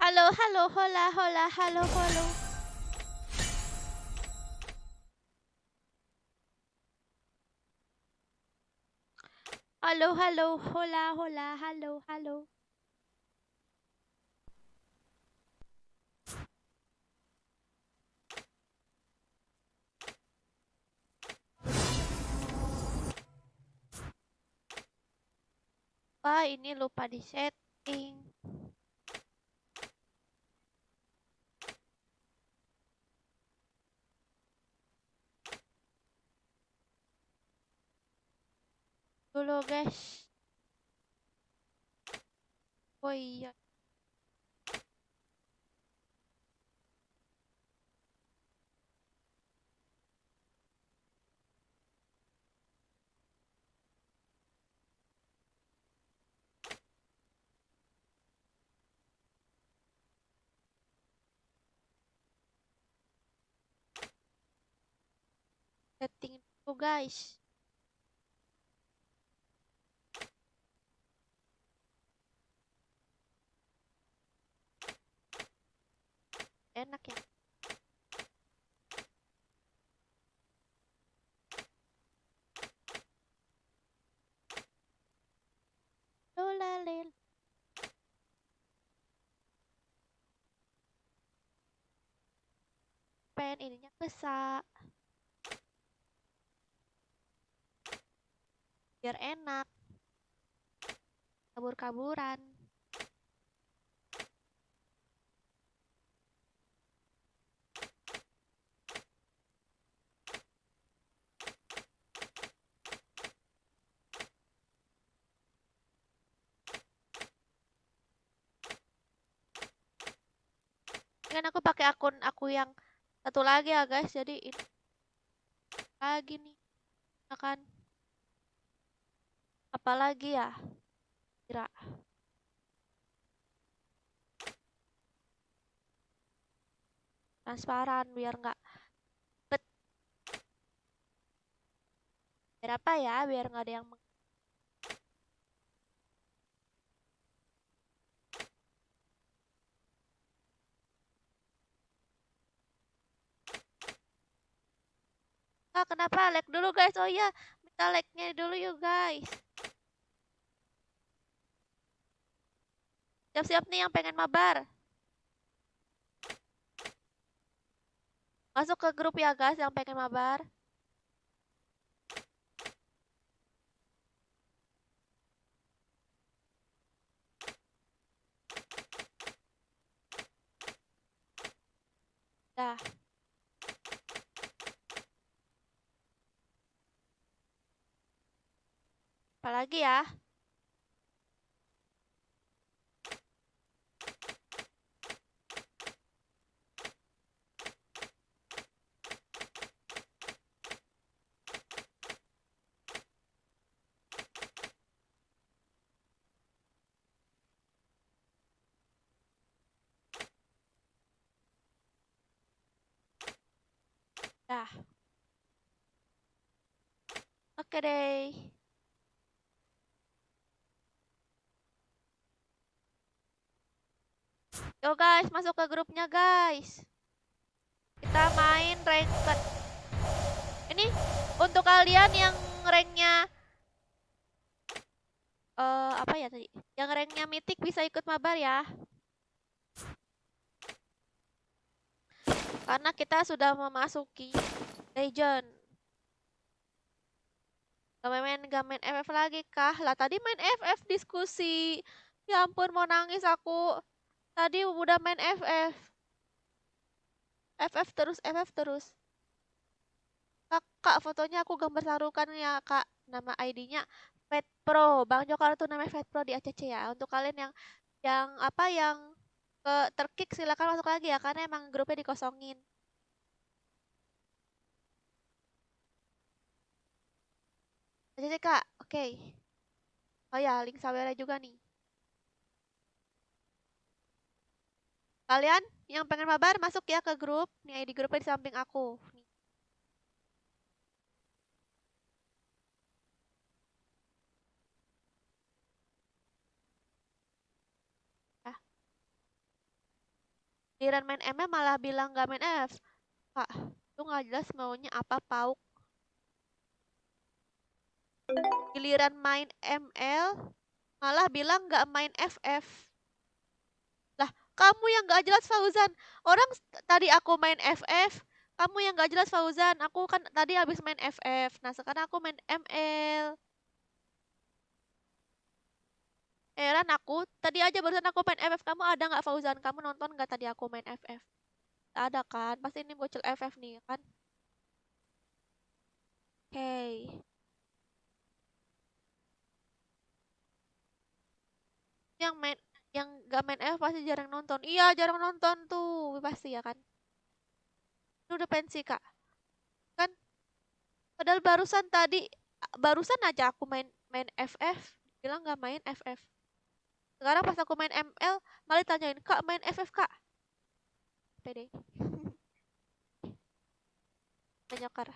Halo, halo, hola, hola, halo, halo. Halo, halo, hola, hola, halo, halo. Wah, ini lupa di setting. Dulu, guys. Oh iya. Setting dulu, guys. Enak ya. Lola, lel. Pengen ininya besar. Biar enak. Kabur-kaburan. Kan aku pakai akun aku yang satu lagi ya, guys. Jadi ini lagi nih. Akan apa lagi ya? Kira transparan biar nggak bet. Biar apa ya? Biar nggak ada yang kenapa lag dulu, guys? Oh iya, minta like-nya dulu yuk, guys. Siap-siap nih yang pengen mabar. Masuk ke grup ya, guys, yang pengen mabar. Dah. Apalagi ya? Dah. Oke deh. Yo, guys, masuk ke grupnya, guys. Kita main ranked. Ini untuk kalian yang ranknya apa ya tadi? Yang ranknya mythic bisa ikut mabar ya. Karena kita sudah memasuki legend. Gak main FF lagi kah? Lah tadi main FF diskusi. Ya ampun, mau nangis aku. Tadi udah main FF. FF terus, FF terus. Kak, fotonya aku gambar sarukan ya, Kak. Nama ID-nya Fat Pro. Bang Jokar tuh namanya Fat Pro di ACC ya. Untuk kalian yang apa yang ke terkick silakan masuk lagi ya karena emang grupnya dikosongin. ACC Kak, oke. Oh ya, link sawernya juga nih. Kalian yang pengen mabar masuk ya ke grup. Nih ID grupnya di samping aku. Nih. Ya. Giliran main MM malah bilang gak main F. Kak, lu nggak jelas maunya apa pauk. Giliran main ML malah bilang nggak main FF. Lah, kamu yang nggak jelas Fauzan. Orang tadi aku main FF, kamu yang nggak jelas Fauzan. Aku kan tadi habis main FF. Nah, sekarang aku main ML. Heran aku, tadi aja barusan aku main FF. Kamu ada nggak Fauzan? Kamu nonton nggak tadi aku main FF? Tak ada kan? Pasti ini bocil FF nih kan? Oke. Yang main yang gak main FF pasti jarang nonton. Iya, jarang nonton tuh. Pasti ya kan? Lu udah pensi, Kak. Kan padahal barusan aja aku main main FF, bilang nggak main FF. Sekarang pas aku main ML malah tanyain, "Kak, main FF, Kak?" Pede. Nyokar.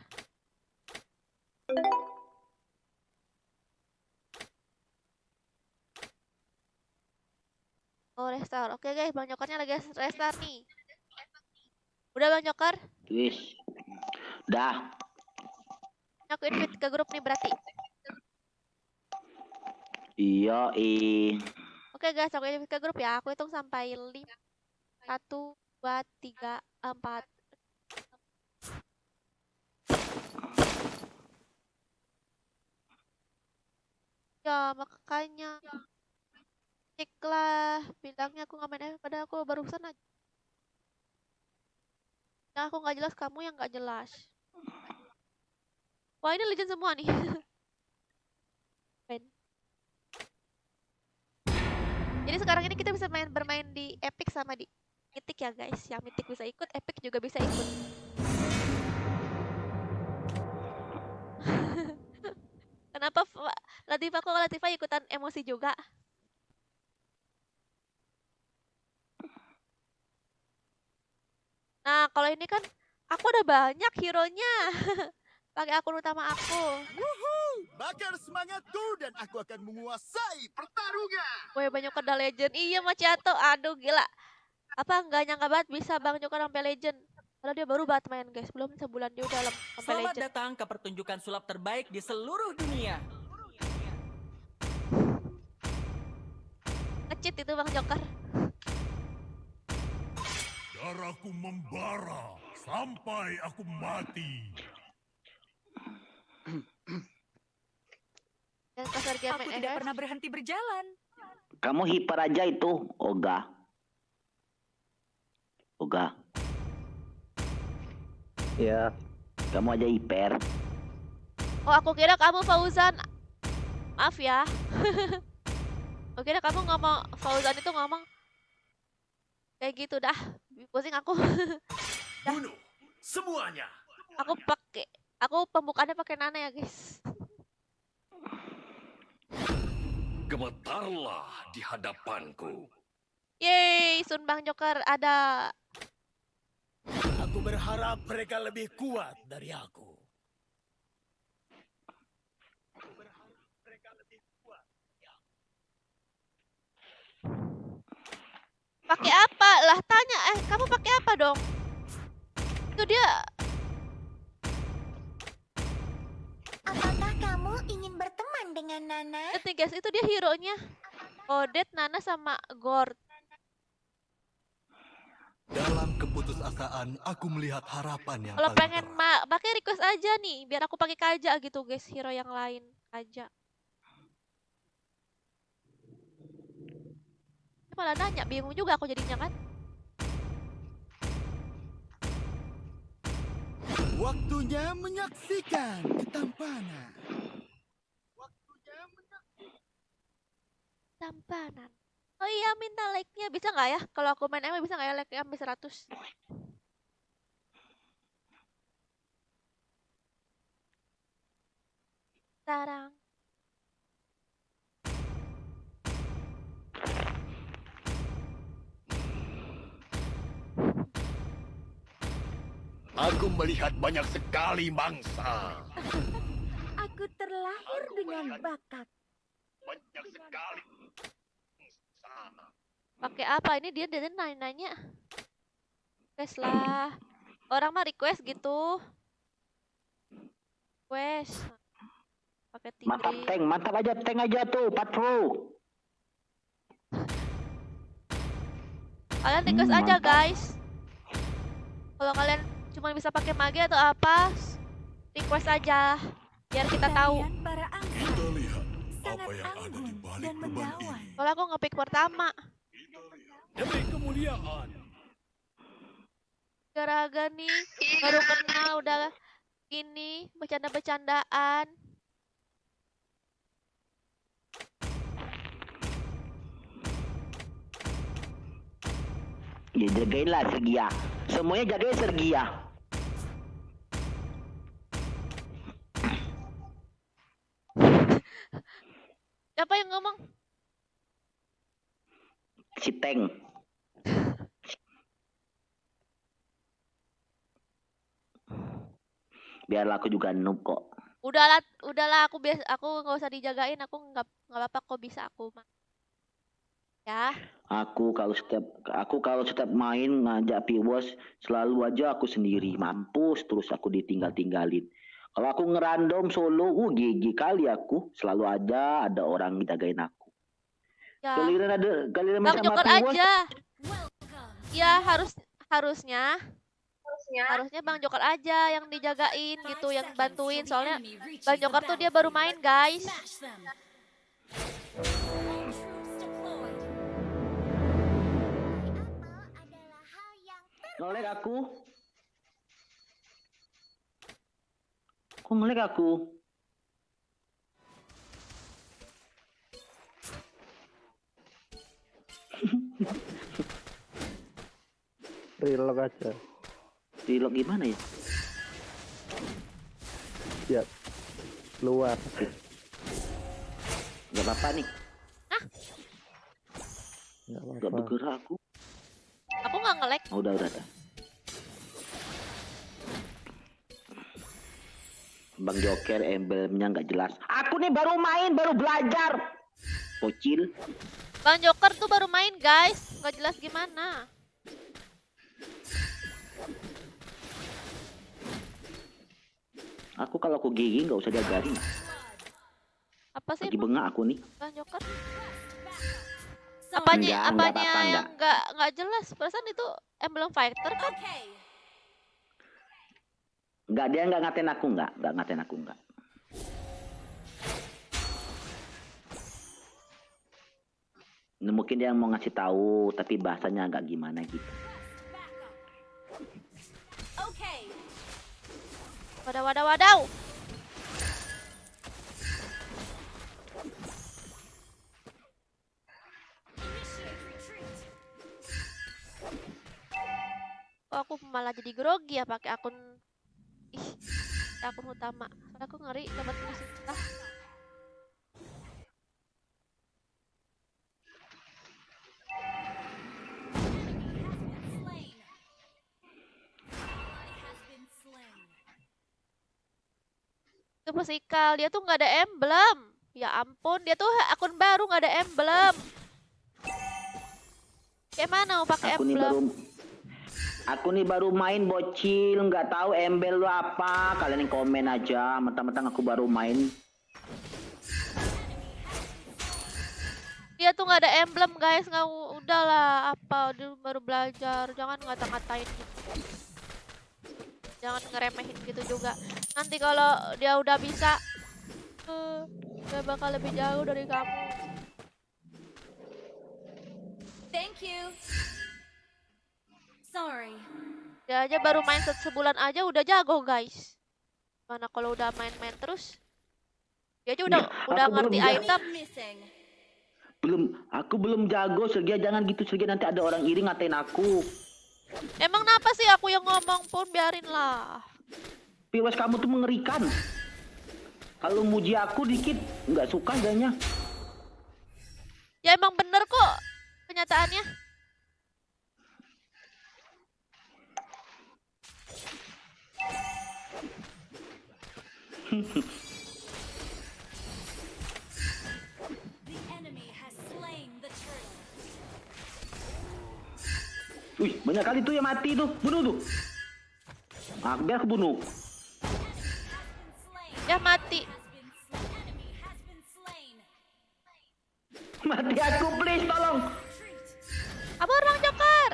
Oh, restart. Oke, guys, Bang Nyokarnya lagi restart nih. Udah Bang Nyokar? Wis. Dah. Aku invite ke grup nih berarti. Iya, Oke, guys, aku invite ke grup ya. Aku hitung sampai 5. 1, 2, 3, 4. Ya, makanya cek lah. Bilangnya aku nggak main FF, padahal aku barusan aja. Yang aku nggak jelas, kamu yang nggak jelas. Wah, ini legend semua nih. Jadi sekarang ini kita bisa bermain di Epic sama di Mythic ya guys. Yang Mythic bisa ikut, Epic juga bisa ikut. Kenapa Latifah kok Latifah ikutan emosi juga? Nah, kalau ini kan aku udah banyak hero-nya. Pakai akun utama aku. Bakar semangatku dan aku akan menguasai pertarungan. Woi, banyak kada legend. Iya, Maciato. Aduh, gila. Apa nggak nyangka banget bisa Bang Joko sampai legend. Padahal dia baru banget main guys. Belum sebulan dia udah sampai legend. Selamat datang ke pertunjukan sulap terbaik di seluruh dunia. Ngecit itu Bang Joker. Darahku membara sampai aku mati. Dan kasar game Aku tidak pernah berhenti berjalan. kamu hiper aja itu, Oga. Oga. Ya, Kamu aja hiper. Oh, aku kira kamu Fauzan. Maaf ya. Aku kira kamu ngomong Fauzan itu ngomong kayak gitu dah. Pusing aku. Bunuh semuanya. Aku pembukaannya pakai Nana ya, guys. Gemetarlah di hadapanku. Yeay, Sun Bang Joker ada. Aku berharap mereka lebih kuat dari aku. Pakai apa? Lah tanya, kamu pakai apa dong? Itu dia. Apakah kamu ingin berteman dengan Nana? Lihat nih guys, itu dia hero-nya. Odet, Nana sama Gord. Dalam keputusasaan aku melihat harapan yang Kalau paling pengen terang. pakai request aja nih, biar aku pakai Kaja gitu guys, hero yang lain Kaja. Ini malah nanya, bingung juga aku jadinya kan. Waktunya menyaksikan ketampanan. Tampanan. Oh iya, minta like-nya bisa nggak ya? Kalau aku main ML bisa nggak ya like-nya sampai 100? Tarang. Aku melihat banyak sekali mangsa. Aku terlahir dengan bakat. Banyak sekali mangsa. Pakai apa? Ini dia nanya-nanya. Request lah. Orang mah request gitu. Request. Pakai Mantap tigre. tank aja tuh, Patro. Kalian request aja Mantap. guys. Kalau kalian cuma bisa pakai mage atau apa, request aja biar kita tahu. Kalian para angsa Kita lihat sangat apa yang ada di anggun balik dan beban menawan. ini. Kalau aku nge-pick pertama. Demi kemuliaan. Garaga nih baru kenal udah ini bercanda-bercandaan. Ya jagain lah Sergia. Semuanya jagain Sergia. Siapa yang ngomong? Si Tank. Biarlah aku juga noob kok. Udahlah aku nggak usah dijagain, aku nggak apa-apa kok bisa aku mah. Ya, Aku kalau setiap main ngajak Piwos selalu aja aku sendiri. Mampus terus aku ditinggal-tinggalin. Kalau aku ngerandom solo, GG kali aku. Selalu aja ada orang jagain aku. ya. Kalian main Bang sama Joker Piwos. aja. Ya harusnya Bang Joker aja yang dijagain gitu, yang bantuin. Soalnya Bang Joker tuh dia baru main guys. Adalah hal yang Ngelag aku. Kok ngelag aku? Relog aja. Reload gimana ya? Ya. Luar. Gak apa-apa nih. Nggak Gak apa-apa. bergerak aku. Aku nggak nge-lag. Oh, udah. Bang Joker emblemnya nggak jelas. Aku nih baru main, baru belajar. Bocil. Bang Joker tuh baru main guys, nggak jelas gimana. Aku kalau aku gigi nggak usah diajarin. Apa sih Lagi emang bengak aku nih. Bang Joker? Enggak Apanya apa-apa, yang nggak jelas? Perasaan itu emblem fighter kan? Enggak, dia nggak ngatain aku, nggak ngatain aku, nggak. Nah, mungkin dia mau ngasih tahu, tapi bahasanya agak gimana gitu. Wadaw. Kok aku malah jadi grogi ya pakai akun akun utama. Soalnya aku ngeri dapat musuh kita. Itu Musikal, dia tuh nggak ada emblem. Ya ampun, dia tuh akun baru nggak ada emblem. Kayak mana mau pakai emblem? Aku nih baru main bocil, nggak tahu embel lu apa. Kalian yang komen aja, mentang-mentang aku baru main. Dia tuh nggak ada emblem guys, nggak udahlah apa dia baru belajar, jangan ngata-ngatain gitu. Jangan ngeremehin gitu juga. Nanti kalau dia udah bisa, dia bakal lebih jauh dari kamu. Thank you. Sorry. Dia aja baru main sebulan aja udah jago, guys. Mana kalau udah main-main terus? Dia aja udah Aku belum ngerti jago. item. Aku belum jago, Sergia. Jangan gitu, Sergia. Nanti ada orang iri ngatain aku. Emang kenapa sih aku yang ngomong pun biarin lah. Piwas kamu tuh mengerikan. Kalau muji aku dikit, nggak suka kayaknya. Ya emang bener kok kenyataannya. Wih, banyak kali tuh yang mati tuh. Bunuh tuh. Ah, biar aku bunuh. Ya mati. Mati aku, please, tolong. Kabur Bang Joker.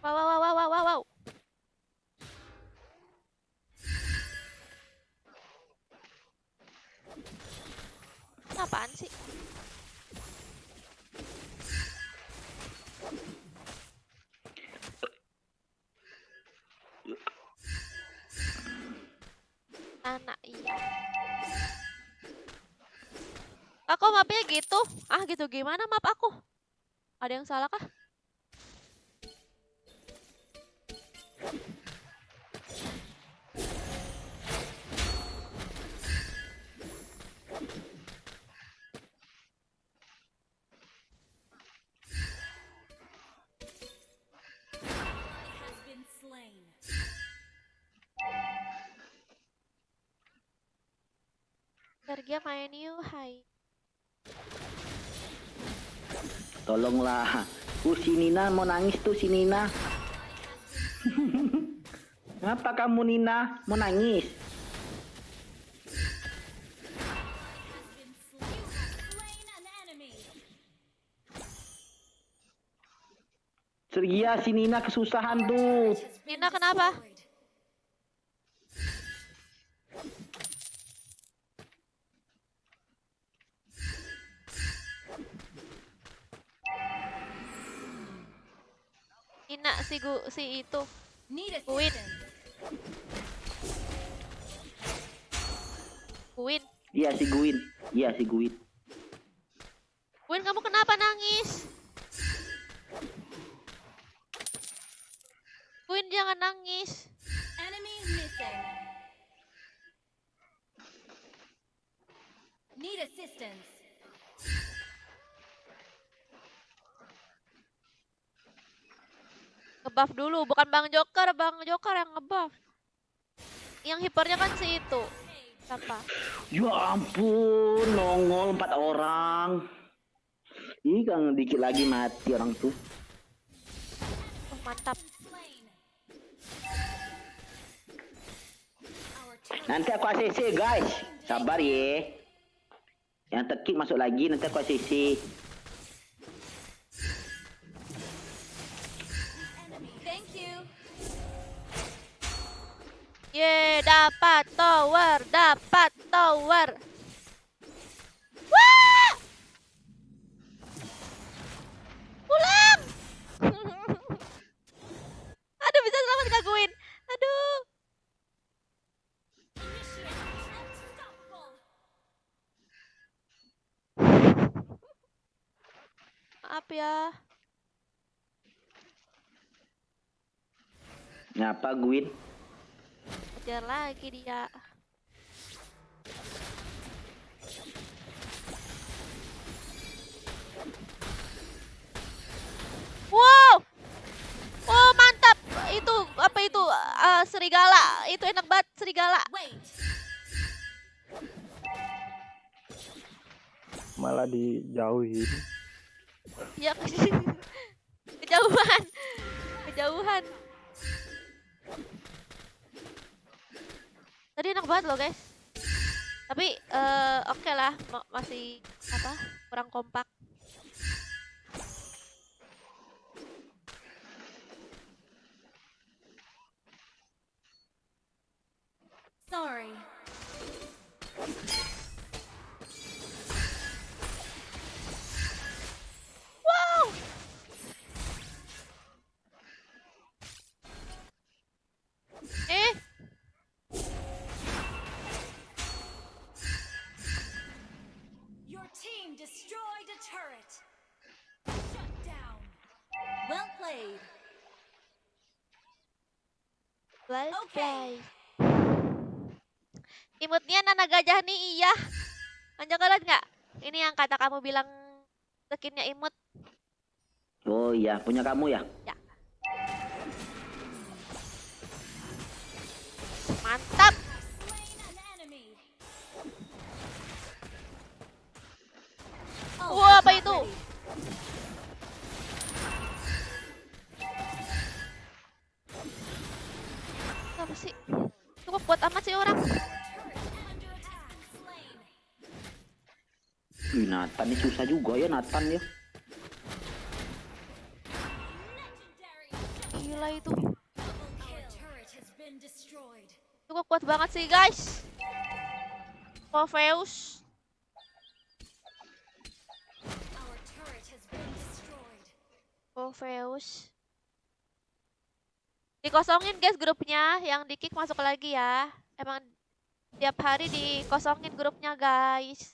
Wow, wow, wow, wow, wow, wow. Apaan sih? Anak iya. Aku mapnya gitu. Ah gitu gimana map aku? Ada yang salah kah? Sergia main yuk, hai. Tolonglah. Si Nina mau nangis tuh, si Nina. Ngapa kamu, Nina? Mau nangis? Sergia, si Nina kesusahan tuh. Nina kenapa? Nina si itu. Queen. Queen. Iya, si Guin. Iya, si Guin. Queen kamu kenapa nangis? Queen jangan nangis. Ngebuff dulu, bukan Bang Joker yang ngebuff. Yang hipernya kan si itu. Siapa? Ya ampun, nongol 4 orang. Ih, kan dikit lagi mati orang tuh. Oh, mantap. Nanti aku ACC, guys. Sabar ya. Yang tekik masuk lagi, nanti aku ACC. Ye, dapat tower. Wah! Pulang. Aduh, bisa selamat Kak Queen. Aduh. Maaf ya. Ngapa, Guin? Kejar lagi dia. Wow. Oh, mantap. Itu apa itu? Serigala. Itu enak banget serigala. Malah dijauhin. Ya kejauhan. Kejauhan. Tadi enak banget loh, guys. Tapi oke lah, masih apa? Kurang kompak. Sorry. Wow. Eh, Your team destroyed a turret. Shut down. Well played. well Okay. play. Imutnya Nana Gajah nih, iya. Lanjut kalian nggak? Ini yang kata kamu bilang skinnya imut. Oh iya, punya kamu ya? Ya. Mantap. Slain an enemy. Wah, apa itu? Apa sih? Cukup kuat amat sih orang. Under attack. Slain. Wih, Nathan ini susah juga ya Nathan ya. Legendary. Gila itu. Our turret has been destroyed. Cukup kuat banget sih guys. Morpheus. Our turret has been destroyed. Morpheus. Dikosongin guys grupnya, yang di kick masuk lagi ya. Emang tiap hari dikosongin grupnya guys.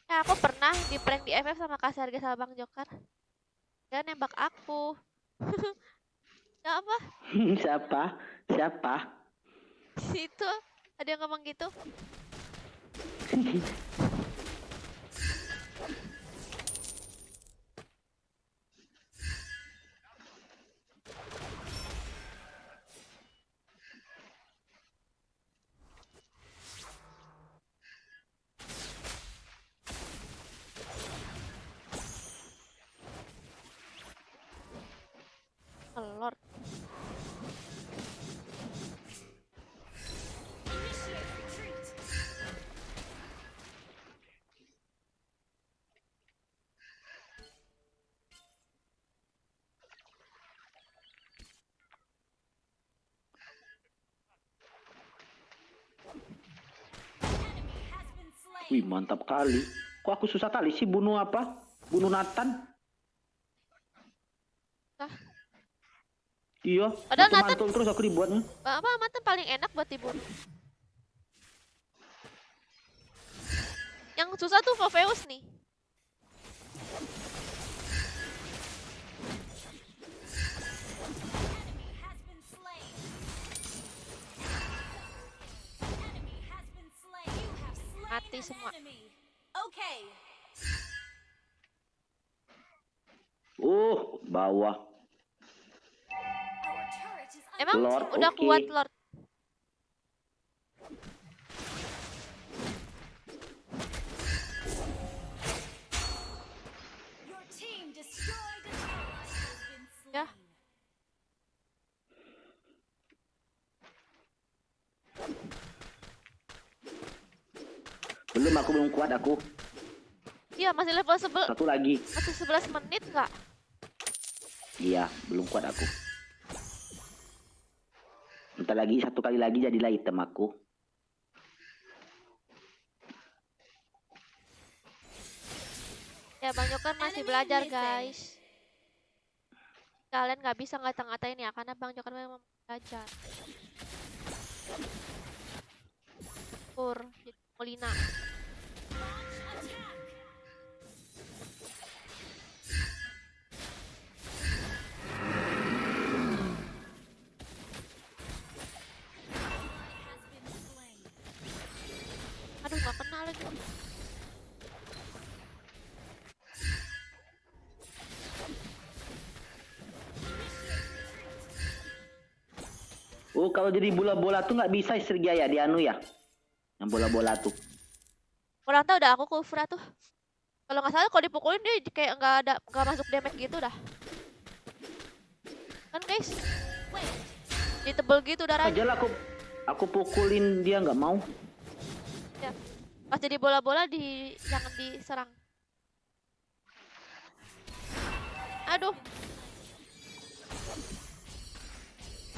Ya aku pernah di prank di FF sama Kak Serge sama Bang Joker. Dia nembak aku. Ya apa? Siapa? Siapa? Itu ada yang ngomong gitu. Telur. Initiate retreat. Enemy has been slain. Wih, mantap kali. Kok aku susah kali sih bunuh apa? Bunuh Nathan? Hah? Iya, Padahal mantul Nathan- mantul terus aku dibuatnya. Apa mantan paling enak buat dibunuh. Yang susah tuh Morpheus nih. Enemy has been slain. Enemy has been slain. You have slain Mati an semua. enemy. Okay. Bawah. Our turret is under Emang Lord, udah oke. kuat Lord. Your team destroyed a turret has been slain. Ya. Aku belum kuat aku. Iya masih level Satu lagi. masih 11 menit nggak? Iya, belum kuat aku. Bentar lagi, satu kali lagi jadilah item aku. Ya Bang Joker masih Enemy belajar missing. guys. Kalian nggak bisa ngata-ngatain ya karena Bang Joker memang belajar. Molina. Attack. Has been slain. Aduh nggak kena lagi. Oh, kalau jadi bola-bola tuh nggak bisa Sergia ya, di anu ya? Yang bola-bola tuh. Kurang tahu udah aku Kufra tuh. Kalau nggak salah kalau dipukulin dia kayak nggak masuk damage gitu dah. Kan guys? Ditebel gitu darahnya. Aja lah aku pukulin dia nggak mau. Ya. Pas jadi bola-bola jangan diserang. Aduh.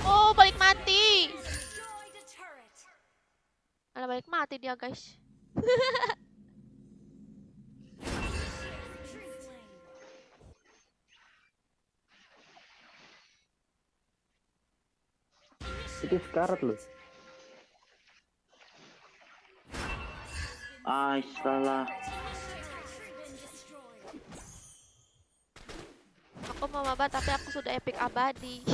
Oh, balik mati. mati dia, guys. Itu sekarat loh. Salah. Aku mau mabar tapi aku sudah epic abadi.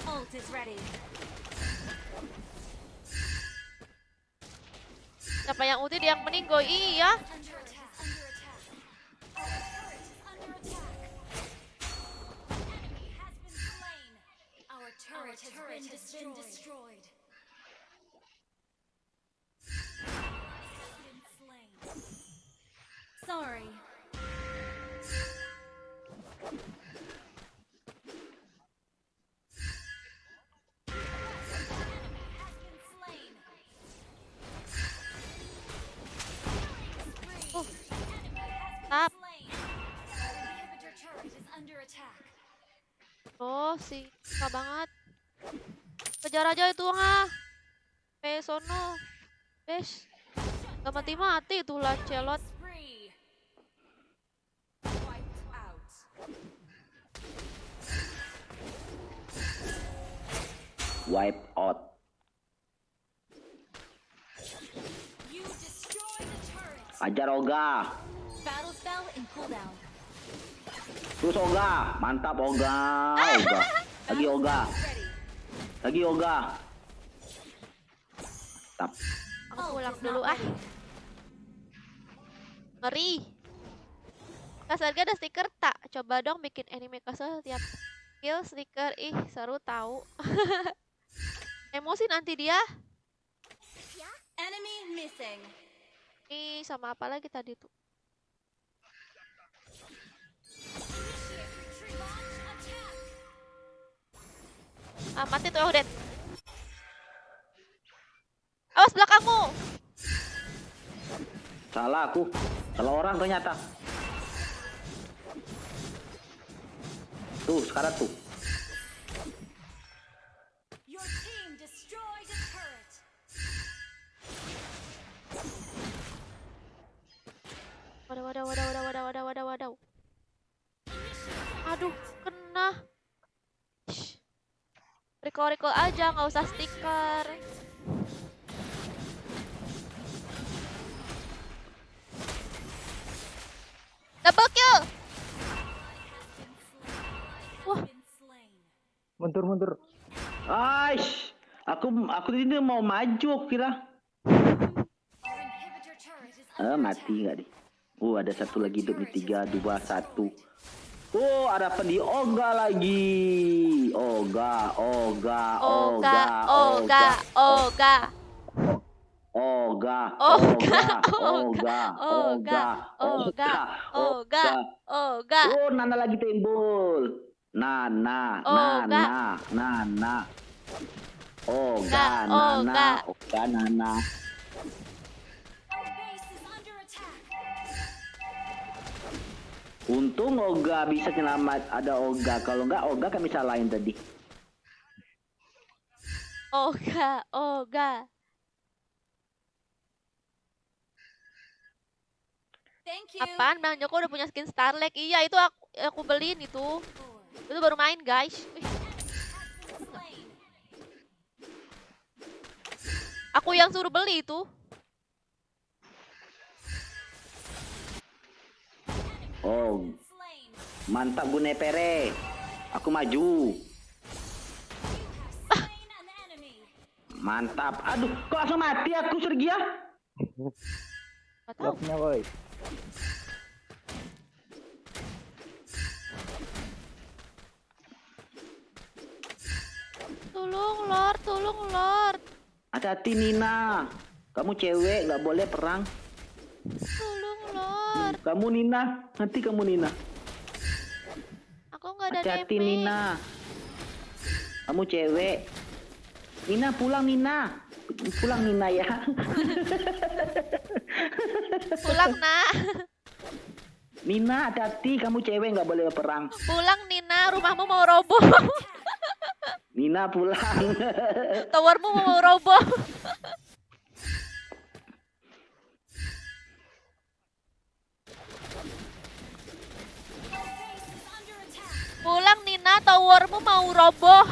Ult is ready. Siapa yang ulti dia yang meninggoy? Iya. Under attack. Under attack. Our turret is under attack. Enemy has been slain. Our turret has been destroyed. Has been slain. Sorry. Has been slain. Tap. Slain. Inhibitor turret is under attack. Oh, suka banget. Kejar aja itu nga. Sono. Bes. Gak mati-mati itu Lancelot. Spree. Wiped out. Wipe out. You destroy the turret. Ajar Oga. Battle spell in cooldown. Terus Oga. Mantap Oga. Oga. Lagi Oga. Ready. Lagi Oga. Mantap. Aku pulang dulu ah. Ngeri. Kasarga ada stiker tak? Coba dong bikin anime kasar setiap kill stiker. Ih, seru tahu. Emosi nanti dia. Enemy missing. Ih, sama apa lagi tadi tuh? Ah, mati tuh Udet. Awas belakangmu. Salah aku. Salah orang ternyata. Tuh, sekarang tuh. Your team destroyed a turret. Wadaw. Aduh, kena. Shh. Recall aja, nggak usah stiker. Double kill. Wah, Been slain. Mundur. Aish, aku ini mau maju kira. Our inhibitor turret is under Mati nggak deh? Ada satu lagi hidup nih, 3, 2, 1. Ada pendi Oga lagi. Oga. Nana lagi timbul. Nana. Nana. Our base is under attack. Untung Oga bisa nyelamat, ada Oga. Kalau nggak Oga kan bisa lain tadi. Oga. Thank you. Apaan Bang Joko udah punya skin Starlek? Iya, itu aku beliin itu. Itu baru main, guys. Slain. Aku yang suruh beli itu. Oh, Slain. mantap Gunepere. Aku maju. Slain an enemy. Mantap. Aduh, kok langsung mati aku Sergia? Gak tahu. Locknya boy. Tolong Lord. Hati-hati Nina. Kamu cewek, nggak boleh perang. Tolong Lord. Kamu Nina, nanti kamu Nina. Aku nggak ada Hati-hati damage. Nina. Kamu cewek. Nina pulang Nina. Pulang Nina ya. Pulang, Nak. Nina, hati-hati, kamu cewek nggak boleh perang. Pulang, Nina. Rumahmu mau roboh. Nina pulang. Towermu mau roboh. Our base is under attack. Pulang, Nina. Towermu mau roboh.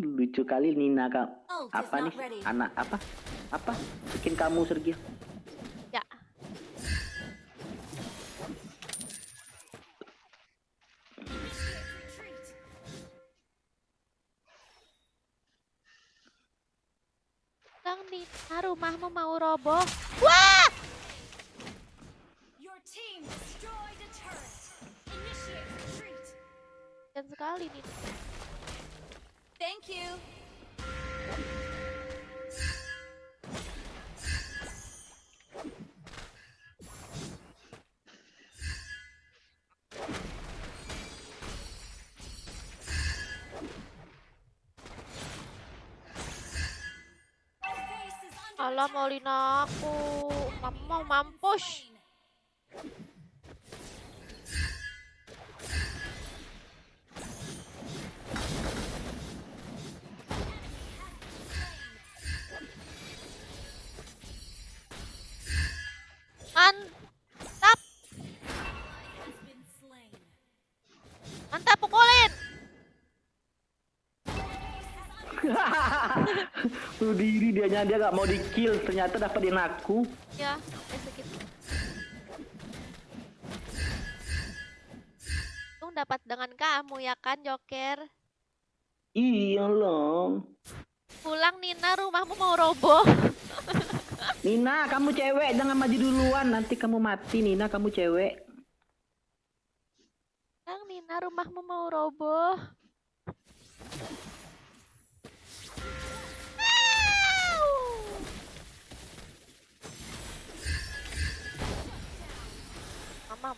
Lucu kali Nina kak. Ult is Apa not nih? ready. Anak apa? Apa? Bikin kamu Sergio. Ya. Retreat. Pulang, Nina. Rumahmu mau roboh. Wah! Your team destroyed a turret. Initiate retreat. Dan sekali, Nina. Thank you. Our base is under Alah, attack. mau Lina aku. Mau mampus. Slain. Mantap. Has been slain. Mantap, pukulin. Tuh diri dia nggak mau di kill, ternyata dapetin aku. Ya, skip. Untung dapat dengan kamu ya kan, Joker. Iya loh. Pulang, Nina. Rumahmu mau roboh. Nina, kamu cewek, jangan maju duluan, nanti kamu mati. Nina, kamu cewek. Pulang, Nina. Rumahmu mau roboh. Mamam.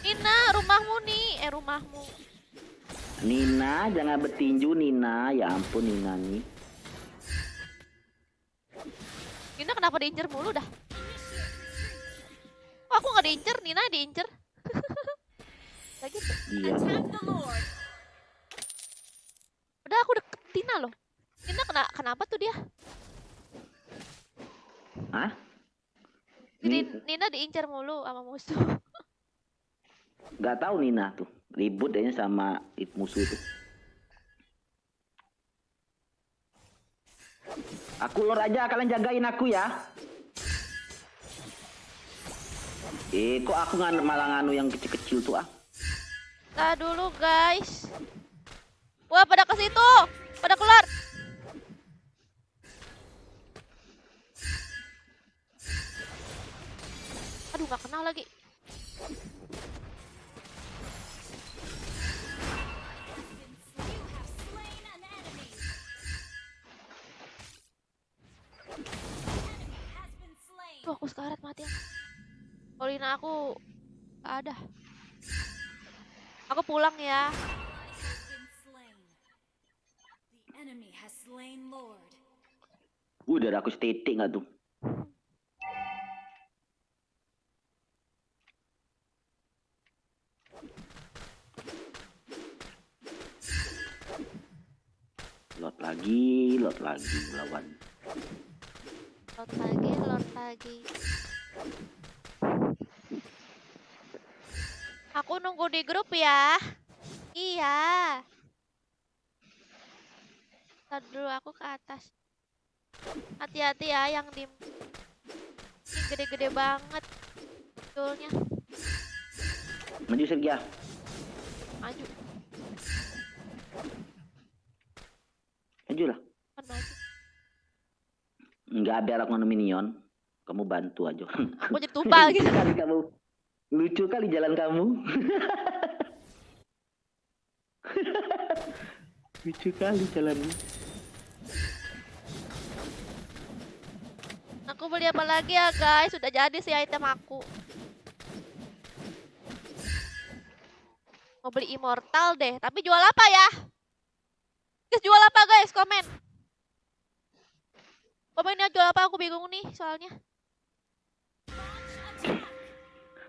Nina, rumahmu nih. Rumahmu. Nina, jangan bertinju Nina. Ya ampun Nina nih. Nina kenapa diincer mulu dah? Oh, aku nggak diincer, Nina diincer. Lagi tuh. Iya. Attack the Lord. Udah aku deket Tina loh. Tina kenapa tuh dia? Hah? Nina diincar mulu sama musuh. Gak tahu Nina tuh. Ribut kayaknya sama musuh tuh. Aku lor aja, kalian jagain aku ya. Kok aku malah nganu yang kecil-kecil tuh ah. Nah dulu guys. Wah pada ke situ, pada keluar. Aduh nggak kenal lagi. You have slain an enemy. Enemy has been slain. Tuh aku sekarat mati ya. Polina aku nggak ada. Aku pulang ya. Has been slain. The enemy has slain Lord. Udah aku stetik nggak tuh? Lot lagi lawan. Lot lagi. Aku nunggu di grup ya. Iya. Ntar dulu aku ke atas. Hati-hati ya yang di ini gede-gede banget. Betulnya. Maju Sergia. Maju. Maju lah. Kan maju. Enggak, biar aku nganu minion. Kamu bantu aja. Aku jadi tumpal gitu. Lucu kali kamu. Lucu kali jalan kamu. Lucu kali jalanmu. Aku beli apa lagi ya guys? Sudah jadi sih item aku. Mau beli immortal deh. Tapi jual apa ya? Guys, jual apa guys? Komen. Komen ya jual apa, aku bingung nih soalnya.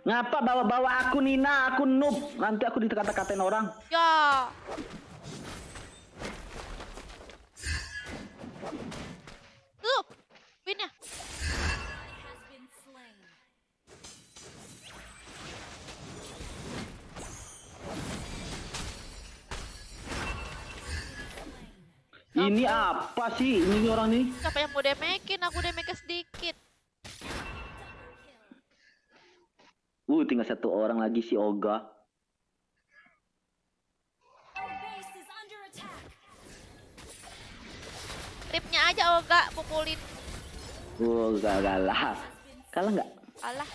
Ngapa bawa-bawa aku Nina? Aku noob. Nanti aku dikata-katain orang. Ya. Tuh, winnya. Has been slain. Ini apa sih? Ini orang nih. Siapa yang mau demekin? Aku damage sedikit. Tinggal satu orang lagi si Oga. Our base is under attack. Tripnya aja Oga pukulin. Kalah. Kalah nggak? Alah.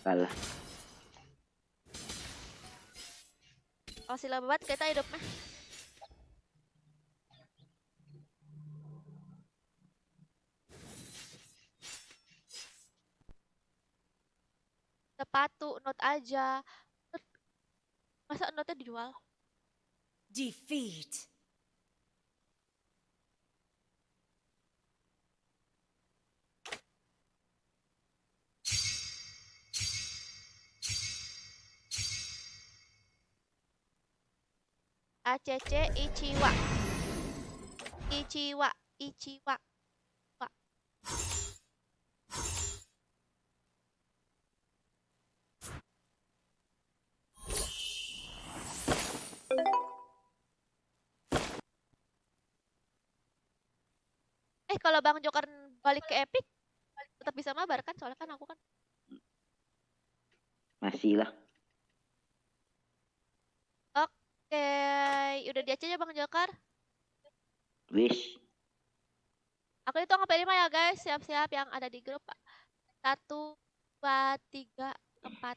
Kalah. Oh sila banget kita hidup mah. Sepatu, note aja. Masa note-nya dijual? Defeat. ACC Ichiwa. Ichiwa. Ichiwa. Wa. Kalau Bang Joker balik ke Epic tetap bisa mabar kan? Soalnya kan aku kan Masih lah. Oke, udah di aja Bang Joker. Wish. Aku hitung sampai 5 ya guys. Siap-siap yang ada di grup. 1, 2, 3, 4.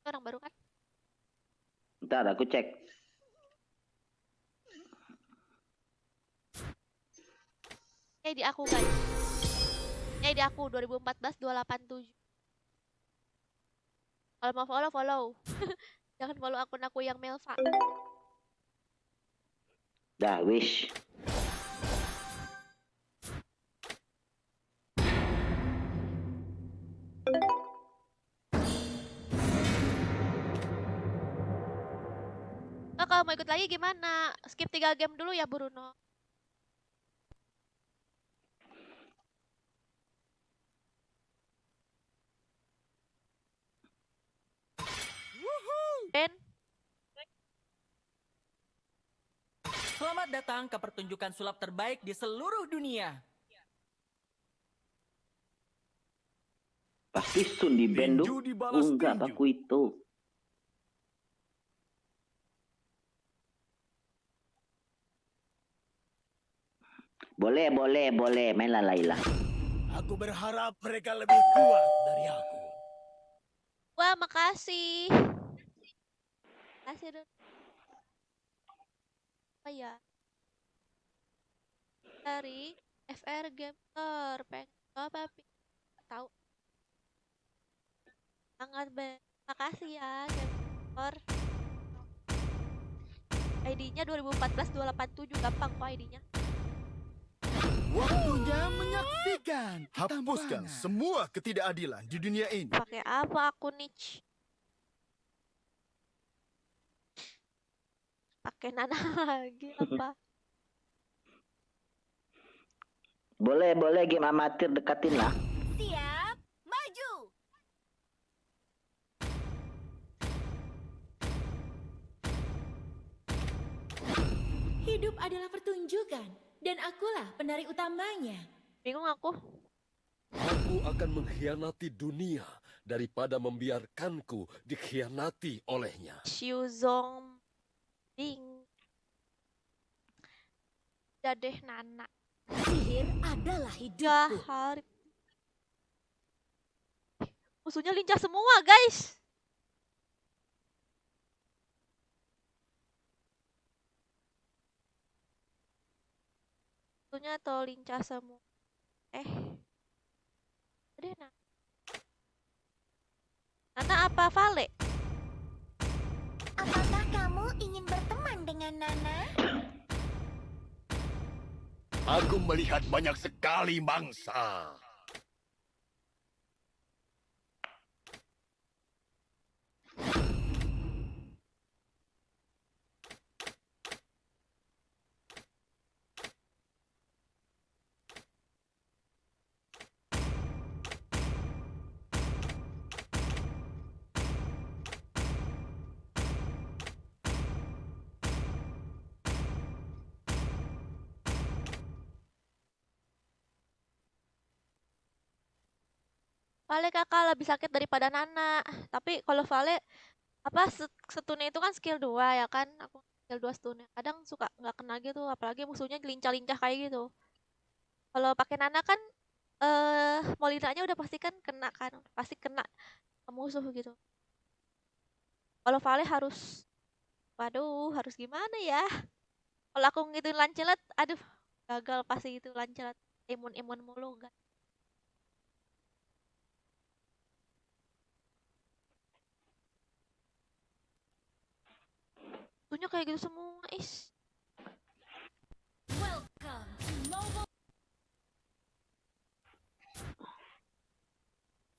Orang baru kan? Ntar aku cek. Di aku guys. Di aku 2014 287. Kalau mau follow follow. Jangan follow akun aku yang Melva. Dah wish. Kalau mau ikut lagi gimana? Skip 3 game dulu ya Bruno. Ben. Selamat datang ke pertunjukan sulap terbaik di seluruh dunia. Pasti Sun di band Tinju tuh. dibalas Enggak, tinju. aku itu. Boleh. Main Layla. Aku berharap mereka lebih kuat dari aku. Wah, makasih. Makasih, Dun. Apa ya? Dari FR Gamer. Pengen apa? Tahu. Sangat makasih ya, Gamer. ID-nya 2014 287 gampang kok ID-nya. Waktunya menyaksikan. Hapuskan semua ketidakadilan di dunia ini. Pakai apa aku niche? Pakai Nana lagi apa? Boleh game amatir dekatin lah. Siap, maju. Hidup adalah pertunjukan, dan akulah penari utamanya. Bingung aku. Aku akan mengkhianati dunia daripada membiarkanku dikhianati olehnya. Xiuzong Ding. Dadeh Nana. Sihir adalah Ya, hidupku. hari. Musuhnya lincah semua, guys. Musuhnya atau lincah semua. Udah Nana apa Vale? Apakah kamu ingin berteman dengan Nana? Aku melihat banyak sekali mangsa. Vale kakak lebih sakit daripada Nana. Tapi kalau Vale apa stunnya itu kan skill 2 ya kan? Aku skill 2 stunnya. Kadang suka nggak kena gitu, apalagi musuhnya lincah-lincah kayak gitu. Kalau pakai Nana kan Molinanya udah pasti kan kena kan, pasti kena ke musuh gitu. Kalau Vale harus, waduh, harus gimana ya? Kalau aku ngituin Lancelot, aduh, gagal pasti itu Lancelot. Imun-imun mulu enggak. Tuhnya kayak gitu semua, is. Welcome to Mobile.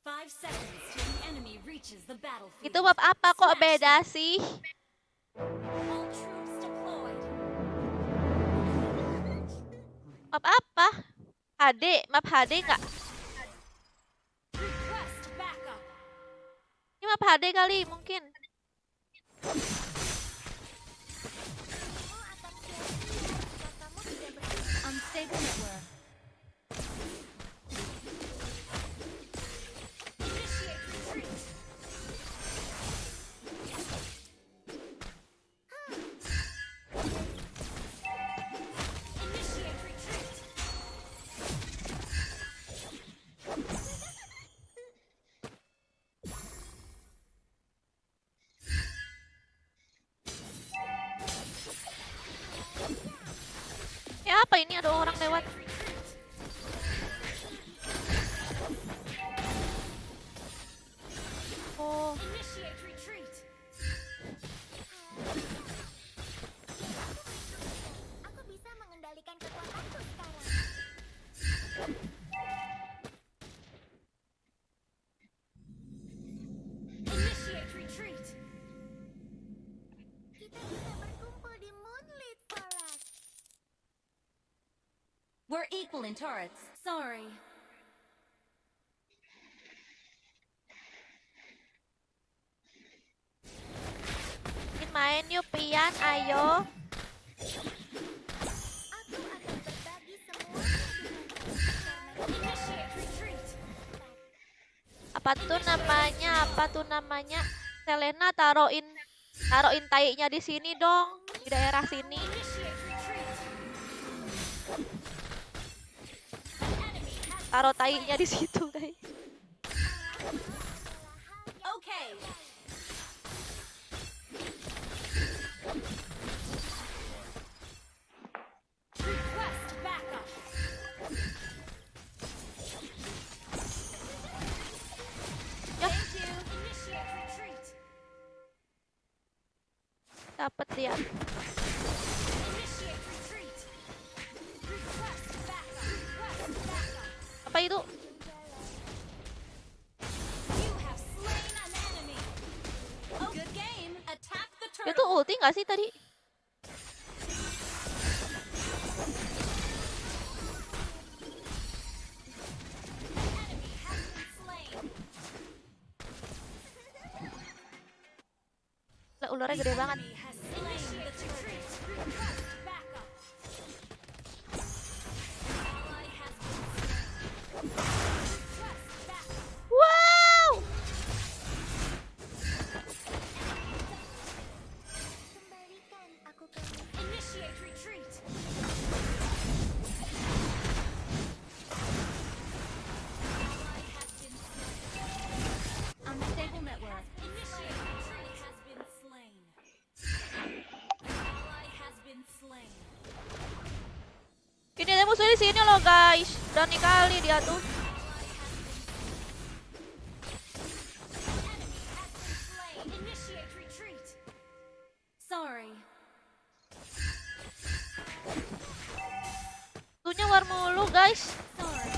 5 seconds till the enemy reaches the battlefield. Itu bab apa kok beda sih? All troops deployed. Map apa? HD, map HD nggak? Request backup. Ini map HD kali mungkin. Unstable network. Initiate retreat. Initiate retreat. Ya apa ini ada orang lewat? Oh, Initiate retreat. Aku bisa mengendalikan kekuatanku sekarang. Initiate retreat. Kita bisa berkumpul di Moonlit Forest. We're equal in turrets. Sorry. ingin main yuk Pian, ayo. Aku akan berbagi semuanya dengan Initiate retreat. Apa tuh namanya? Apa tuh namanya? Selena taruhin tainya di sini dong, di daerah sini. Initiate retreat. Taruh tainya di situ, guys. Okay. Request backup. Ya. Thank you. Initiate retreat. Dapat dia. Initiate retreat. Request backup. Request backup. Apa itu? You have slain an enemy. Oh, good game. Attack the Dia turret. tuh ulti nggak sih tadi? Enemy has been slain. Ularnya gede banget. Enemy has slain the turret. Request backup. Ally has been slain. Request backup. Wow! Kembalikan aku ke Initiate retreat. Ally has been slain. Unstable network. Initiate retreat has been slain. Ally has been musuh di sini loh guys. Berani kali dia tuh. Slain. Initiate retreat. Sorry. Musuhnya war mulu guys. Sorry.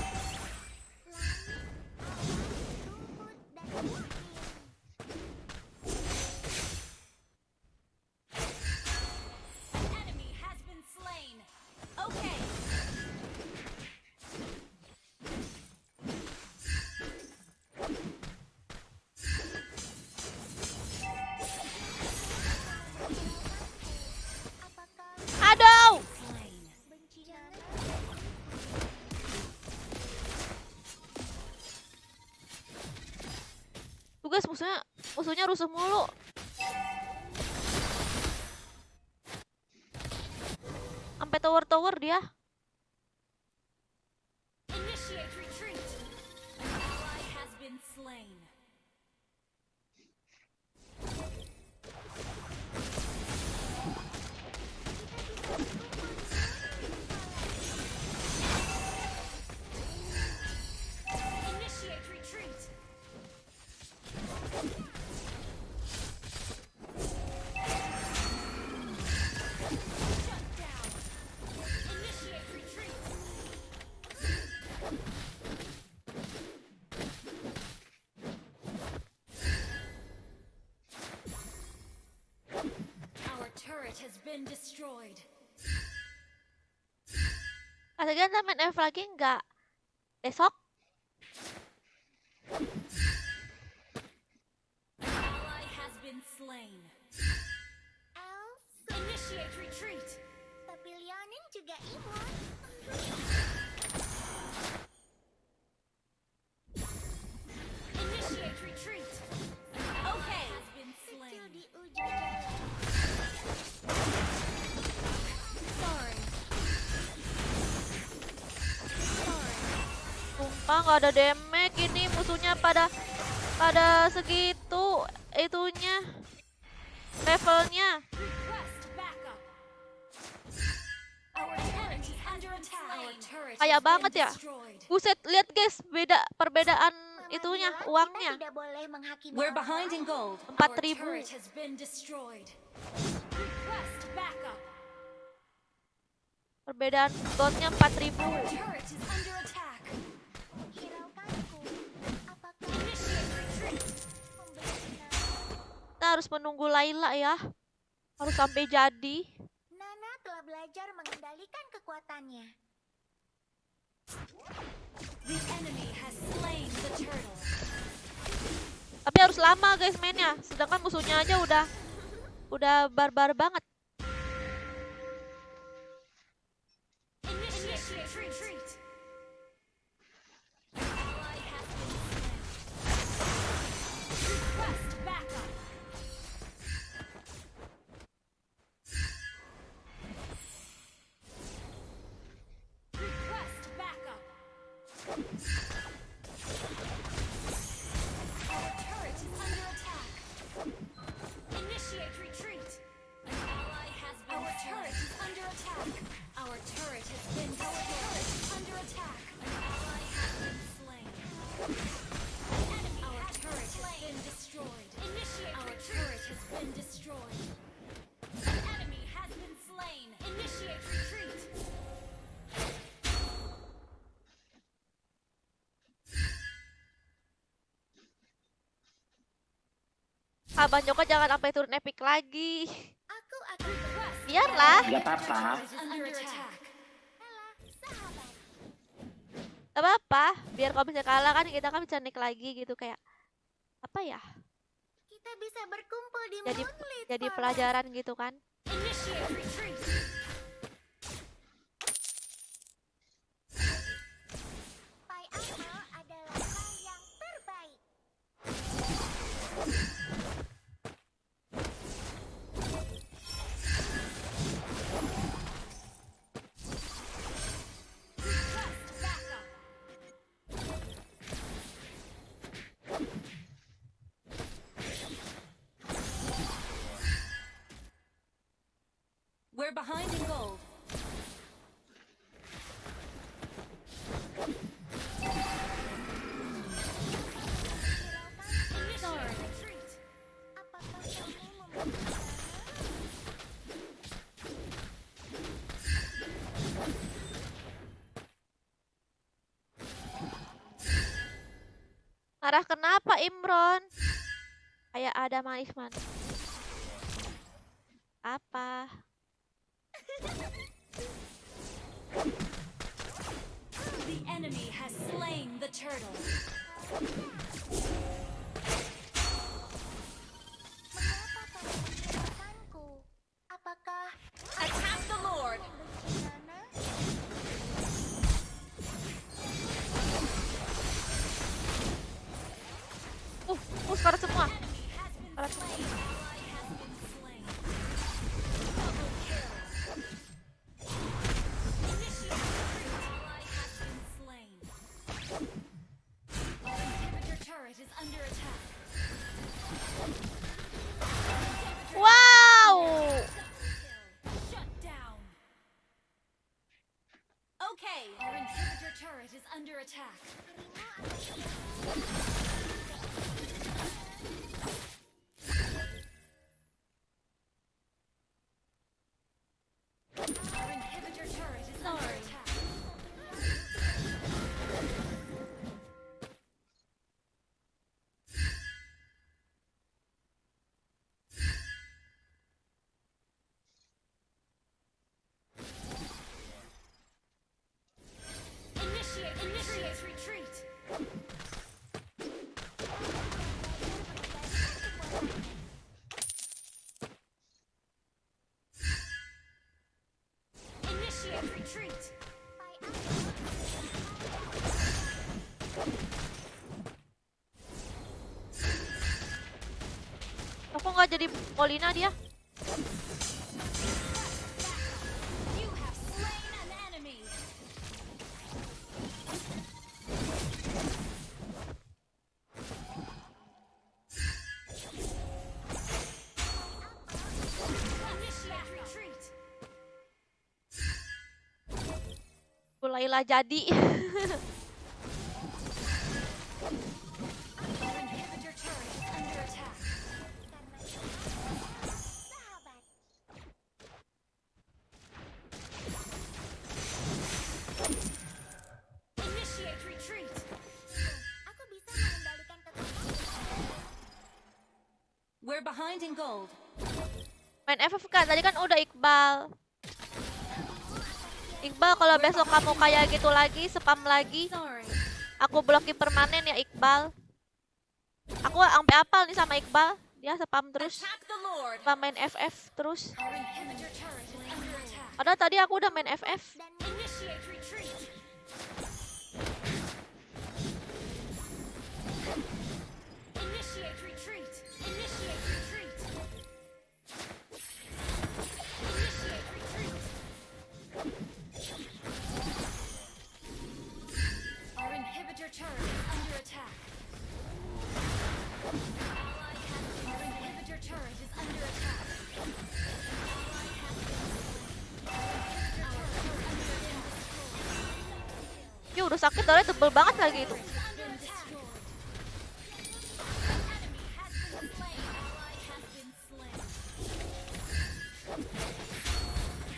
Enemy has been slain. Okay. Aduh. Slain. Tuh guys, musuhnya rusuh mulu. Sampai tower-tower dia. Initiate retreat. Ally has been slain. Initiate retreat. Shut down. Initiate retreat. Our turret has been destroyed. Kalian main F lagi nggak? Besok? Ally has been slain. Initiate retreat. Tapi Lianin juga imun. Initiate retreat. Okay. Has been slain. Di ujung jalan. Sorry. Sorry. Sumpah nggak ada damage ini, musuhnya pada segitu itunya levelnya. Request backup. Our turret is under attack. Our turret Kayak has been banget ya. destroyed. Buset, lihat guys, perbedaan Mama itunya, bilang uangnya. Kita tidak boleh menghakimi We're orang behind in lain. gold. 4.000. Our turret has been destroyed. Request backup. Perbedaan goldnya 4.000. Our turret is under attack. Hiraukanku. Apakah Initiate retreat. membenci Nana? Kita harus menunggu Layla ya. Harus sampai jadi. Nana telah belajar mengendalikan kekuatannya. The enemy has slain the turtle. Tapi harus lama guys mainnya. Sedangkan musuhnya aja udah barbar banget. Initiate retreat. Ally has been slain. Request backup. Request backup. Our turret is under attack. Initiate retreat. Ally has been Our turret is under attack. Our turret has been under attack. Ally has been slain. Enemy Our turret has been destroyed. Initiate Our turret has been destroyed. An enemy has been slain. Initiate retreat. Abang Joko jangan sampai turun epic lagi. Aku akan Request Biarlah. Gak apa-apa. is under attack. kalah, sahabat. Gak apa-apa. Biar kalau misalnya kalah kan kita kan bisa naik lagi gitu kayak apa ya? Kita bisa berkumpul di Jadi Moonlit jadi Forest. pelajaran gitu kan. Initiate retreat. Pai Amal adalah hal yang terbaik. Request backup. We're behind Marah kenapa Imron? Kayak ada manis-manis. Apa? The enemy has slain the turtle. Mengapa kau meninggalkanku? Apakah Attack the Lord. gimana? Sekarat semua. Enemy has been Sekarat semua. slain. Ally has been slain. Double kill. Initiate retreat. Ally has been slain. Our inhibitor turret is under attack. Wow. Shut down. Okay. Our inhibitor turret is under attack. Our inhibitor turret is under attack. Initiate retreat. Initiate retreat. Aku nggak jadi Molina dia. You have slain an enemy. Initiate retreat. Layla jadi. Our inhibitor turret is under attack. Sahabat, Initiate retreat. aku bisa mengendalikan kekuatan. We're behind in gold. Main FFK tadi kan udah Iqbal. Iqbal kalau besok kamu kayak gitu lagi, spam lagi, Sorry. aku blokin permanen ya Iqbal. Aku sampai apal nih sama Iqbal. Dia spam terus, Attack the Lord. spam main FF terus. Our inhibitor turret is under attack. Padahal tadi aku udah main FF. Initiate retreat. Initiate retreat. Initiate retreat. Initiate retreat. Our inhibitor turret is under attack. Our inhibitor turret is under attack. Ally has been slain. Our inhibitor turret is under attack. Ih, udah sakit darahnya tebel banget lagi itu. Is under attack. Enemy has been slain. Ally has been slain.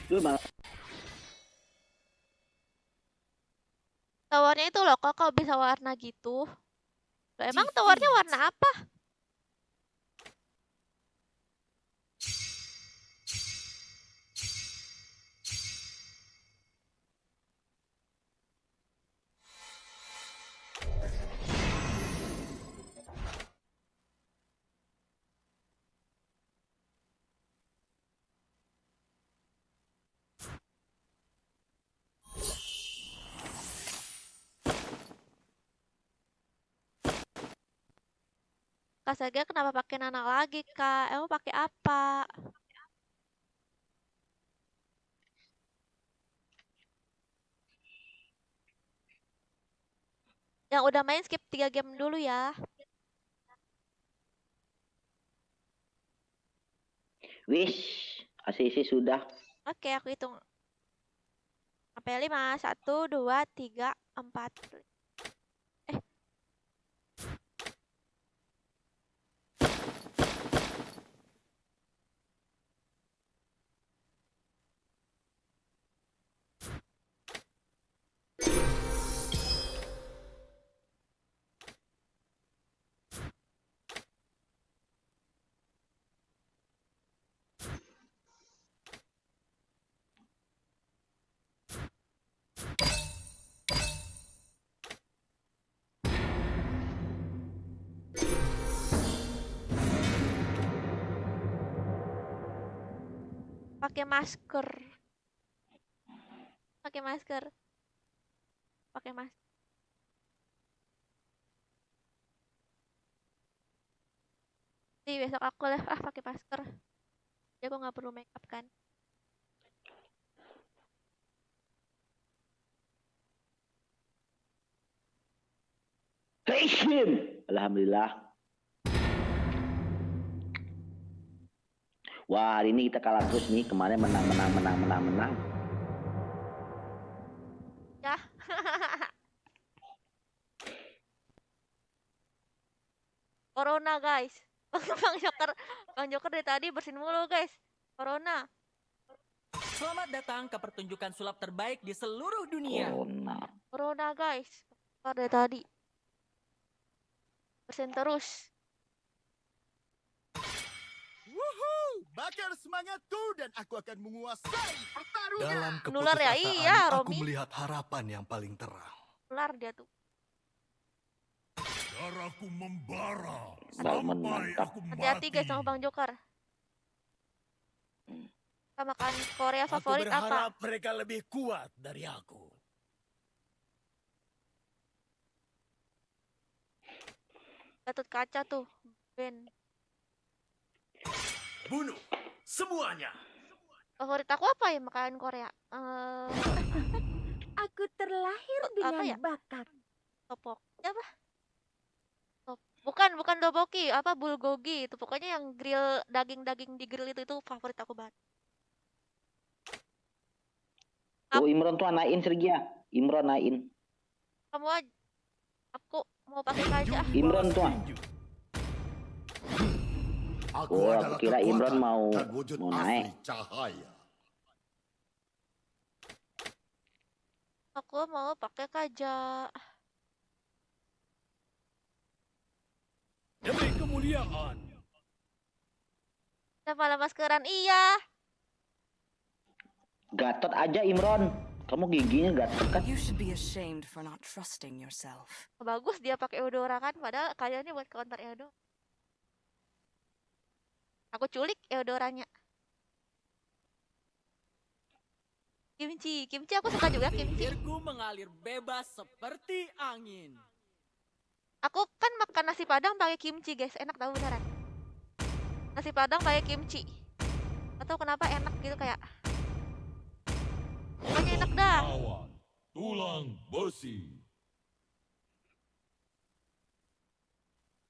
Itu malah Tawarnya itu loh, kok bisa warna gitu. Loh, emang tawarnya warna apa? Kak Saga kenapa pakai Nana lagi, Kak? Emang pakai apa? Yang udah main skip 3 game dulu ya. wish ACC sudah. Oke, aku hitung. Sampai 5. 1, 2, 3, 4. Pakai masker. Pakai masker. Pakai masker. Jadi besok aku lah pakai masker. Jadi aku nggak perlu make up kan. Alhamdulillah. Wah, hari ini kita kalah terus nih. Kemarin menang. Ya. Corona guys. Bang Joker dari tadi bersin mulu guys. Corona. Selamat datang ke pertunjukan sulap terbaik di seluruh dunia. Corona guys. Keluar dari tadi. Bersin terus. Wuhu, bakar semangatku dan aku akan menguasai pertarungan. Dalam Nular ya? keputusasaan, Iya, aku Romi. melihat harapan yang paling terang. Keluar dia tuh. Darahku membara Bal sampai mantap. aku Hati-hati guys sama Bang Joker. Kita makan Korea Aku favorit apa? berharap mereka lebih kuat dari aku. Gatot kaca tuh. Ben. Bunuh semuanya. Favorit aku apa ya makanan Korea? Aku terlahir Apa dengan ya? bakat. Topok. Apa? Bukan doboki, apa bulgogi itu. Pokoknya yang grill daging-daging di grill itu favorit aku banget. Oh, Imron tuh anain Sergia. Imron nain. Kamu aja. Aku mau pakai kaca. Imron tuh. Aku Oh, aku adalah kira Imron kekuatan mau dan wujud naik. asli cahaya. Aku mau pakai kaca. Demi kemuliaan. Udah malah maskeran. Iya. Gatot aja Imron. Kamu giginya gatot kan? You should be ashamed for not trusting yourself. Bagus dia pakai Eudora kan. Padahal kayaknya buat counter Edo. Aku culik Eudoranya. Kimchi aku suka juga kimchi. Pikirku mengalir bebas seperti angin. Aku kan makan nasi padang pakai kimchi guys, enak tau beneran. Nasi padang pakai kimchi. Atau kenapa enak gitu kayak. Pokoknya enak dah. Tulang besi.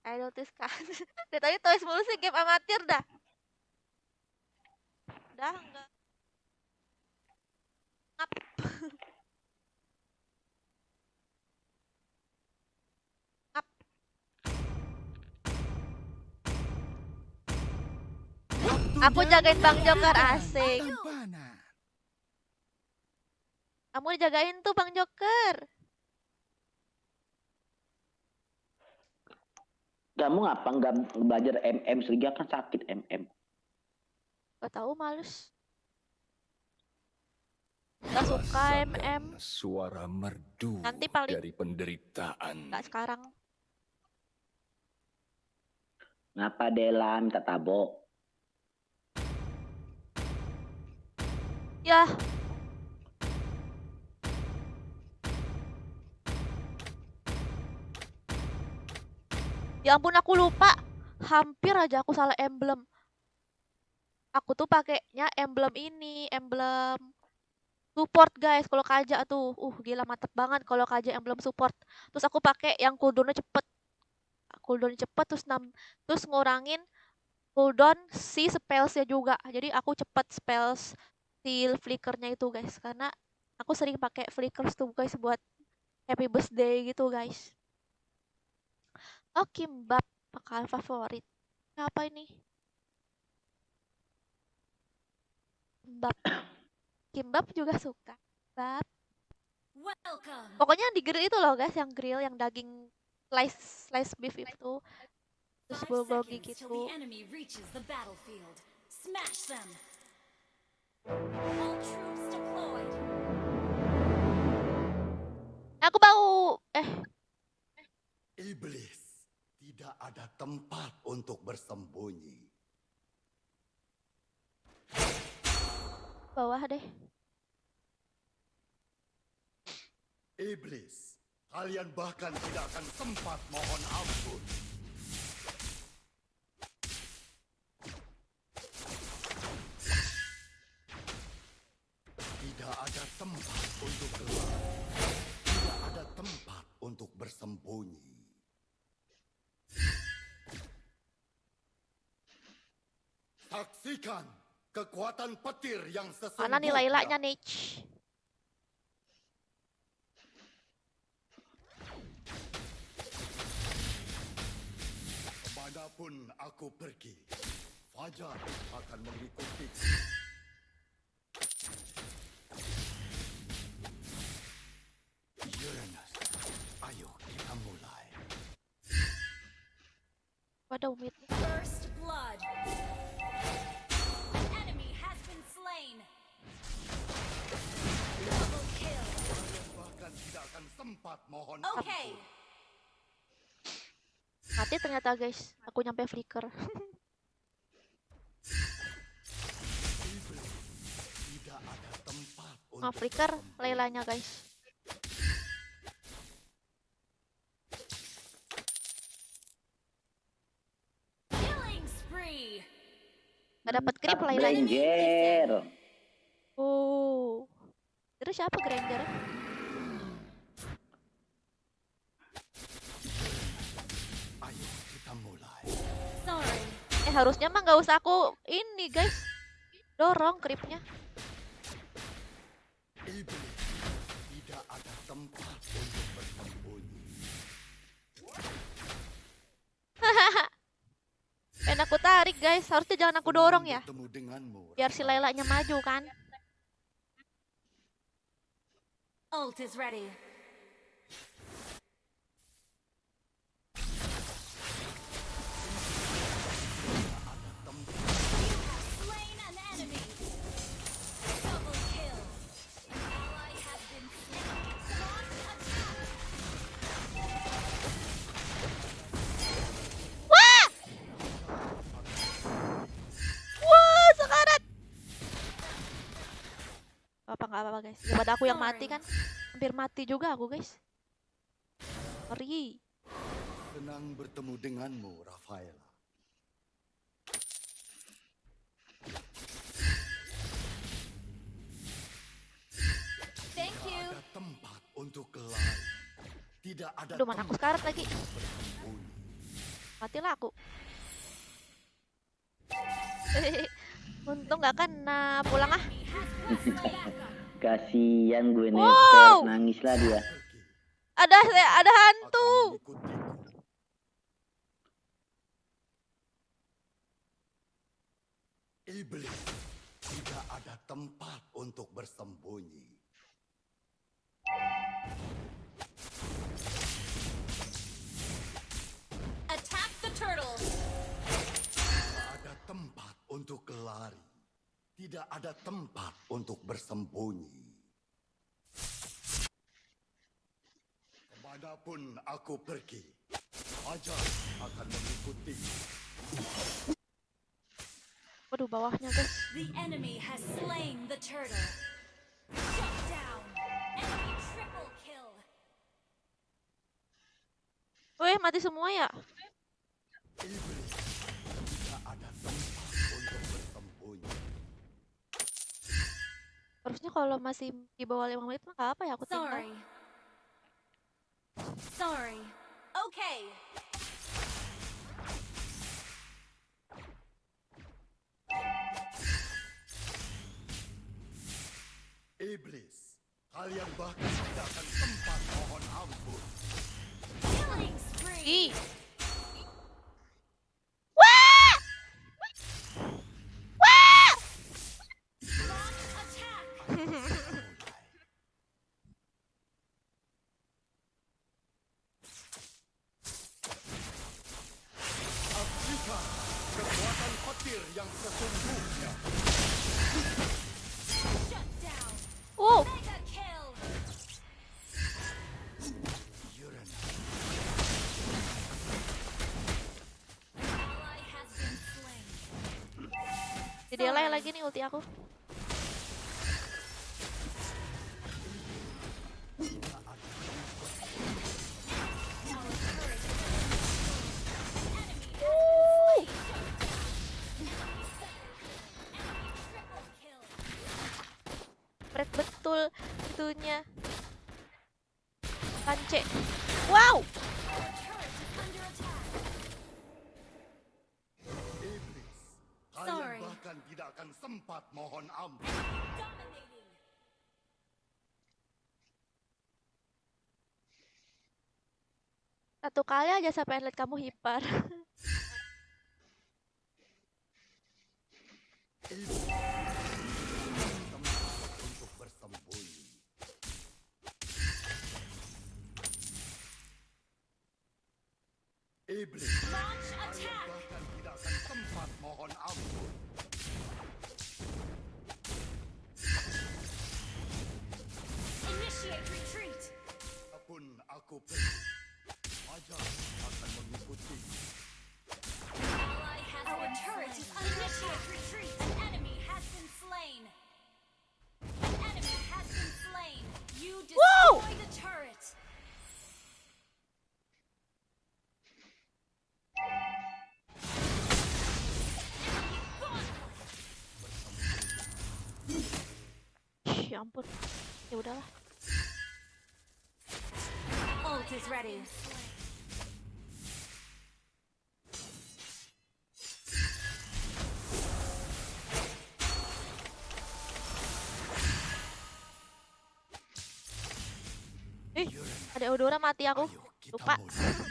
I notice kan. Dari tadi Toys mulu sih game amatir dah. Udah enggak. Ngap. Ngap. Aku jagain Bang Joker asik. Kamu dijagain tuh Bang Joker. Kamu ngapa nggak belajar MM? Sergia kan sakit MM. Gak tahu males. Gak suka MM. Suara merdu Nanti paling dari penderitaan. gak sekarang. Ngapa Dela minta tabo? Ya. Ya ampun aku lupa. Hampir aja aku salah emblem. Aku tuh pakainya emblem ini, emblem support guys. Kalau Kaja tuh, gila mantep banget kalau Kaja emblem support. Terus aku pakai yang cooldownnya cepet. Cooldownnya cepet terus ngurangin cooldown si spellsnya juga. Jadi aku cepet spells si flickernya itu guys. Karena aku sering pakai flickers tuh guys buat happy birthday gitu guys. Oh kimbap makanan favorit. Apa ini? Kimbap juga suka. Kimbap. Welcome. Pokoknya yang di grill itu loh guys, yang grill yang daging slice beef itu. Terus 5 bulgogi seconds till gitu. the enemy reaches the battlefield. Smash them. All troops deployed. Aku bau. Iblis, tidak ada tempat untuk bersembunyi. Bawah deh. Iblis, kalian bahkan tidak akan sempat mohon ampun. Tidak ada tempat untuk keluar. Tidak ada tempat untuk bersembunyi. Saksikan kekuatan petir yang sesungguhnya. Mana nih Lailanya nih? Kemanapun aku pergi, Fajar akan mengikuti. Uranus, ayo kita mulai. Waduh, mid. First blood. An enemy has been slain. Double kill. Kalian bahkan tidak akan sempat mohon Okay. ampun. Mati ternyata guys. Aku nyampe flicker. Iblis, tidak ada tempat untuk Nggak flicker bersembunyi. Lailanya guys. Killing spree. Gak dapet grip Mantap, Lailanya. Granger. Oh. Terus siapa Granger? Ayo kita mulai. Sorry. Harusnya mah nggak usah aku ini guys. Dorong gripnya. Iblis, tidak ada tempat untuk bersembunyi. Pengen aku tarik guys. Harusnya jangan aku dorong ya. Bertemu denganmu, Biar si Rafael. Lailanya maju kan. Ult is ready. Slain an enemy. Double kill. An ally has been slain. Launch attack. Wah! Wah, sekarat. Nggak apa guys. Daripada aku yang mati kan. Hampir mati juga aku guys. Ngeri. Senang bertemu denganmu, Rafaela. Thank you. Ada tempat untuk lari. Tidak ada Aduh, mana aku sekarat lagi. bersembunyi. Matilah aku. Untung nggak kena. Pulang ah. Kasihan gue Wow. nangislah dia. Pergi, Ada hantu. akan mengikutiku. Iblis, tidak ada tempat untuk bersembunyi. Attack the turtle. Tidak ada tempat untuk lari. Tidak ada tempat untuk bersembunyi. Kemanapun aku pergi, Fajar akan mengikuti. Waduh, bawahnya guys. The enemy has slain the turtle. Shut down. Enemy triple kill. Weh, mati semua ya. Iblis, tidak ada tempat untuk bersembunyi. Harusnya kalau masih di bawah 5 menit mah nggak apa ya aku tinggal. Sorry. Sorry. Okay. Iblis, kalian bahkan tidak akan sempat mohon ampun. Killing spree. Ih. Wah! Wah! Launch attack. Saksikan kekuatan petir yang sesungguhnya. Shut down. Oh, Mega kill. Uranus, An ally has been slain. di delay lagi nih ulti aku. Pance. Wow. Our turret is under attack. Iblis, Sorry. kalian bahkan tidak akan sempat mohon ampun. Dominating. Satu kali aja sampai lihat kamu hiper. Iblis, tempat untuk bersembunyi. Iblis, Launch kalian attack. bahkan tidak akan sempat mohon ampun. Initiate retreat. Apapun aku pergi, ajar akan mengikuti. Ally has Our turret is under attack. Retreat. An enemy has been slain. An enemy has been slain. You Whoa! destroy the turret. Enemy gone. Ya ampun. Ya udahlah. Ult is ready. Ada Eudora mati aku. Ayo kita Lupa. mulai.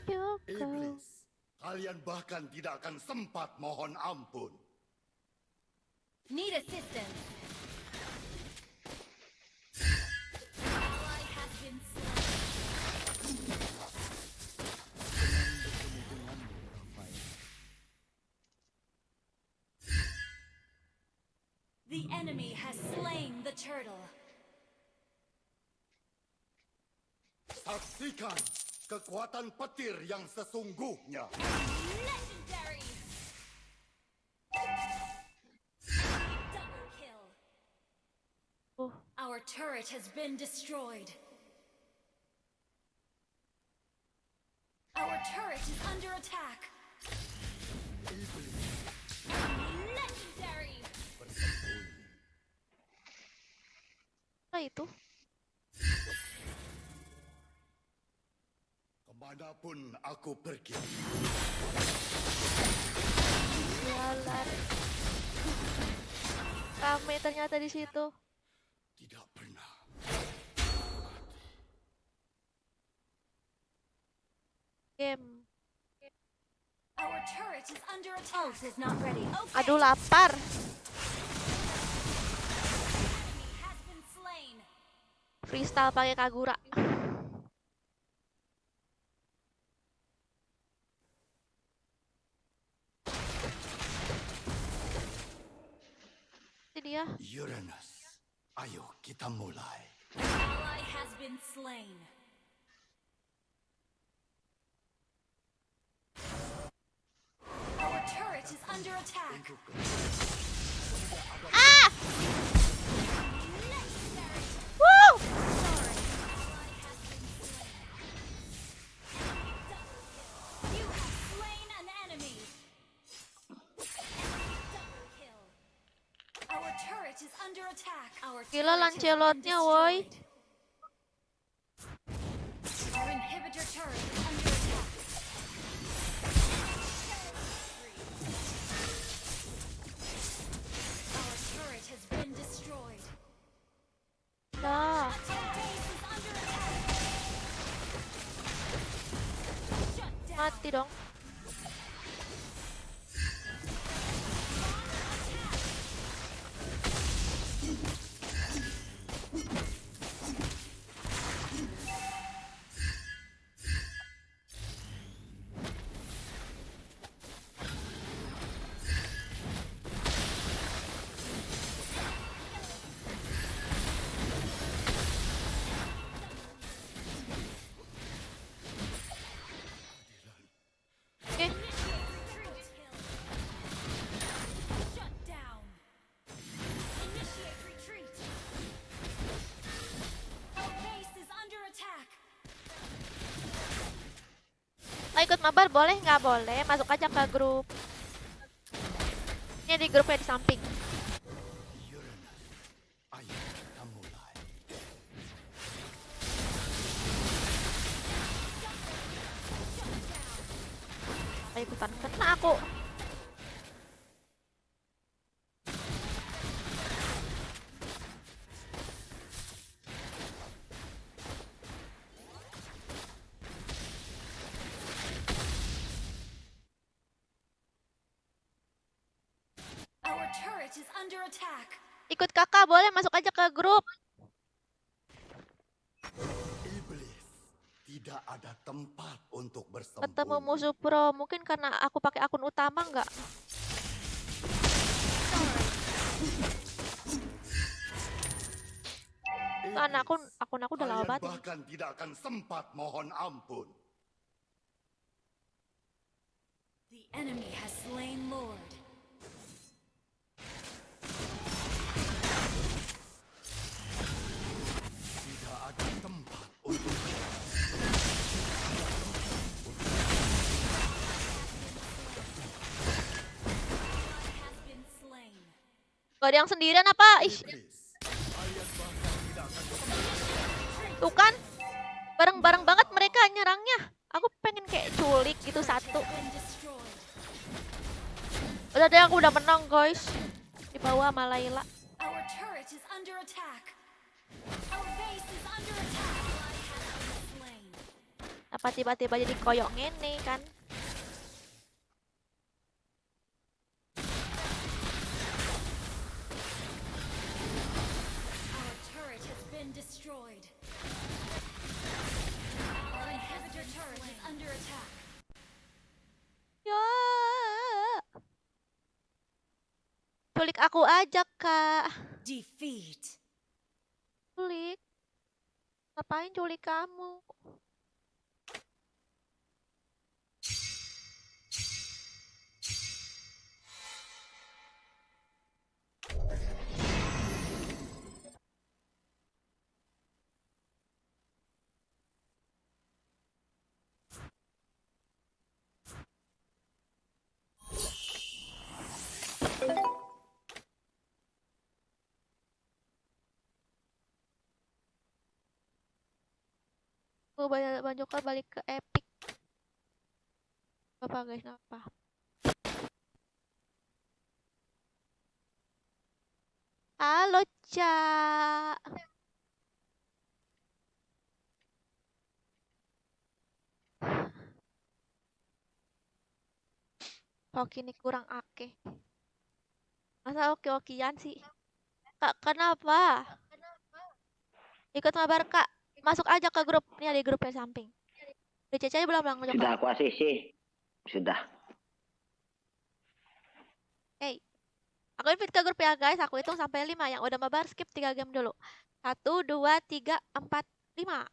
Yoko. Iblis, kalian bahkan tidak akan sempat mohon ampun. Need assistance. Ally has been slain. The enemy has slain the turtle. Saksikan kekuatan petir yang sesungguhnya. Legendary. Double kill. Our turret has been destroyed. Our turret is under attack. Iblis Legendary. bersembunyi. Nah itu. Kemanapun aku pergi, Jalan. Rame ternyata di situ. tidak pernah. Game. Our turret is under attack. Ult is not ready. Okay. Aduh lapar. Enemy has been slain. Freestyle pakai Kagura. Ini dia. Uranus, ayo kita mulai. Ally has been slain. Our turret is under attack. Ah! Legendary. Woo! Sorry. Ally has been slain. Double kill. You have slain an enemy. Double kill. Our turret is under attack. Our Gila turret has been Lancelotnya woi. destroyed. Our inhibitor turret is under attack. Our turret has been destroyed. Nah. Our base is under attack. Shut down. Mati dong. Oke. Shut down. Initiate retreat. Our base is under attack. Mau ikut mabar boleh nggak boleh? Masuk aja ke grup. di grupnya di samping. Ayo kita mulai. Ayo ikutan kena aku. Our turret is under attack. Ikut kakak boleh masuk aja ke grup. Iblis, tidak ada tempat untuk bersembunyi. Ketemu musuh pro, mungkin karena aku pakai akun utama nggak? Kan akun aku udah lama Kalian banget ini. bahkan tidak akan sempat mohon ampun. The enemy has slain Lord. Tidak ada tempat untuk Has been slain. Gak ada yang sendirian apa? Ih, iblis. Kalian bahkan tidak akan tuh kan. Bareng-bareng banget mereka nyerangnya. Aku pengen kayak culik gitu satu. Been destroyed. Udah deh aku udah menang guys. Di bawah sama Layla. Our turret is under attack. Our base is under attack. Ally has been slain. Apa tiba-tiba jadi koyok ngene kan? Our turret has been destroyed. Our inhibitor turret is under attack. Ya. Culik aku aja, Kak. Defeat. Culik. Ngapain culik kamu? Gue Bang Joko balik ke Epic. Apa guys, apa? Halo, Ca. Hoki ini kurang akeh. Masa oke-okian sih? Kak, kenapa? Ikut mabar, Kak. Masuk aja ke grup. Ini ada grupnya samping. Udah Cece belum Bang Joko? Sudah aku ACC. Sudah. Hey. Aku invite ke grup ya guys. Aku hitung sampai 5. Yang udah mabar skip 3 game dulu. 1, 2, 3, 4, 5.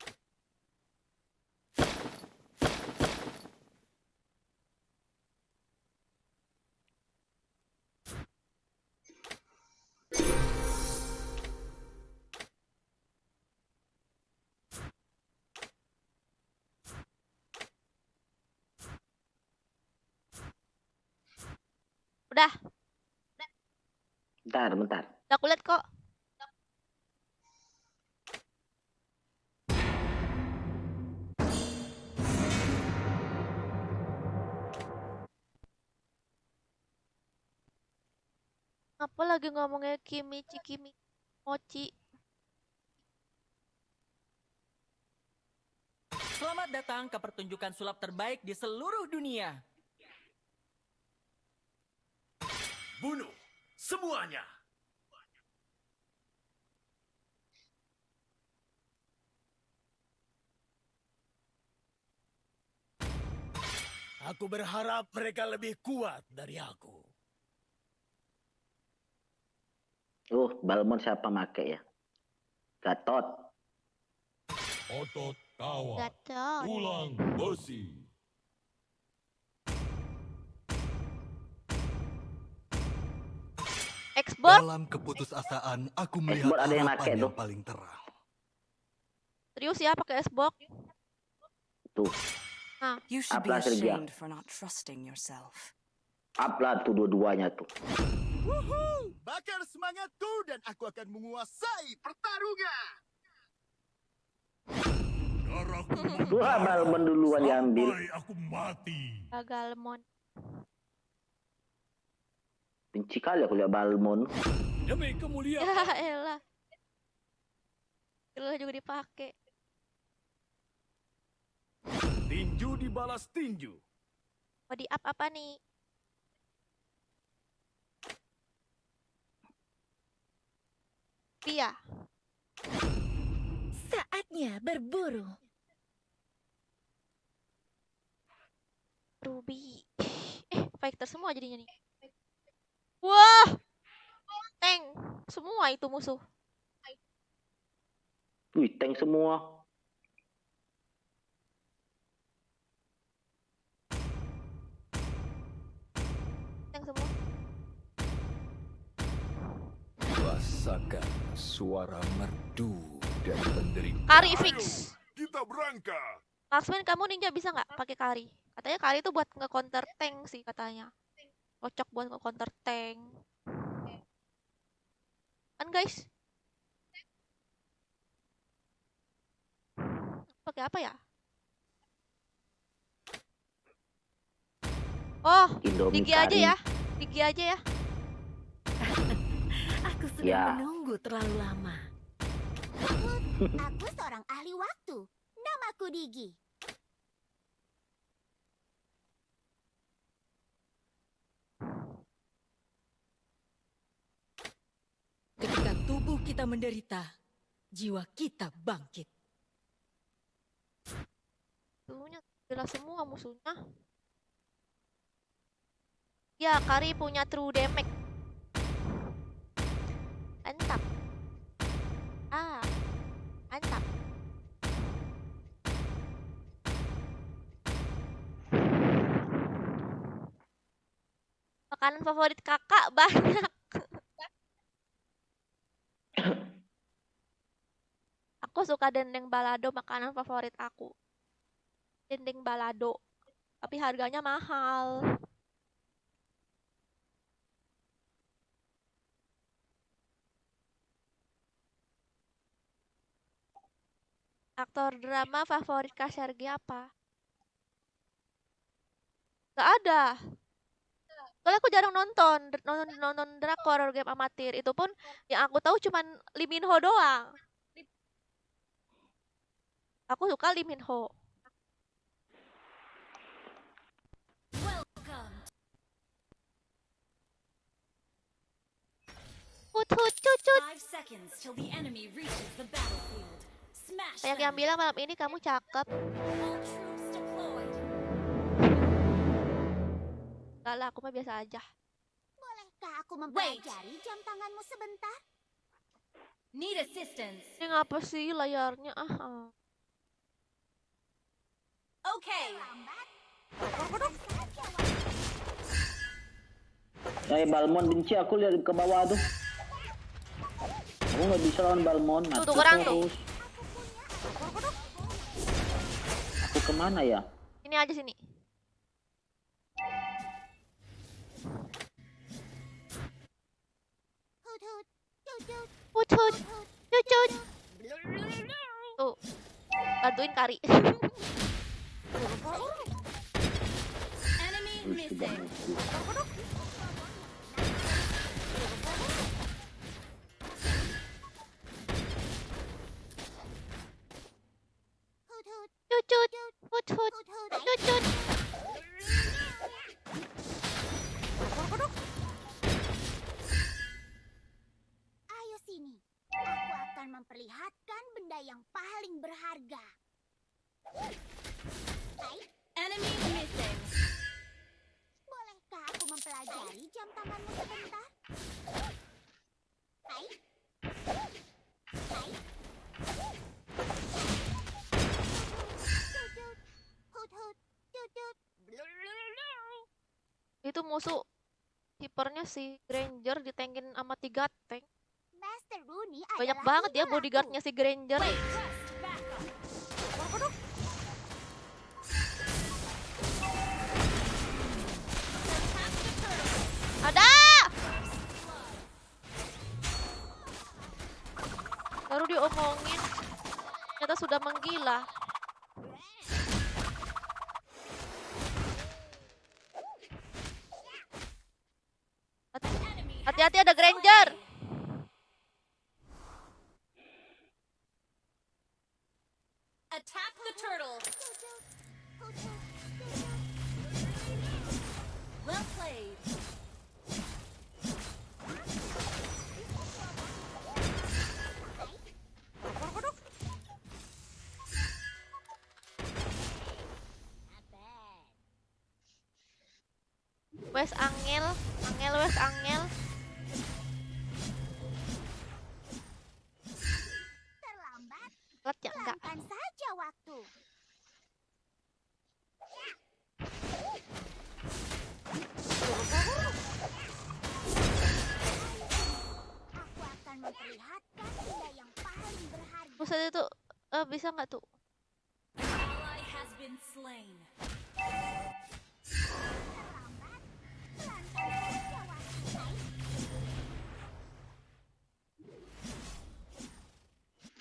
Udah. Bentar. Udah aku liat kok. Apa lagi ngomongnya Kimichi Mochi? Selamat datang ke pertunjukan sulap terbaik di seluruh dunia. bunuh semuanya. Aku berharap mereka lebih kuat dari aku. Balmon siapa make ya? Gatot. Otot tawa. Gatot. Tulang besi. Export? Dalam keputusasaan, aku melihat Export ada yang make harapan yang tuh. paling terang. Serius ya pakai Xbox? Tuh, You should be Uplah, Sergio. ashamed for not trusting yourself. up lah tuh dua-duanya tuh. Woohoo! Bakar semangatku dan aku akan menguasai pertarungan. Darahku Dua Balmon duluan diambil. sampai aku mati. Gagal mon. Benci kali aku lihat Balmon. Demi kemuliaan. Ya elah. Gila juga dipakai. Tinju dibalas tinju. Mau di up apa nih? Pia. Saatnya berburu. Ruby. Fighter semua jadinya nih. Wah. Tank. Semua itu musuh. Wih, tank semua. Tank semua. Rasakan suara merdu dari penderitaan. Kari fix. Kita berangkat. Marksman, kamu ninja bisa nggak pakai kari? Katanya kari itu buat nge-counter tank sih katanya. Cocok buat nge-counter tank. Kan guys? Pakai apa ya? Oh, Indomie Digi aja kari. ya. Digi aja ya. Aku sudah Ya. menunggu terlalu lama. Aku seorang ahli waktu. Namaku Digi. Ketika tubuh kita menderita, jiwa kita bangkit. Dulunya jelas semua musuhnya. Ya, kari punya true damage. Mantap. Ah, mantap. Makanan favorit kakak banyak. Aku suka dendeng balado, makanan favorit aku. Dendeng balado. Tapi harganya mahal. Aktor drama favorit Kak Sergi apa? Gak ada. Soalnya aku jarang nonton drakor game amatir. Itu pun yang aku tahu cuman Lee Min Ho doang. Aku suka Lee Min Ho. Welcome. Hut hut cut cut. 5 seconds till the enemy reaches the battlefield. Smash Banyak yang them. bilang malam ini kamu cakep. All troops deployed. Gak lah, aku mah biasa aja. Bolehkah aku mempelajari jam tanganmu sebentar? Need assistance. Ini ngapa sih layarnya? Ah. Okay. Balmon benci aku lihat ke bawah tuh. Aku nggak bisa lawan Balmon. Mati tukeran tuh. terus. Aku kemana ya? Ini aja sini. Hut hut, tut tut, Hut hut hut. cut cut. Tuh. Bantuin kari. Enemy Terus sudah missing. musuh. Hut hut, Cut cut. Hut hut hut hut. cut cut. Ayo sini. Aku akan memperlihatkan benda yang paling berharga. Hai, Enemy missing. bolehkah aku mempelajari jam tanganmu sebentar? Hai. Hai. Tut tut, hut hut, tut tut. Itu musuh hipernya si Granger ditengin sama 3 tank. Master Rooney Banyak adalah banget ya idolaku. bodyguardnya si Granger. Request backup. Ada! omongin ternyata sudah menggila. Hati-hati ada Granger. Attack the turtle. Well played. Wes angel, wes angel. Terlambat, Telat ya enggak? pelankan saja waktu. Aku akan memperlihatkan benda yang paling berharga. Buset itu bisa nggak tuh? Ally has been slain. Terlambat, pelankan saja waktu.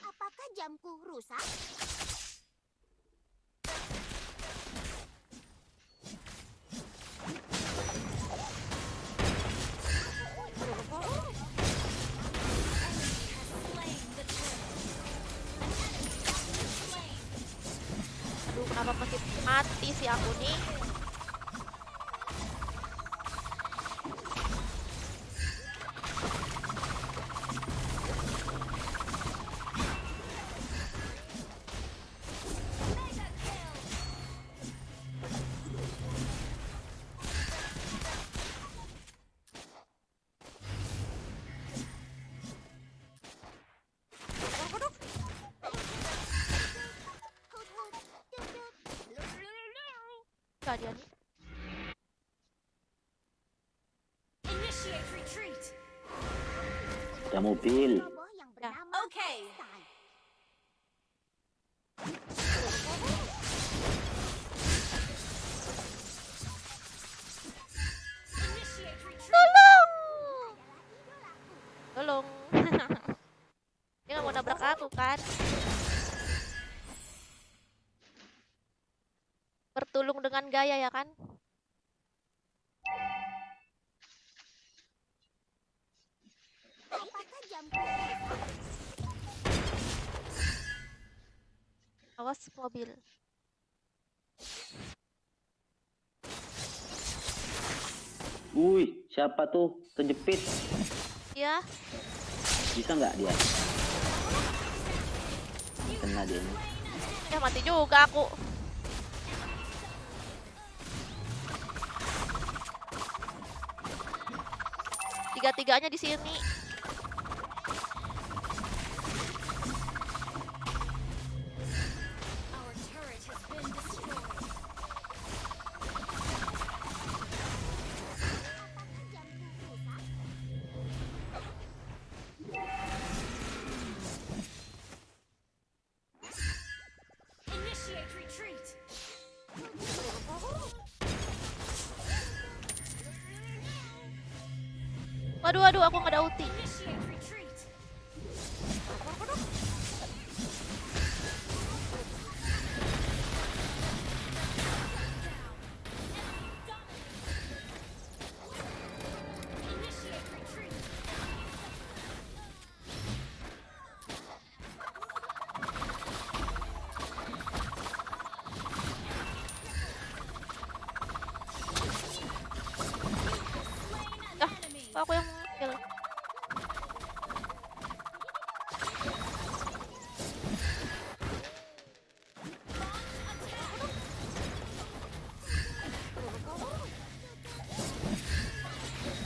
Apakah jamku rusak? Slain the turtle. Slain. Aduh, kenapa masih mati sih aku nih? Mega kill. Gak dia nih. Initiate retreat. Ada mobil. Roboh yang Ya. bernama Okay. Einstein. Initiate retreat. Tolong. Dia nggak mau nabrak aku kan? Bertulung dengan gaya ya kan? Apakah jamku rusak? Awas mobil. Wih, siapa tuh? Terjepit. Ya, Bisa nggak dia? Kena dia ini. ya mati juga aku. Tiga-tiganya di sini. Our turret has been destroyed. Apakah jamku rusak? Initiate retreat. Waduh, waduh, aku nggak ada ulti. Initiate retreat. Initiate retreat. Slain Ah, an enemy. kok aku yang mengambil?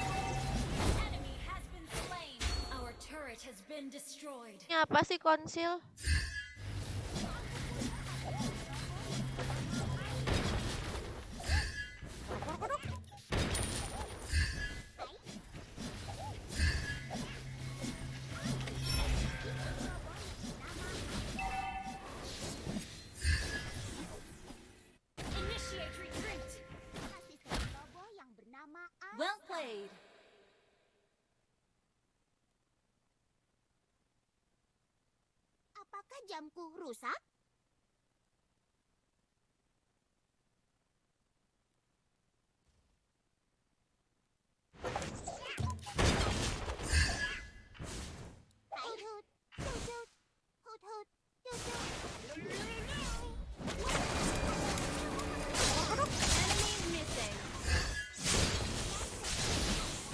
Enemy has been slain. Our turret has been destroyed. Ini apa sih konsil? Initiate retreat. Asisten roboh yang bernama Well played. Apakah jamku rusak? Hut hut, tut tut, hut hut, tut tut. Enemy missing.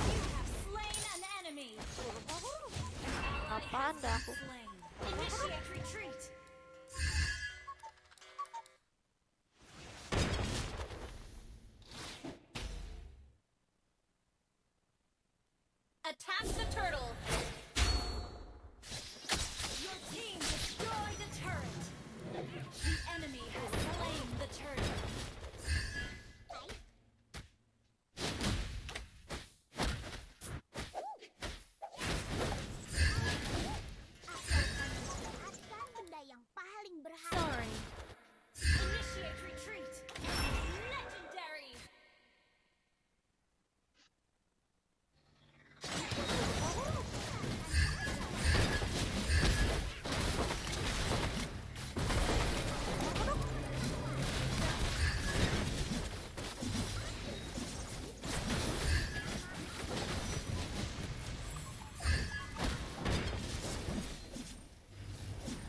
You have slain an enemy. An ally Apaan has dah been aku? slain. Initiate retreat. Attack the turtle. Your team destroyed a turret. The enemy has slain the turtle. Akan benda yang paling berharga. Sorry. Initiate retreat. Legendary.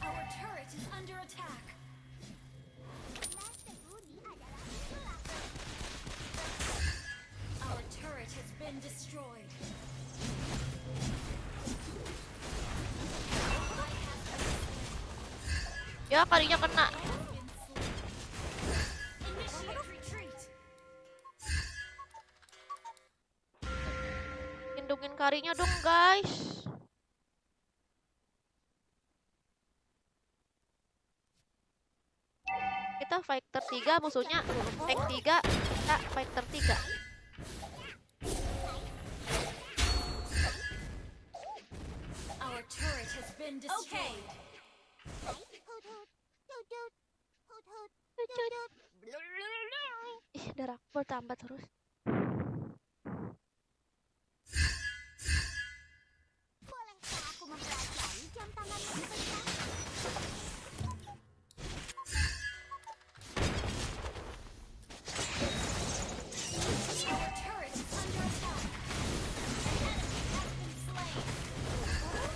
Our turret is under attack. Master Rudy adalah idolaku. Our turret has been destroyed. Ally has been Ya, karinya kena. slain. Initiate retreat. Lindungin karinya dong, guys. Kita fighter 3, musuhnya tank 3, kita fighter 3. Our turret has been destroyed. Hut hut, tut tut, hut hut, tut tut. Ih, darah aku bertambah terus. Bolehkah aku mempelajari jam tangan sebentar? Our turret is under attack. An enemy has been slain.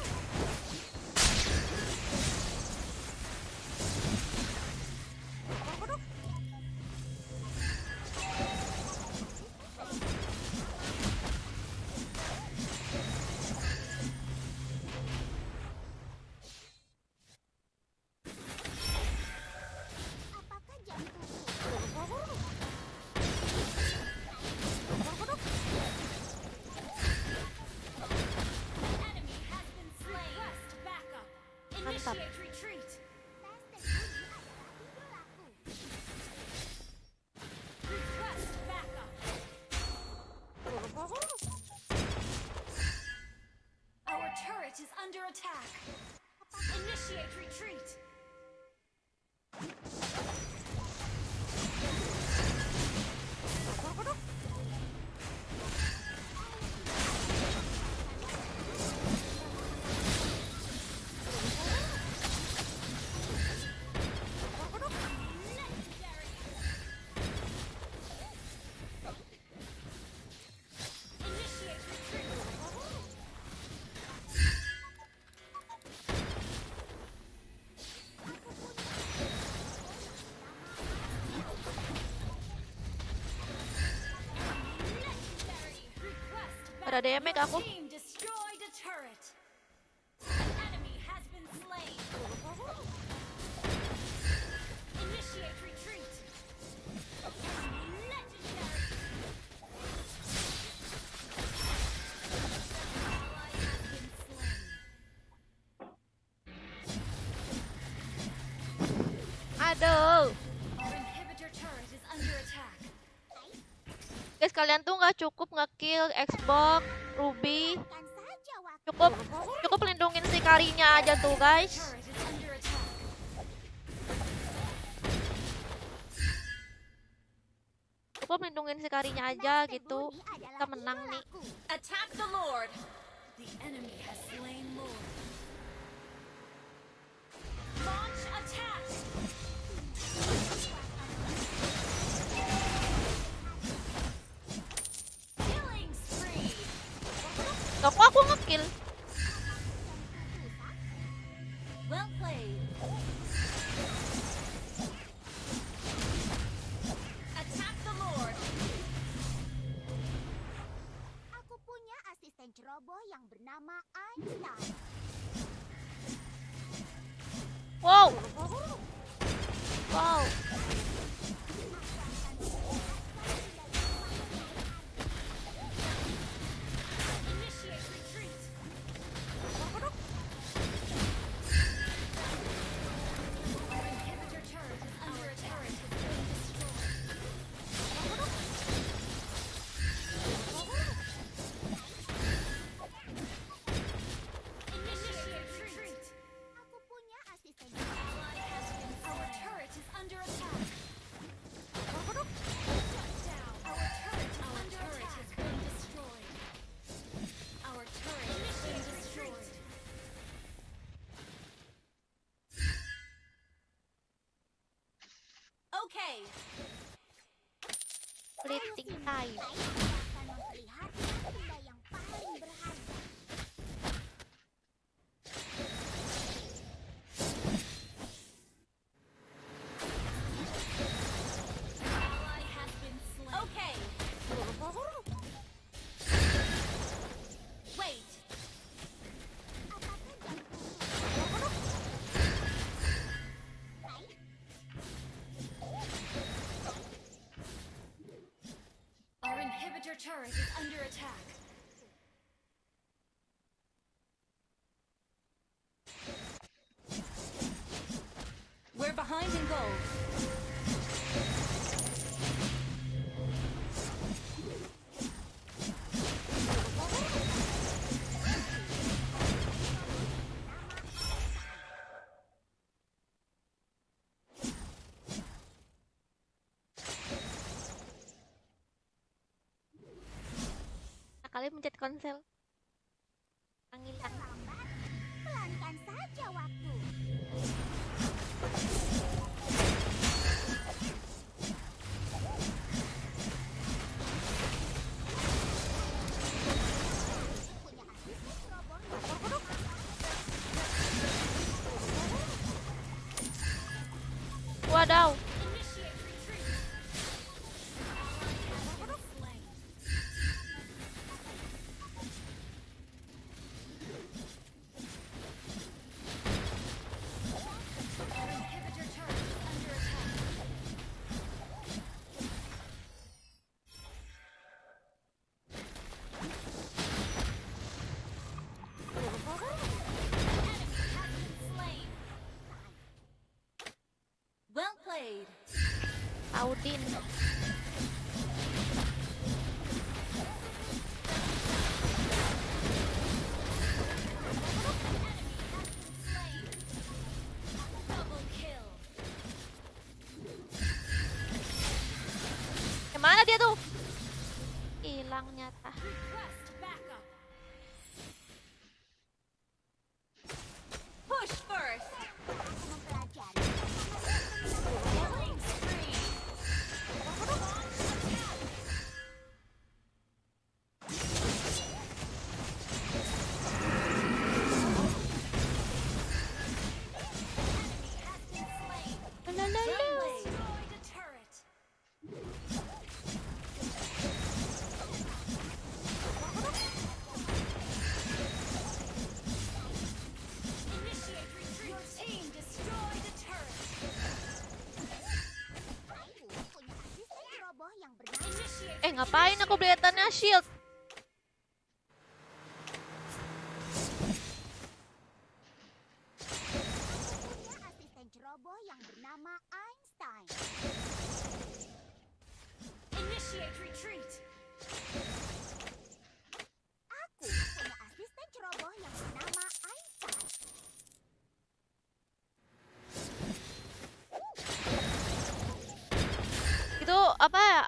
Apakah jamku rusak? An enemy has been slain. Request backup. Mantap. Initiate retreat. Master Rudy adalah idolaku. Request backup. Our turret is under attack. Initiate retreat. Legendary. Initiate retreat. Legendary. Request Ada backup. damage Your aku. team destroyed a turret. An enemy has been slain. Initiate retreat. Legendary. Ally has been slain. Aduh. Our inhibitor turret is under attack. Guys, kalian tuh nggak cukup ngekill Xbox, Ruby. Kan saja waktu. Cukup lindungin si karinya aja tuh, guys. Turret is under attack. Cukup lindungin si karinya aja gitu. Kita menang nih. Attack the Lord. The enemy has slain Lord. Launch attack. Killing spree. Kok aku ngekill? Well played. Attack the Lord. Aku punya asisten ceroboh yang bernama Einstein. Wow. Wow. Initiate retreat. Our inhibitor turret is under attack. Has been destroyed. Initiate retreat. Aku punya asisten Ally has been slain. Our turret is under attack. Shut down. Our turret has been destroyed. Our turret has been destroyed. Okay. Fleeting time. akan memperlihatkan benda yang paling berharga. Ally has been slain. Okay. Wait. Our inhibitor turret is under attack. We're behind in gold. Kali mencet konsel. Panggilan. Lambat, pelankan saja waktu. Punya asisten ceroboh yang bernama Wadaw. Initiate retreat. Ally has been slain. Our inhibitor turret is under attack. An enemy has been slain. Well played. Audin. Slain. Double kill. Kemana dia tuh? Hilang nyata. Request backup. Push first. mempelajari. Killing spree. Launch attack. Enemy has been slain. Destroy the turret. Initiate retreat. Your team destroy the turret. Aku punya asisten ceroboh yang bernama Initiate Ngapain aku beli etannya shield? punya asisten ceroboh yang bernama Einstein. Initiate retreat. Aku punya asisten ceroboh yang bernama Einstein. Itu apa ya?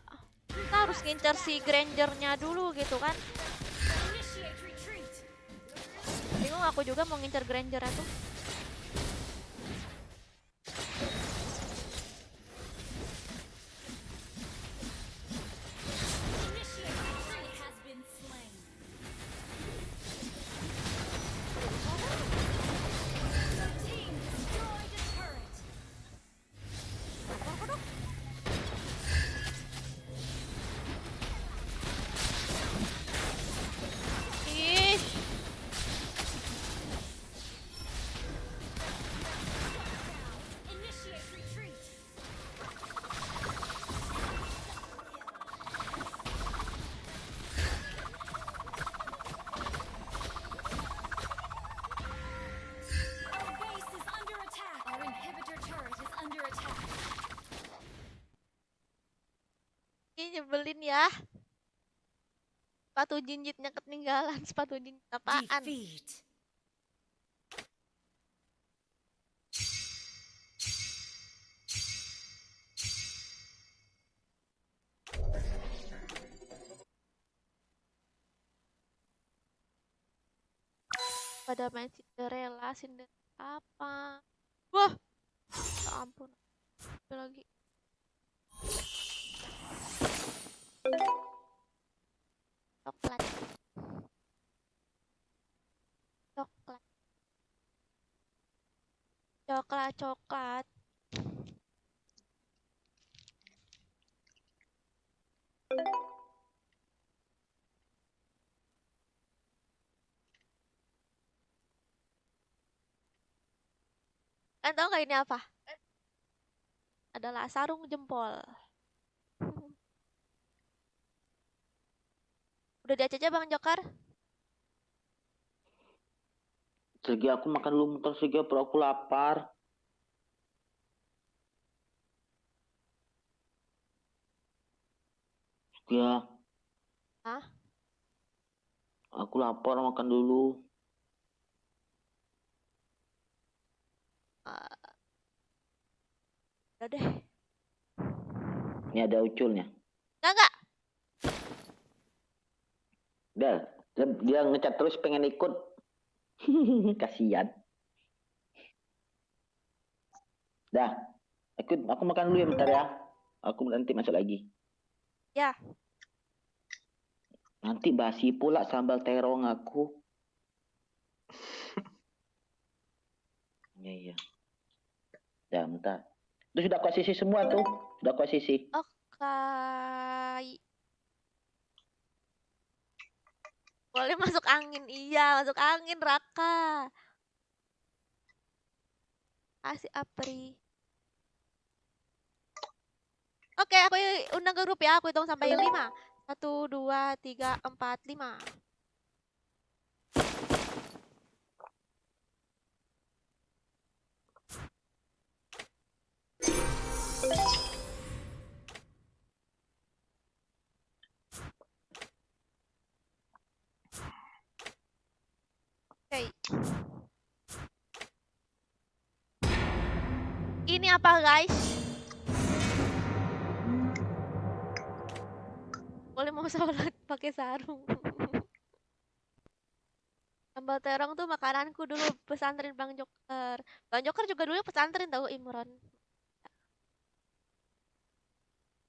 Kita harus ngincer si Grangernya dulu gitu kan? Initiate retreat. Bingung aku juga mau ngincer Grangernya tuh. ya. Sepatu jinjitnya ketinggalan. Sepatu jinjit apaan? Defeat. Pada main Cinderella apa? Wah, ya ampun. Ada lagi. Coklat. Coklat. Coklat. Tahu nggak ini apa? Adalah sarung jempol. Udah di ACC Bang Jokar? Segi aku makan dulu bentar segi bro, aku lapar. Ya. Hah? Aku lapar makan dulu. Udah deh. Ini ada uculnya. Enggak. Dia ngecat terus pengen ikut. Kasihan. Dah. Aku makan dulu ya bentar ya. Aku nanti masuk lagi. Ya. Nanti basi pula sambal terong aku. Iya. Dah, bentar. Itu sudah aku sisi semua tuh. Sudah aku sisi. Oke. Boleh masuk angin. Iya, masuk angin Raka. Kasih Apri. Oke, aku undang ke grup ya. Aku hitung sampai 5. 1, 2, 3, 4, 5. Oke. Ini apa guys? Boleh mau sholat pakai sarung. Sambal terong tuh makananku dulu pesantren Bang Joker. Bang Joker juga dulu pesantren tahu Imron.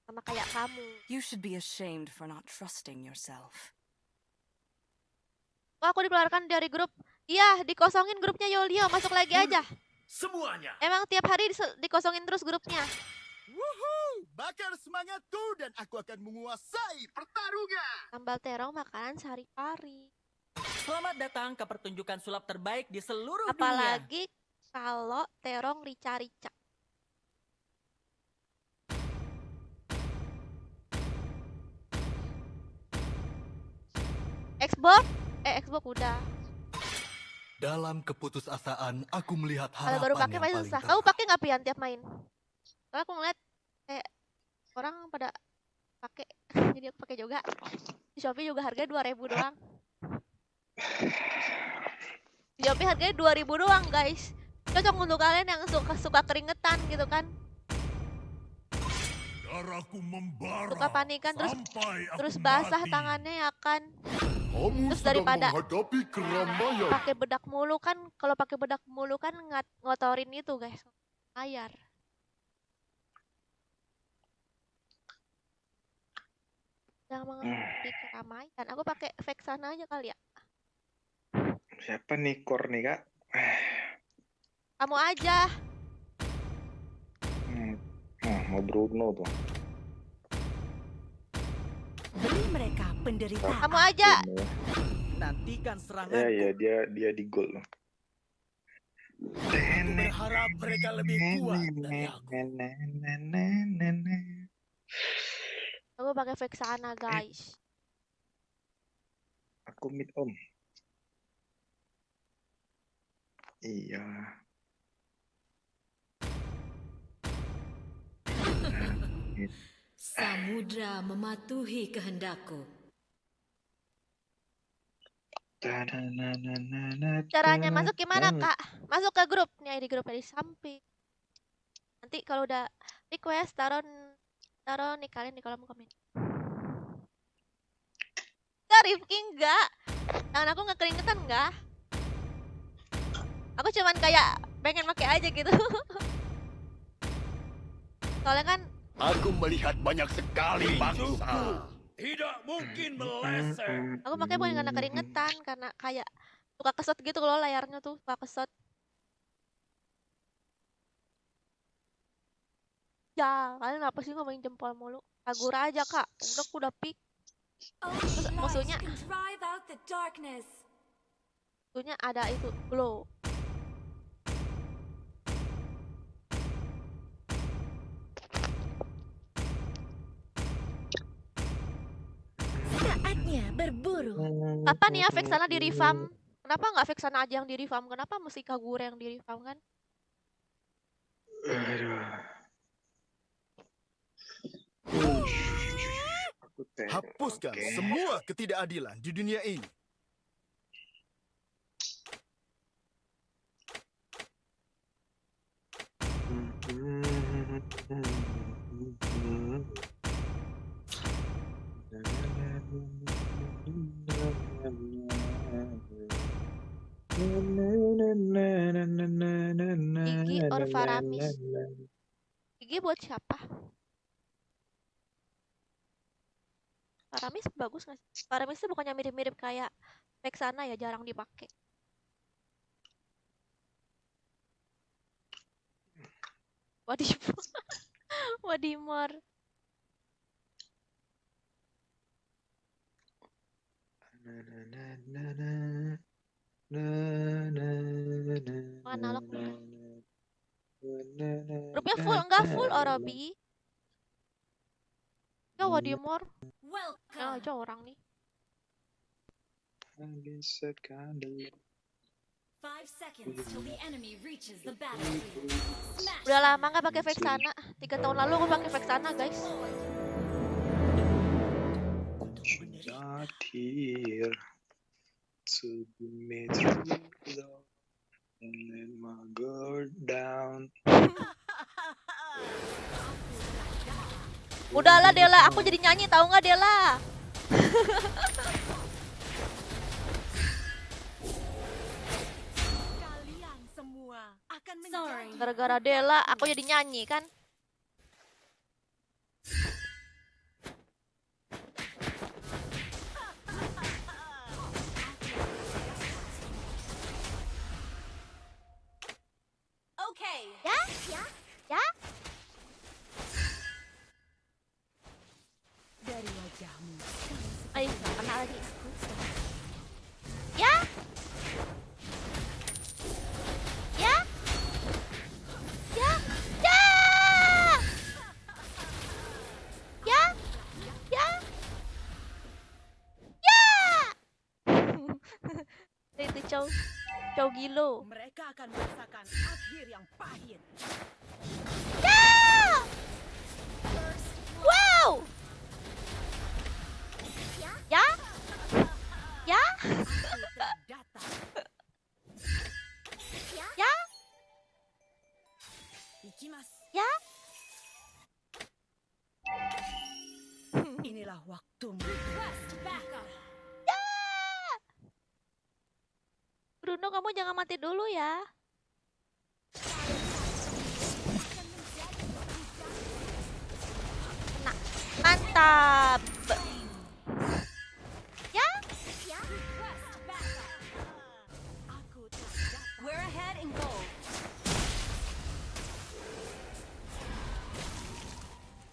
Sama kayak kamu. You should be ashamed for not trusting yourself. Wah, aku dikeluarkan dari grup. Iya, dikosongin grupnya Yolio. Masuk lagi aja. Semuanya. Emang tiap hari dikosongin terus grupnya. Woohoo! Bakar semangatku dan aku akan menguasai pertarungan. Sambal terong makanan sehari-hari. Selamat datang ke pertunjukan sulap terbaik di seluruh dunia. Apalagi kalau terong rica-rica. Xbox udah. Dalam keputusasaan, aku melihat Kalau baru harapan pakai yang masih paling susah. terang. Kamu pakai nggak Pian tiap main? Soalnya aku ngeliat kayak orang pada pakai, jadi aku pakai juga. Di Shopee juga harganya 2.000 doang. Di Shopee harganya 2.000 doang guys. Cocok untuk kalian yang suka keringetan gitu kan. Darahku membara Suka panikan sampai aku terus basah mati. tangannya ya kan. Kamu Terus sedang daripada menghadapi keramaian. pakai bedak mulu kan, kalau pakai bedak mulu kan ngotorin itu guys. Layar. Jangan mengerti keramaian. Aku pakai Vexana aja kali ya. Siapa nih Kor nih kak? Kamu aja. Mau Bruno tuh. Beri mereka penderitaan. Kamu aja. Nantikan serangan. Ya dia di gol. Aku berharap mereka lebih kuat dari aku. Aku pakai Vexana guys. Aku mid om. Iya. Samudra mematuhi kehendakku. Caranya masuk gimana, Kak? Masuk ke grup. Nih di grup di samping. Nanti kalau udah request taruh nih kalian di kolom komen. Enggak, Rifki enggak. Tangan aku nggak keringetan enggak. Aku cuman kayak pengen pakai aja gitu. Soalnya kan Aku melihat banyak sekali bangsa. Tidak mungkin meleset. aku pakai bukan karena keringetan, karena kayak suka keset gitu loh layarnya tuh, suka keset. Ya, kalian apa sih ngomongin jempol mulu? Kagura aja, Kak. Udah pick. Terus musuhnya ada itu glow. Saatnya berburu. Kapan ya Vexana di revamp? Kenapa nggak Vexana aja yang di revamp? Kenapa mesti Kagura yang di revamp kan? Hapuskan semua ketidakadilan di dunia ini. Gigi or Faramis? Gigi buat siapa? Faramis bagus nggak sih? Faramis itu bukannya mirip-mirip kayak Vexana ya, jarang dipakai. Wadimor. Wadimor. Analog nih. Grupnya full, enggak full Orobi. Ya Wadimor. Ya aja orang nih. 5 seconds till the enemy reaches the battlefield. Udah lama nggak pakai Vexana. 3 tahun lalu aku pakai Vexana, guys. Not here to be made through and let my guard down. Udahlah Dela, aku jadi nyanyi tahu nggak Dela? Kalian semua akan menjadi Gara-gara Dela, aku jadi nyanyi kan? Okay. Ya? Ya? dari wajahmu. Ayo, kena lagi. Ya? Ya? Ya? Ya? Ya? Ya? Ya? Itu cow gilo. Mereka akan merasakan akhir yang pahit. Ya! Wow! Ya? Ya? Ya? Ya? Inilah waktumu. Ya! Bruno, kamu jangan mati dulu ya. Kena. Mantap. Ya? We're ahead in gold.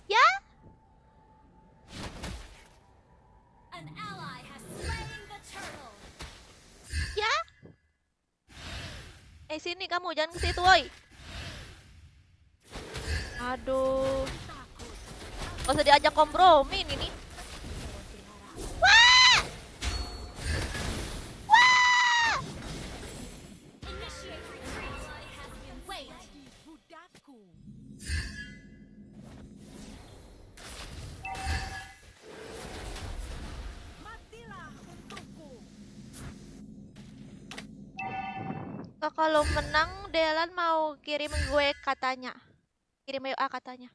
Ya? An ally has slain the turtle. Ya? Sini kamu, jangan ke situ, woi. Aduh. Gak usah diajak kompromi ini. Wah! Wah! Initiate retreat. Ally has been slain. Budakku. Kalau menang, Delan mau kirim gue katanya. Kirim WA katanya.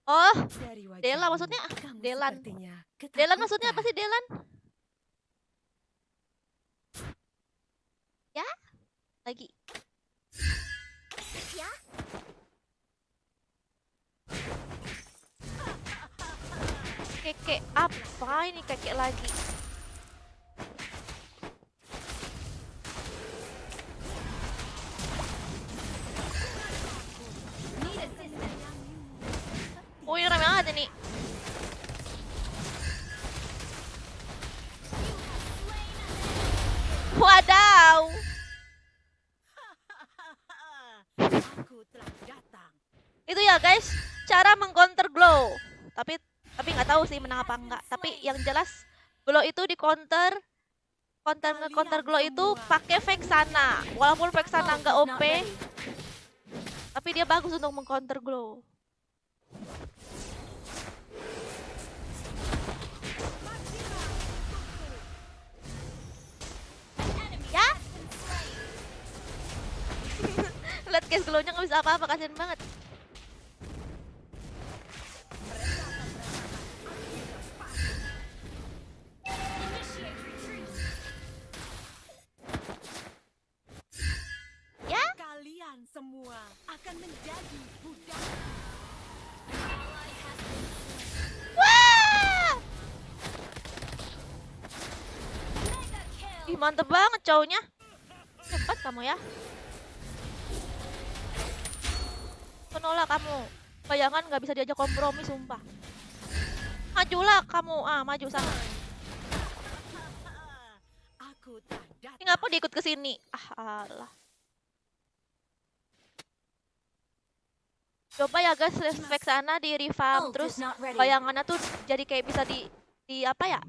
Oh, Dari Dela wajahmu, maksudnya? kamu Delan. sepertinya Delan maksudnya apa ketakutan. sih Delan? Ya? Lagi. Ya, Keke apa ini keke lagi? Wih, rame banget ini. Wadaw. Aku telah datang. Itu ya guys, cara mengcounter glow. Tapi nggak tahu sih menang apa enggak. Tapi yang jelas glow itu di counter nge-counter glow itu pakai Vexana. Walaupun Vexana nggak OP, tapi dia bagus untuk mengcounter glow. Ya? Lihat guys, glownya nggak bisa apa-apa, kasian banget. Ya? Kalian semua akan menjadi budak. Wah! Ih, mantep banget cowoknya. Cepat kamu ya. Penolak kamu. Bayangan nggak bisa diajak kompromi, sumpah. Majulah kamu, maju sana. Aku tak Ini datang. ngapa diikut ke sini? Alah. Coba ya guys, Vexana di revamp terus bayangannya tuh jadi kayak bisa di apa ya?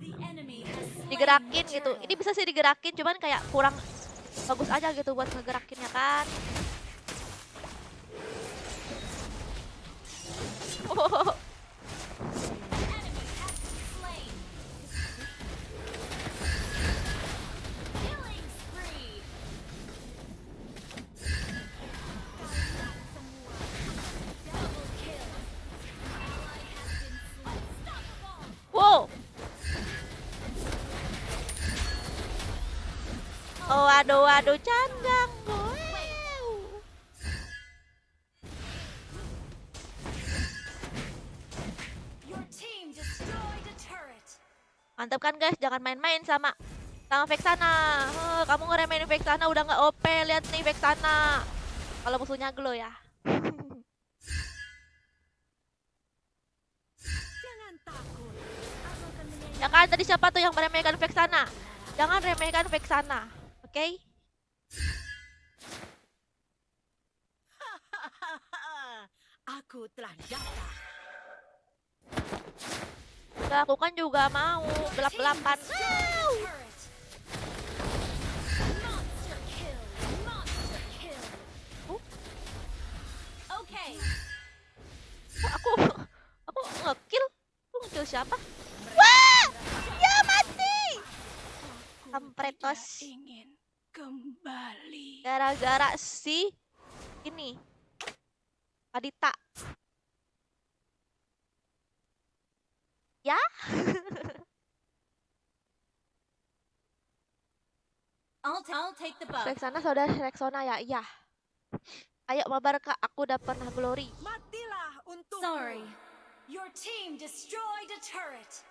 Digerakin gitu. Ini bisa sih digerakin, cuman kayak kurang bagus aja gitu buat ngegerakinnya kan. Oh. Wow. Oh, waduh, candang. Wow. Mantap kan guys, jangan main-main sama Vexana. Kamu ngeremehin Vexana udah nggak OP, lihat nih Vexana. Kalau musuhnya glow ya. Jangan takut. Aku akan menyanyi. Ya kan tadi siapa tuh yang meremehkan Vexana? Jangan remehkan Vexana, oke? Aku telah datang. Udah, aku kan juga mau gelap-gelapan. Aku ngekill. Aku ngekill siapa? Wah! Ya mati. Kampretos. Ingin kembali. Gara-gara si ini Adita. Ya? I'll take the buff. Rexana saudara Rexona ya? Iya. Ayo mabar kak, aku udah pernah glory. Matilah untuk. Sorry. Your team destroyed a turret.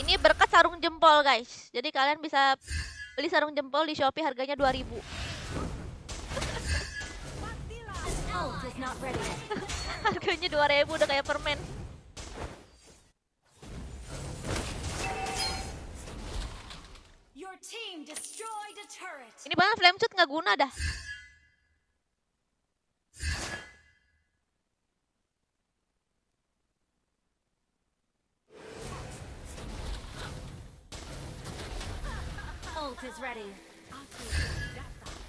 Ini berkat sarung jempol guys. Jadi kalian bisa beli sarung jempol di Shopee harganya 2.000. Harganya 2.000 udah kayak permen. Your team destroyed a turret. Ini banget flame shoot nggak guna dah. ready. Aku datang.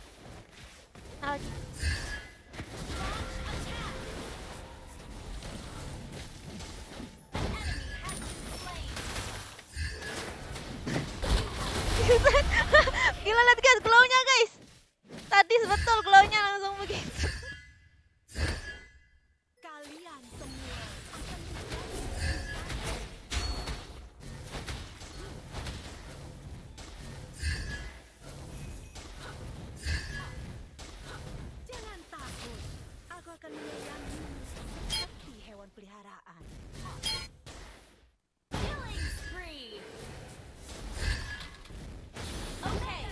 Nah, gila, lihat guys, glow-nya guys. Tadi betul glow-nya langsung begitu. Kalian semua akan jangan takut. Aku akan menyayangimu seperti hewan peliharaan. Killing spree. Okay.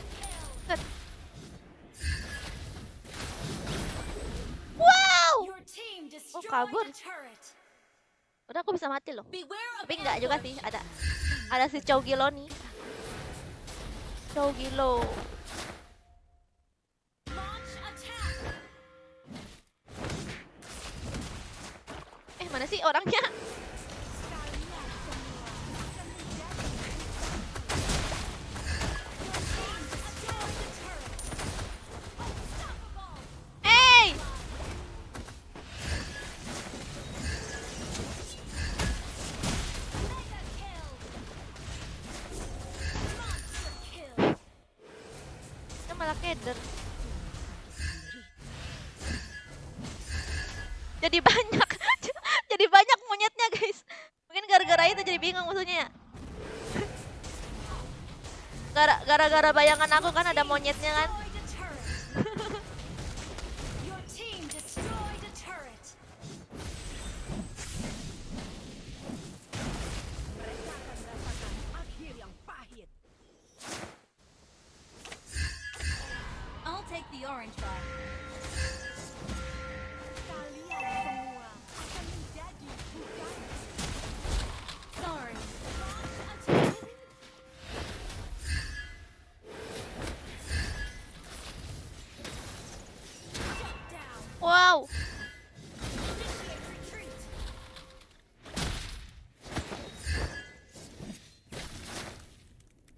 Wow. Your team destroyed kabur. a turret. Udah aku bisa mati loh. Beware of Tapi enggak juga ambush. sih, ada si Chow Gilo nih. Chow Gilo. Launch attack. Mana sih orangnya? Hey! Dia malah keder. Jadi banyak. Jadi banyak monyetnya guys. Mungkin gara-gara itu jadi bingung musuhnya ya. Gara-gara bayangan aku kan ada monyetnya kan. Your team destroyed a turret. Mereka akan merasakan akhir yang pahit. I'll take the orange back. Kalian semua akan menjadi bukan. Sorry. Wow. Initiate retreat.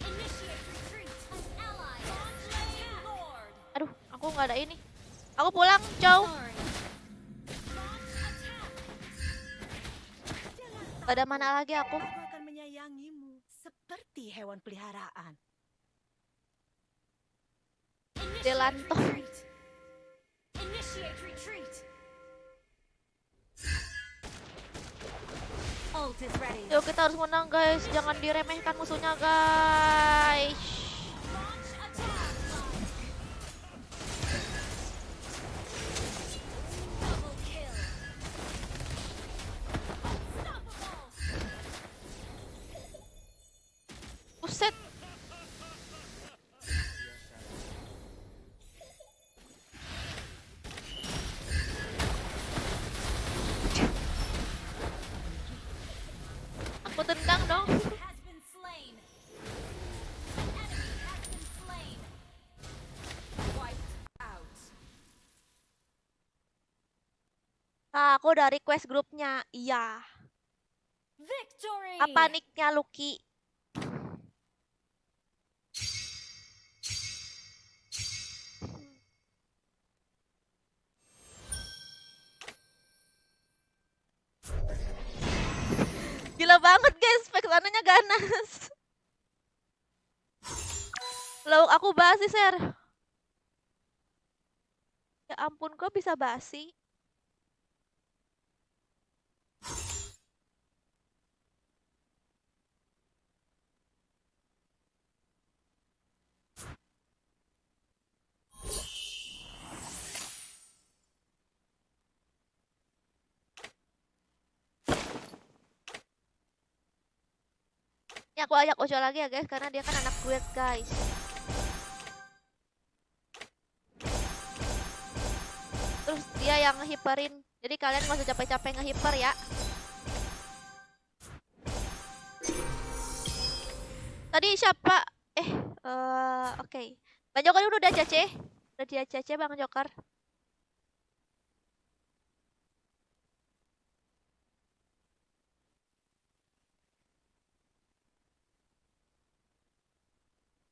Initiate retreat. An ally has slain Lord. Aduh, aku nggak ada ini. Aku pulang, Chow. Sorry. Gak ada mana lagi aku. Aku akan menyayangimu seperti hewan peliharaan. Initiate Delanto. retreat. Initiate retreat. Ult is ready. Yuk kita harus menang guys. Jangan diremehkan musuhnya guys. Launch attack. Double kill. Unstoppable. Buset. Aku tendang dong. Has been slain. Enemy has been slain. Wiped out. Nah, aku udah request grupnya. Iya. Victory. Apa nicknya Lucky? Gila banget guys, spek sananya ganas. Loh, aku basi, Ser. Ya ampun, kok bisa basi? Ini aku ajak Ocho lagi ya guys, karena dia kan anak guild guys. Terus dia yang ngehiperin. Jadi kalian gak usah capek-capek ngehiper ya. Tadi siapa? Oke. Bang Joker udah CC. Udah dia CC Bang Joker.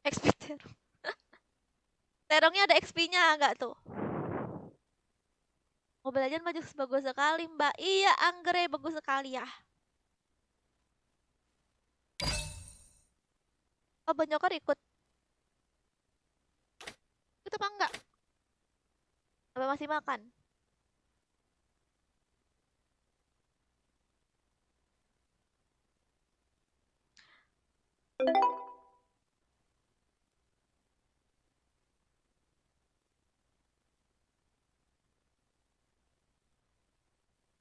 Expecter. Terongnya ada XP-nya enggak tuh? Mobile Legends bagus sekali, Mbak. Iya, Anggrek bagus sekali ya. Oh, Banyokar ikut. Ikut apa enggak? Apa masih makan?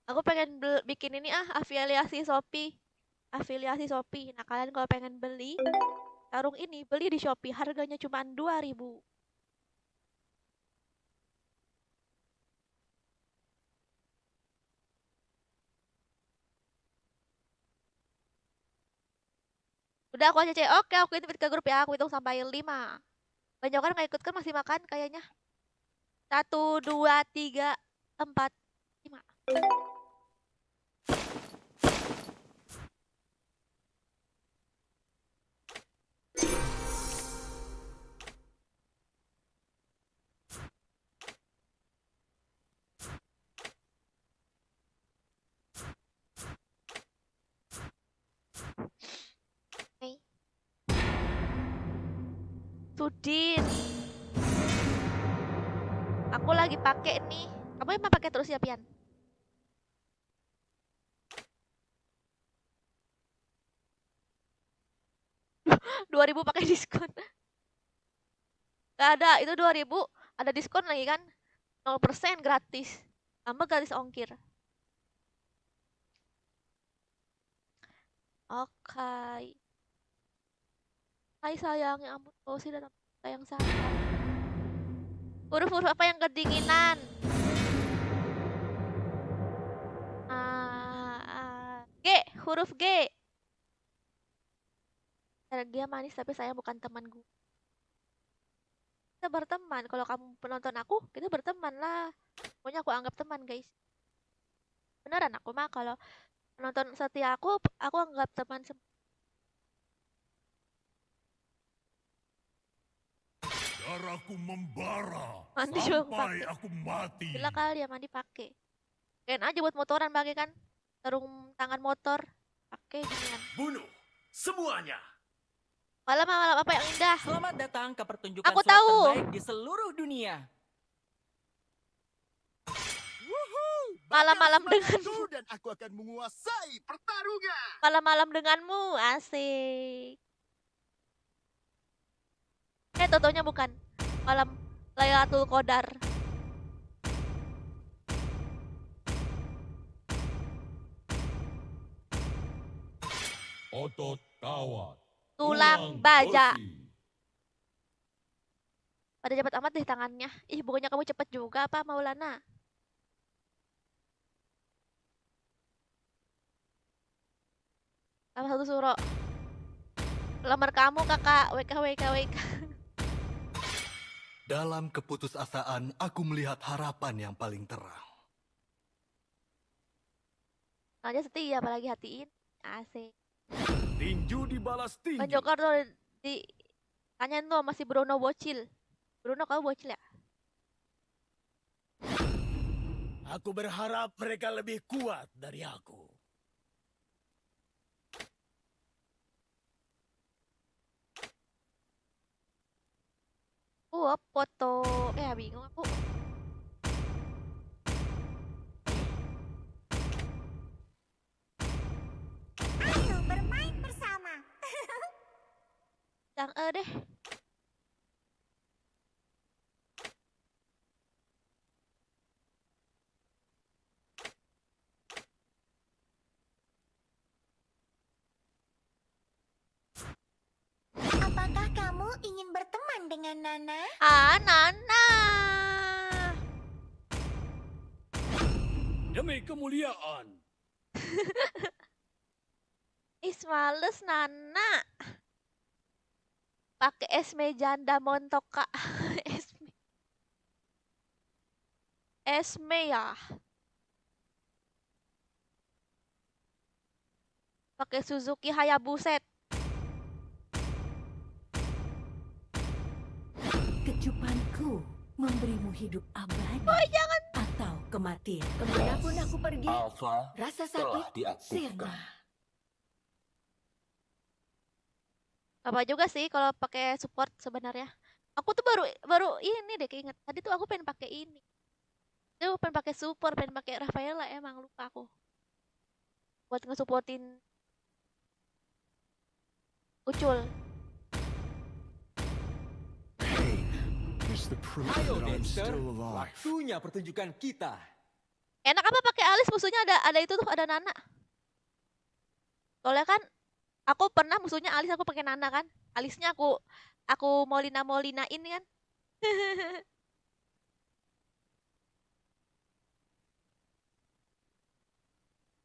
Aku pengen bikin ini afiliasi Shopee. Afiliasi Shopee. Nah, kalian kalau pengen beli sarung ini, beli di Shopee. Harganya cuma 2.000. Udah aku aja cek. Oke, aku invite ke grup ya. Aku hitung sampai 5. Banyak orang nggak ikut kan masih makan kayaknya. 1, 2, 3, 4, 5. Sudin. Aku lagi pakai nih. Kamu emang pakai terus ya, Pian? Rp2.000 pakai diskon. Gak ada, itu 2.000 ada diskon lagi kan? 0% gratis. Tambah gratis ongkir. Oke. Hai sayang, ya ampun, kau sih datang sayang sayang. Huruf-huruf apa yang kedinginan? G, huruf G. Dia manis tapi saya bukan teman gue. Kita berteman. Kalau kamu penonton aku, kita berteman lah. Pokoknya aku anggap teman, guys. Beneran aku mah kalau penonton setia aku anggap teman. Darahku membara Mandi sampai aku mati. Gila kali ya mandi pakai. Kayaknya aja buat motoran pakai kan. Sarung tangan motor pakai ginian. Bunuh semuanya. Malam apa yang indah? Selamat datang ke pertunjukan Aku sulap tahu. terbaik di seluruh dunia. Malam-malam denganmu. Dan aku akan menguasai pertarungan. Malam-malam denganmu, asik. Totonya bukan. Malam Lailatul Qadar. Otot kawat. Tulang baja. Pada cepat amat deh tangannya. Ih, bukannya kamu cepet juga apa Maulana? Sama satu suro. Lamar kamu kakak. WK. Dalam keputusasaan, aku melihat harapan yang paling terang. Aja setia apalagi hatiin. Asik. Tinju dibalas tinju. Banjokar tuh di tanyain tuh masih Bruno bocil. Bruno kamu bocil ya? Aku berharap mereka lebih kuat dari aku. Foto. Bingung aku. Ayo bermain bersama. Yang deh. Apakah kamu ingin berteman dengan Nana? Nana. Demi kemuliaan. Males Nana. Pakai esme janda montok kak. Esme ya. Pakai Suzuki Hayabusa. Kecupan Aku memberimu hidup abadi jangan. atau kematian. Kemanapun aku pergi, Alpha rasa telah sakit diaktifkan. sirna. Apa juga sih kalau pakai support sebenarnya. Aku tuh baru ini deh keinget. Tadi tuh aku pengen pakai ini. Aku pengen pakai support, pengen pakai Rafaela, emang lupa aku. Buat nge-supportin Ucul. Ayo, Dexter. Waktunya pertunjukan kita. Enak apa pakai alis, musuhnya ada itu tuh, ada Nana. Soalnya kan aku pernah musuhnya alis, aku pakai Nana kan. Alisnya aku molinain kan.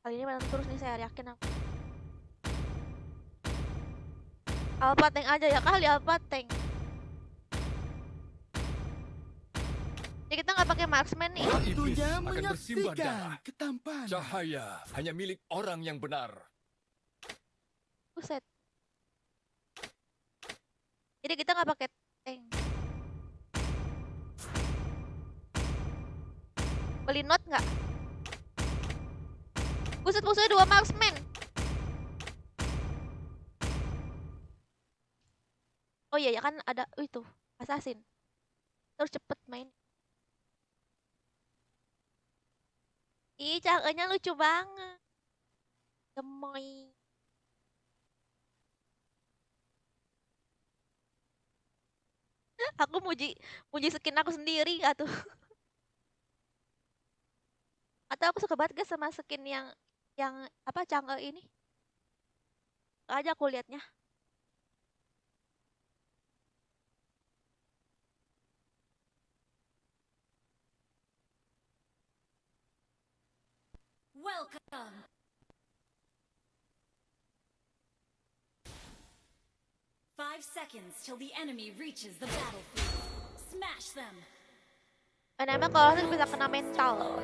Kali ini menang terus nih, saya yakin aku. Alpha tank aja ya kali, Alpha tank. Jadi kita nggak pakai marksman nih. Waktunya akan bersimbah menyaksikan darah. ketampanan. Cahaya hanya milik orang yang benar. Buset. Jadi kita nggak pakai tank. Beli note nggak? Buset, musuhnya 2 marksman. Oh iya ya kan ada itu assassin. Terus cepet main. Ih, cakenya lucu banget. Gemoy. Aku muji skin aku sendiri gak tuh? Atau aku suka banget gak sama skin yang apa Chang'e ini? Aja aku liatnya. Welcome. Five seconds till the enemy reaches the battlefield. Smash them. Emang kalau itu bisa kena mental.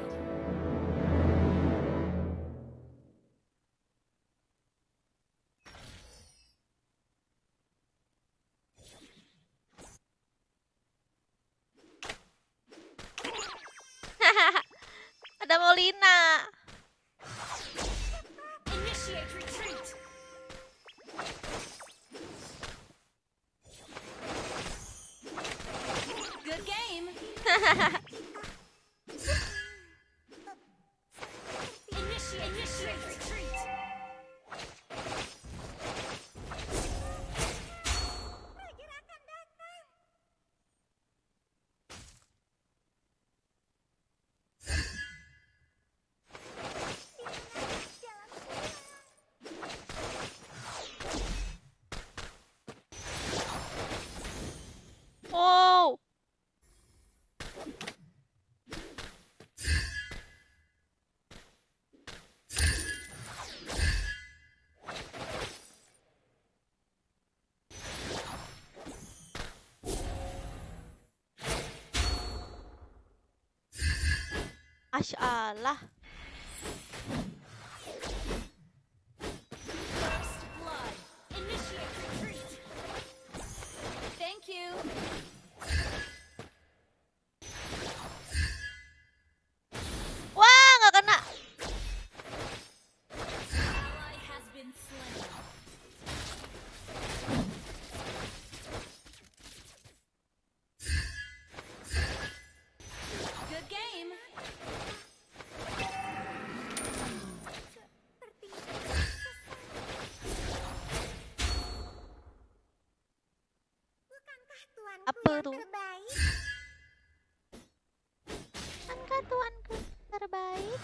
Ada Molina. Initiate retreat. Good game. Initiate retreat. Wow. Masya Allah. First blood. Initiate retreat. Thank you. Wah, nggak kena. Ally has been slain. Good game. Apa tuh? Angkat tuanku terbaik.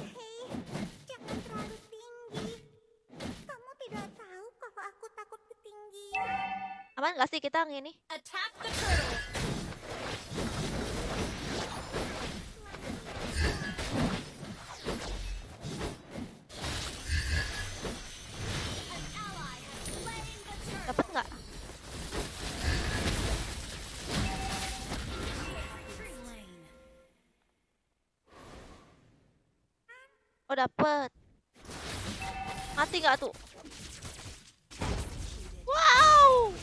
Hei, jangan terlalu tinggi. Kamu tidak tahu kalau aku takut ketinggian. Aman nggak sih kita ngini? Attack the turtle. An ally has slain the turtle. Dapat nggak? Slain. Oh dapet. Mati nggak tuh? Wow.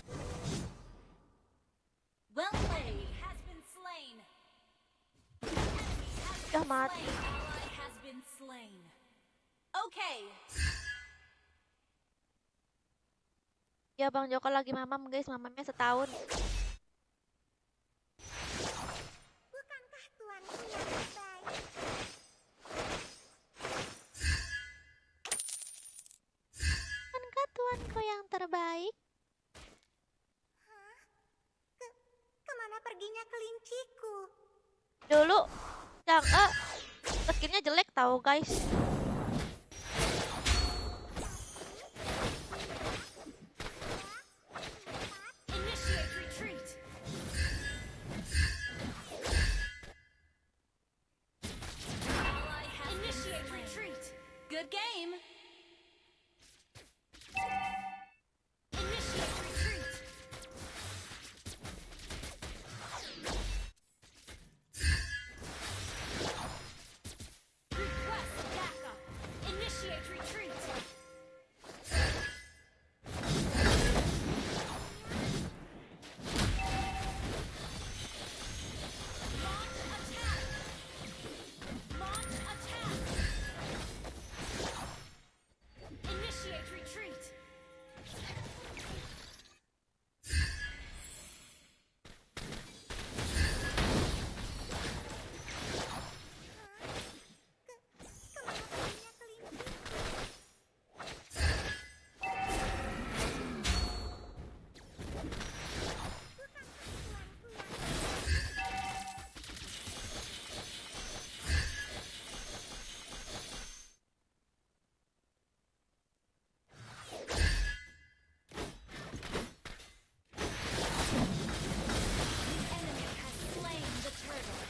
mati. Ally has been slain. Okay. Ya Bang Joko lagi mamam guys, mamamnya setahun. Bukankah tuanku yang terbaik? Bukankah tuanku yang terbaik? Hah? Kemana perginya kelinciku? Dulu Chang'e skinnya jelek tahu guys. Initiate retreat. Ally has initiate retreat. Good game. Initiate retreat. Request backup. Initiate retreat. Launch attack. Launch attack. Initiate retreat. Kemana perginya kelinciku? Bukankah tuanku yang terbaik? The enemy has slain the turtle.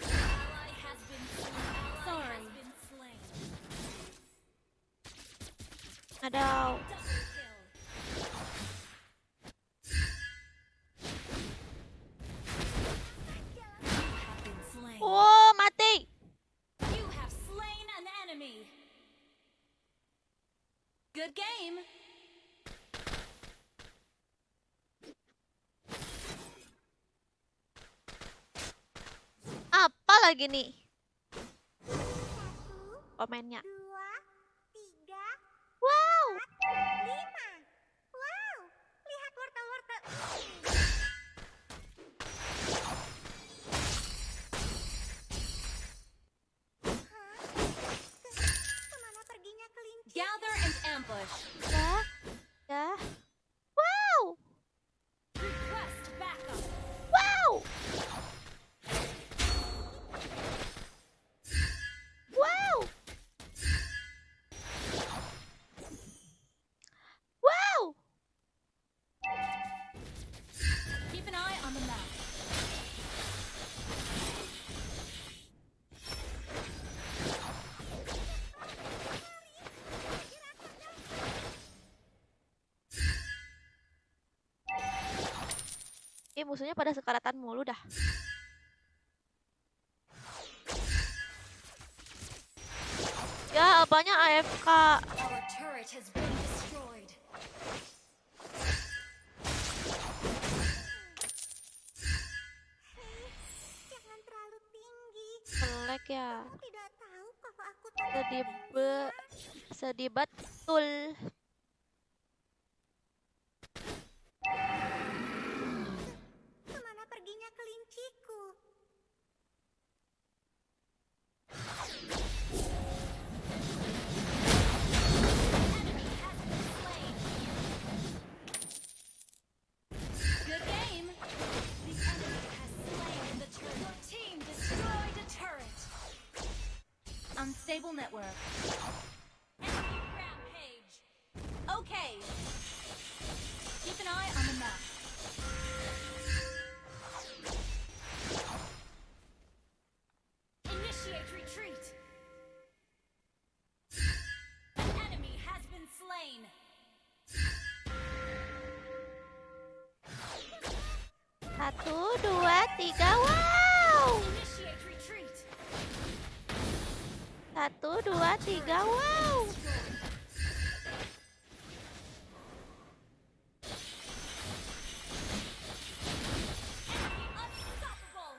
Ally has been slain. Ally has been slain. Ada. Double kill. You have been slain. Oh, mati. You have slain an enemy. Good game. Apa lagi nih Satu, komennya? 2, 3, Wow. 5. Wow, lihat wortel-wortel ini. Hah? Kemana perginya kelinci? Gather and ambush. Ya. Ya. Wow. Request backup. Wow. Wow. Wow. Keep an eye on the map. Musuhnya pada sekaratan mulu dah. Ya, apanya AFK? Our turret has been destroyed. Hei, jangan terlalu tinggi. Selek ya. Kamu tidak tahu kalau aku takut Sedih ketinggian? sedih betul. Kemana perginya kelinciku? Good game. The enemy has slain the turret. Your team destroyed a turret. Unstable network. Enemy rampage. Okay. Keep an eye on the map. Initiate retreat. An enemy has been slain. Satu, dua, tiga, wow. Initiate retreat. Satu, dua, tiga, wow. Enemy unstoppable.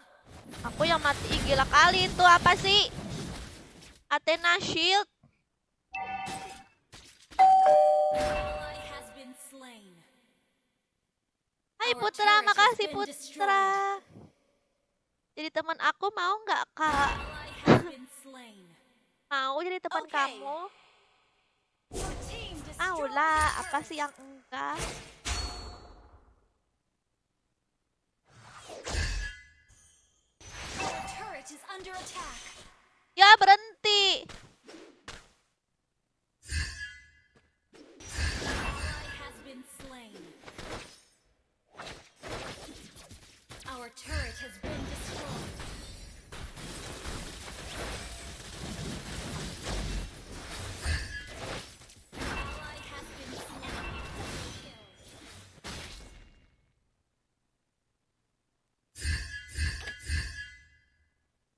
Aku yang mati. Gila kali itu apa sih? Athena Shield. Ally has been slain. Hai Our Putra, turret has makasih been Putra. Jadi teman aku mau nggak Kak? Ally has been slain. Mau jadi teman Okay. kamu? Your team Mau destroyed lah, a apa turret. sih yang enggak? Our turret is under attack. Ya berhenti. Ally has been slain. Our turret has been destroyed. Ally has been slain.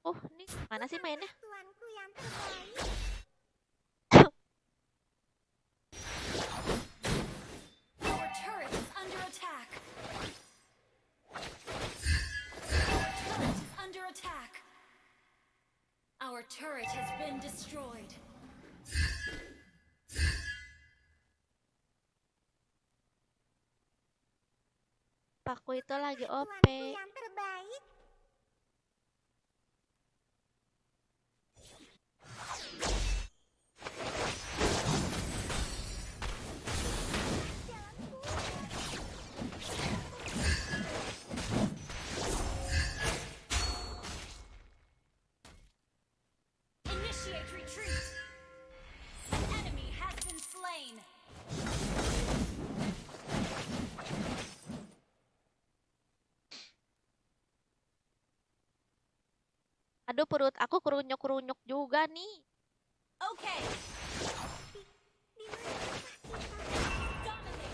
Ini mana sih mainnya? Tuanku yang terbaik. Our turret is under attack. Our turret is under attack. Our turret has been destroyed. Paku itu lagi OP. Tuanku yang terbaik. Initiate retreat. An enemy has been slain. Aduh perut aku kerunyuk-kerunyuk juga nih. Okay. Dominate.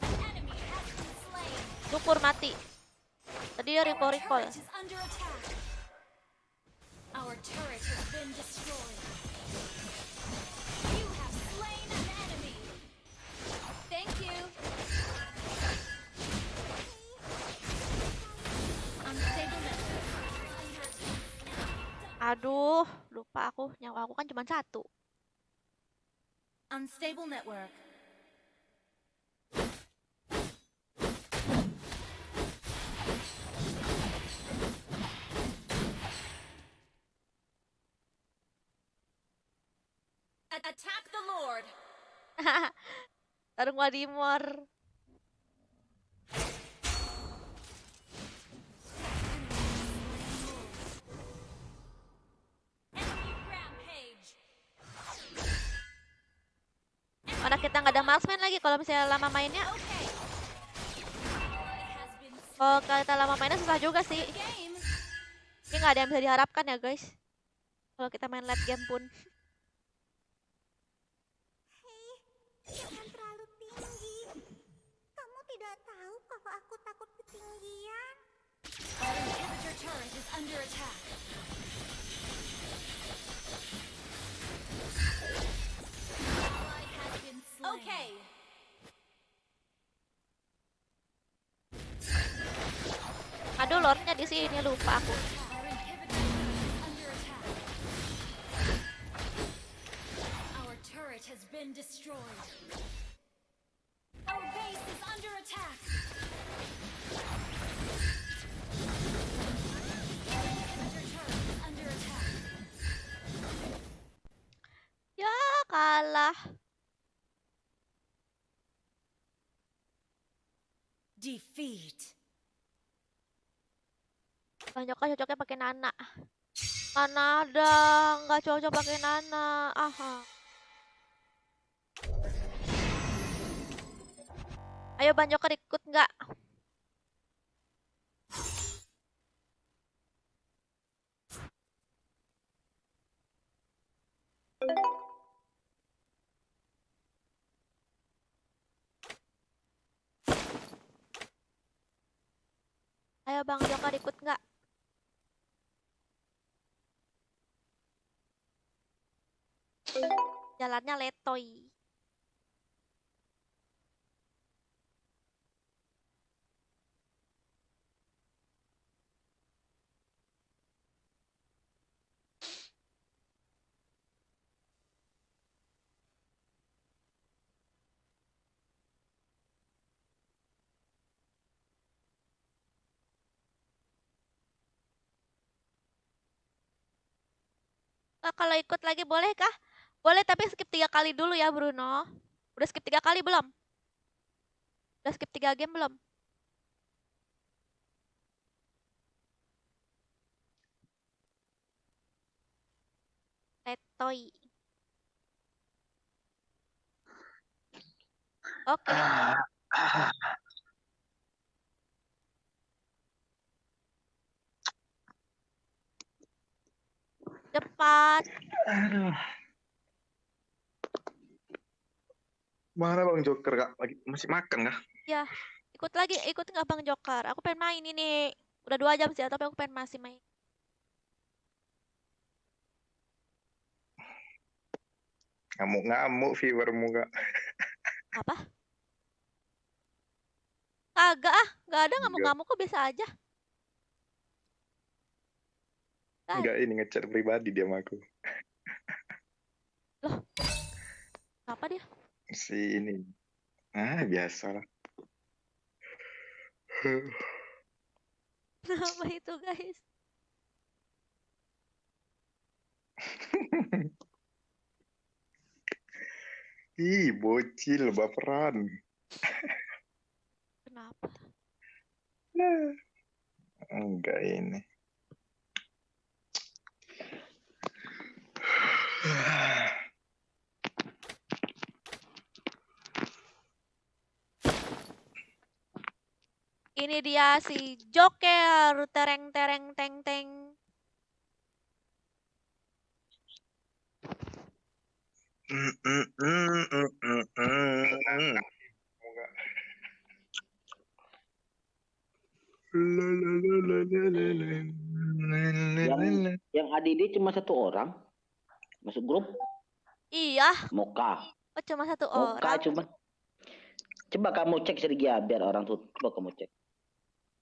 An enemy has been slain. Syukur mati. Tadi dia Our recall. turret is under attack. Our turret has been destroyed. You have slain an enemy. Thank you. Unstable network. Under attack. Aduh, lupa aku. Nyawa aku kan cuma satu. Unstable network. Attack the Lord. Tarung Wadimor. Enemy rampage. Mana kita nggak ada marksman lagi kalau misalnya lama mainnya. Okay. Ally has been Kalau kita lama mainnya susah juga sih. game. Ini nggak ada yang bisa diharapkan ya guys. Kalau kita main late game pun. Hei, jangan terlalu tinggi. Kamu tidak tahu kalau aku takut ketinggian. Our inhibitor turret is under attack. Ally has been slain. Okay. Aduh, lordnya di sini lupa aku. Our inhibitor turret is under attack. Our turret has been destroyed. Our base is under attack. Our inhibitor turret is under attack. Ya kalah. Defeat. Banyak cocoknya pakai Nana. Mana ada nggak cocok pakai Nana. Aha. Ayo Banjoka ikut nggak? Ayo Bang Jokar ikut nggak? Jalannya letoy. Kalau ikut lagi boleh kah? Boleh tapi skip 3 kali dulu ya Bruno. Udah skip 3 kali belum? Udah skip 3 game belum? Letoy. Oke. Cepat. Aduh. Mana Bang Joker Kak? Lagi masih makan kah? Ya, ikut lagi, ikut nggak Bang Joker? Aku pengen main ini. Udah 2 jam sih, tapi aku pengen masih main. Ngamuk-ngamuk viewermu Kak. Apa? Kagak ah, nggak ada Enggak. ngamuk-ngamuk kok biasa aja. Enggak, ini ngechat pribadi dia sama aku. Loh, apa dia? Si ini. Biasa lah. Apa itu guys? Ih, bocil baperan. Kenapa? Enggak ini. Ini dia si Joker, tereng tereng teng teng. Yang ADD cuma 1 orang masuk grup. Iya. Moka. Oh cuma 1 Moka orang. cuma. Coba kamu cek Sergia biar orang tuh. Coba kamu cek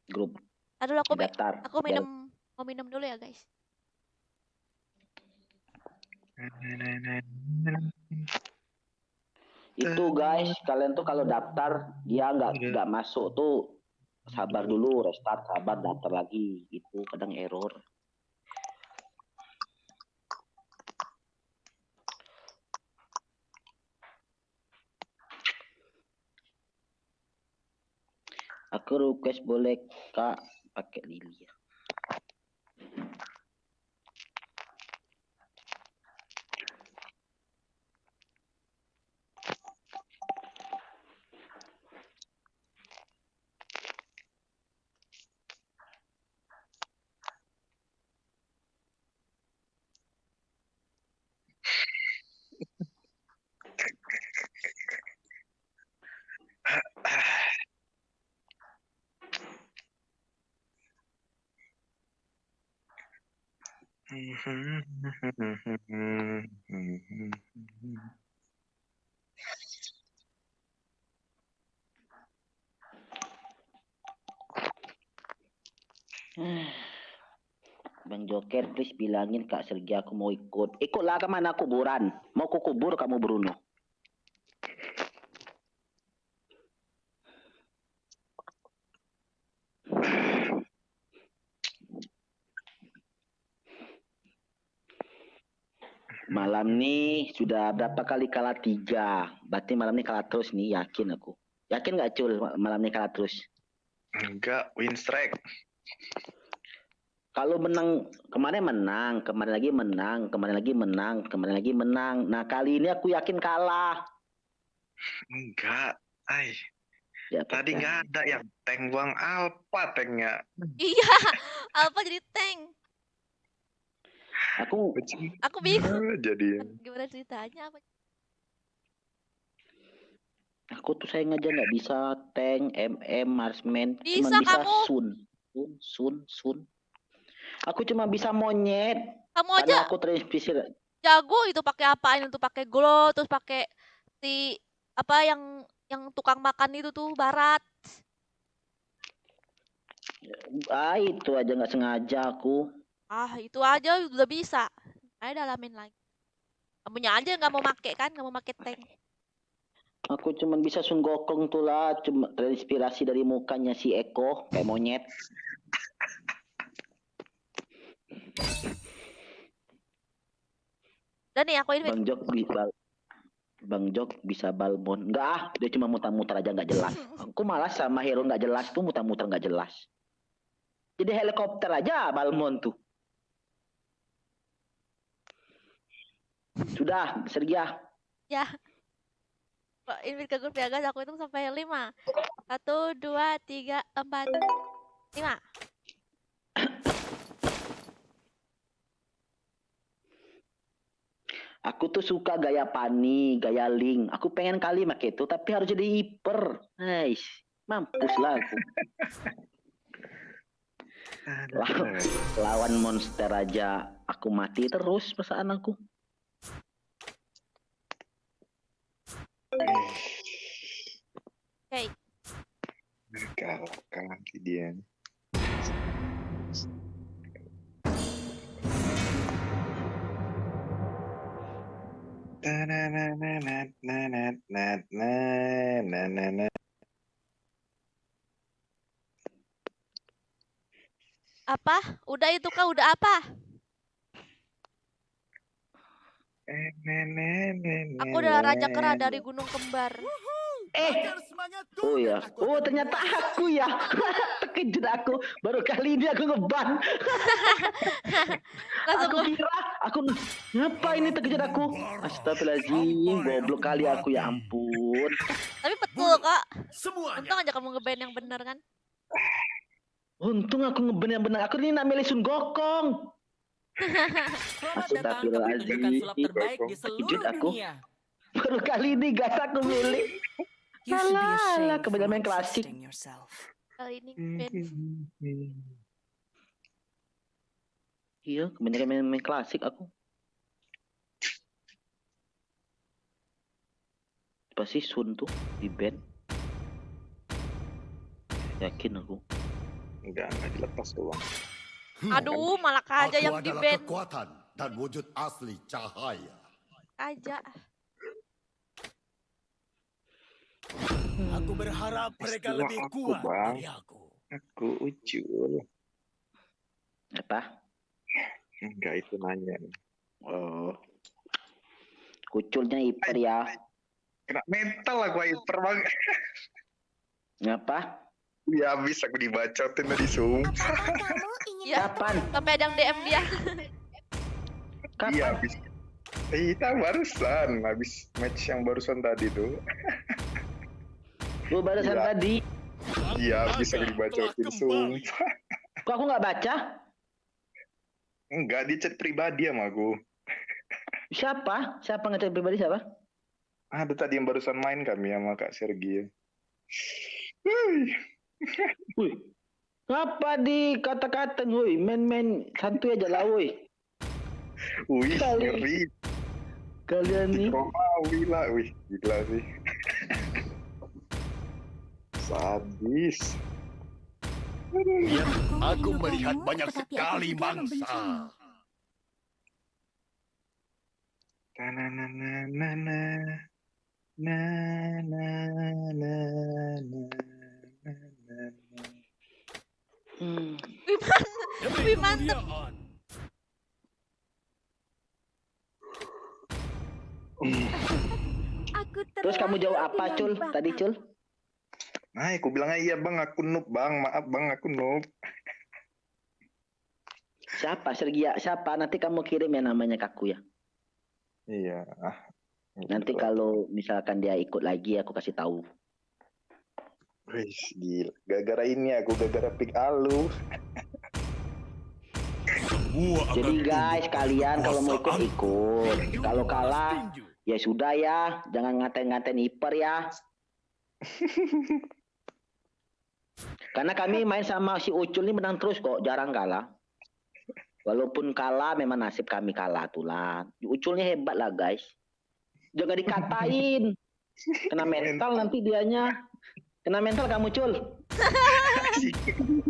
grup. Aduh aku daftar. Aku minum mau minum dulu ya guys. Itu guys, kalian tuh kalau daftar dia nggak masuk tuh sabar dulu, restart, sabar, daftar lagi, itu kadang error. Aku request boleh Kak pakai Lilia. Bang Joker, please bilangin Kak Sergi aku mau ikut. Ikutlah kemana kuburan? Mau ku kubur kamu Bruno? Malam nih sudah berapa kali kalah 3. Berarti malam ini kalah terus nih, yakin aku. Yakin nggak Cul malam ini kalah terus? Enggak, win streak. Kalau menang, kemarin menang, kemarin lagi menang, kemarin lagi menang, kemarin lagi menang. Nah kali ini aku yakin kalah. Enggak, Ya, tadi nggak ada yang tank Bang Alpha tanknya. Iya, Alpha jadi tank. Aku bingung. Jadi Gimana ceritanya apa? Aku tuh saya aja nggak bisa tank, MM, marksman, Bisa cuma bisa kamu. sun. Aku cuma bisa monyet. Kamu Karena aja aku terinspirasi. jago itu pakai apaan itu pakai glow terus pakai si apa yang tukang makan itu tuh barat. Itu aja nggak sengaja aku. Itu aja udah bisa. Ayo dalamin lagi. Kamunya aja nggak mau make kan, nggak mau make tank. Aku cuma bisa Sun Gokong tuh lah, cuma terinspirasi dari mukanya si Eko kayak monyet. Udah nih aku invite. Bang Jok bisa balmon. Enggak ah, dia cuma muter-muter aja nggak jelas. Aku malas sama hero nggak jelas tuh muter-muter nggak jelas. Jadi helikopter aja balmon tuh. Sudah, Sergia. Ya. Kok invite ke grup ya guys, aku hitung sampai 5. 1, 2, 3, 4, 5. Aku tuh suka gaya Pani, gaya Link. Aku pengen kali make itu, tapi harus jadi hiper. Nice. Mampus lah aku. Lawan monster aja aku mati terus perasaan aku. Oke. Kalah nanti dia. Apa? Udah itu kah? Udah apa? Aku adalah Raja Kera dari Gunung Kembar. Bakar semangatku Oh ya. dan aku Oh akan ternyata aku ya. Terkejut aku. Baru kali ini aku ngeban. Langsung Aku kira aku ngapa ini terkejut aku. Astagfirullahaladzim. Goblok kali aku ya ampun. Tapi betul kok. semuanya. Untung aja kamu ngeband yang bener kan. Untung aku ngeben yang benar. Aku ini namanya Sun Gokong. Selamat datang ke pertunjukan sulap terbaik di seluruh aku. dunia. Baru kali ini gas aku milih. Alah, kebanyakan main klasik. Kali ini band. Iya, kebanyakan main klasik aku. Pasti Sun tuh di band. Yakin aku. Enggak dilepas doang. Aduh, malah aja yang di band Kekuatan dan wujud asli cahaya. aja. Aku berharap mereka Istilah lebih aku, kuat Bang. dari aku. Aku Ucul. Apa? Enggak itu nanya. Oh. Kuculnya hiper ya. Kena mental aku hyper bang. Ngapa? Ya habis aku dibacotin tadi Sum. Apakah kamu ingin Ya, Kapan? sampai ada yang DM dia. Iya habis. Kita barusan habis match yang barusan tadi tuh. Lu barusan Iya. tadi. Iya habis aku dibacotin Sum. Kok aku nggak baca? Enggak di chat pribadi sama aku. Siapa? Siapa ngechat pribadi siapa? Ada tadi yang barusan main kami sama Kak Sergi. Wih. Ngapa di kata-kata woi? Main-main santuy aja lah woi. Wih, Kali. ngeri. Kalian nih. Romawi lah, wih, gila sih. Sadis. Ya, aku merindukanmu, melihat banyak tetapi aku sekali juga mangsa. membencimu. Na-na-na-na-na-na. Na-na-na-na-na. Wih mantep. Aku Terus kamu jawab apa, Cul? Tadi, Cul? Nah, aku bilang iya bang, aku noob bang, maaf bang, aku noob. Siapa? Sergia? Siapa? Nanti kamu kirim ya namanya ke aku ya. Iya. Nanti kalau misalkan dia ikut lagi, aku kasih tahu. Wih, gila. Gara-gara ini aku gara-gara pick alu. Jadi guys, kalian kalau mau ikut ikut. Kalau kalah, ya sudah ya. Jangan ngatain-ngatain hiper ya. Karena kami main sama si Ucul ini menang terus kok, jarang kalah. Walaupun kalah, memang nasib kami kalah tuh lah. Uculnya hebat lah guys. Jangan dikatain. Kena mental nanti dianya. Kena mental kamu Cul.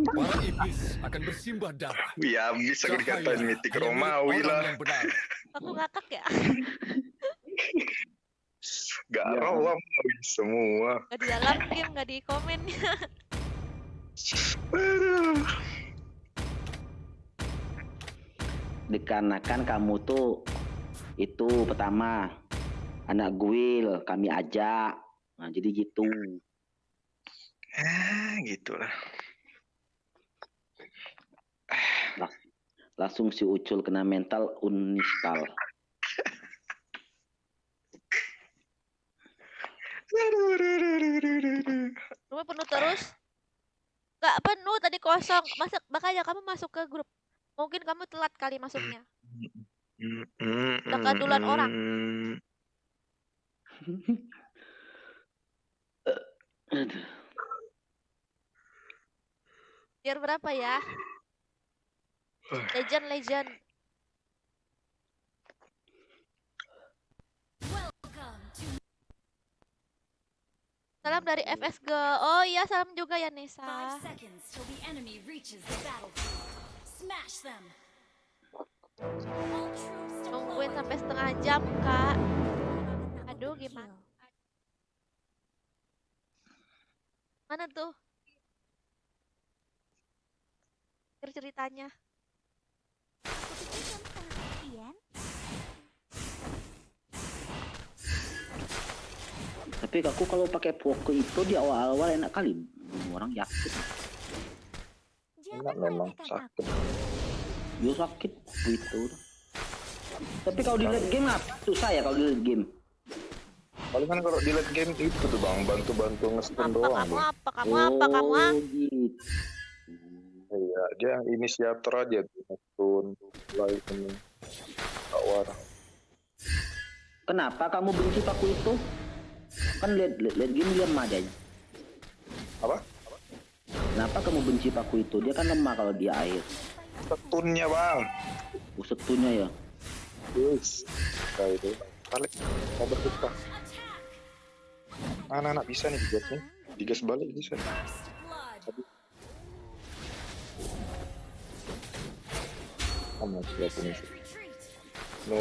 Para iblis akan bersimbah darah. Ya bisa aku dikatain mitik Romawi lah. Aku ngakak ya. Gak Romawi semua. Gak di dalam game, gak di komennya. Aduh. Dikarenakan kamu tuh Itu pertama anak guil kami ajak. Nah, jadi gitu. Gitulah. Langsung si Ucul kena mental uninstall. Rumah penuh terus? Gak penuh, tadi kosong. Makanya kamu masuk ke grup. Mungkin kamu telat kali masuknya. Udah kedulan orang. Biar berapa ya? Legend. Salam dari FSG. Oh iya, salam juga ya Nesa. 5 seconds till the enemy reaches the battlefield. Smash them. All troops Tungguin deployed. sampai setengah jam, Kak. Aduh, gimana? Mana tuh? Ceritanya. Aku pikir kamu sangat kesian. Tapi aku kalau pakai Poco itu di awal-awal enak kali. Orang yakin. Enak memang sakit. Yo sakit itu. Tapi kalau di late game apa? Susah ya kalau di late game. Paling kan kalau di late game itu tuh bang, bantu-bantu nge-stun doang. Kamu? Gitu. Iya, dia yang inisiator aja tuh nge-stun, mulai ini. Kawar. Kenapa kamu benci Paku itu? Kan late game dia lemah aja. Apa? Kenapa kamu benci Paku itu? Dia kan lemah kalau dia air. Setunnya bang. Setunnya ya. Yes. Kayak itu. Balik. Kabar kita. Anak-anak bisa nih digasnya. Digas balik bisa. Kamu lihat ini. No.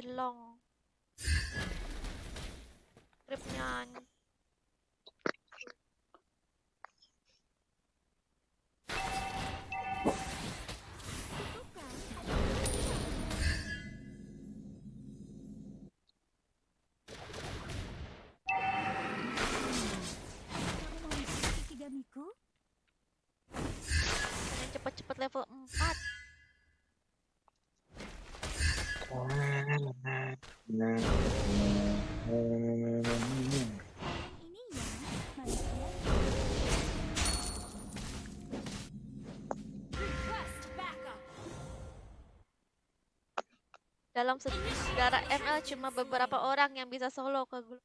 Jelong. Tripnya. Miku? Pengen cepet-cepet level 4. Dalam sejarah ML cuma beberapa orang yang bisa solo ke grup.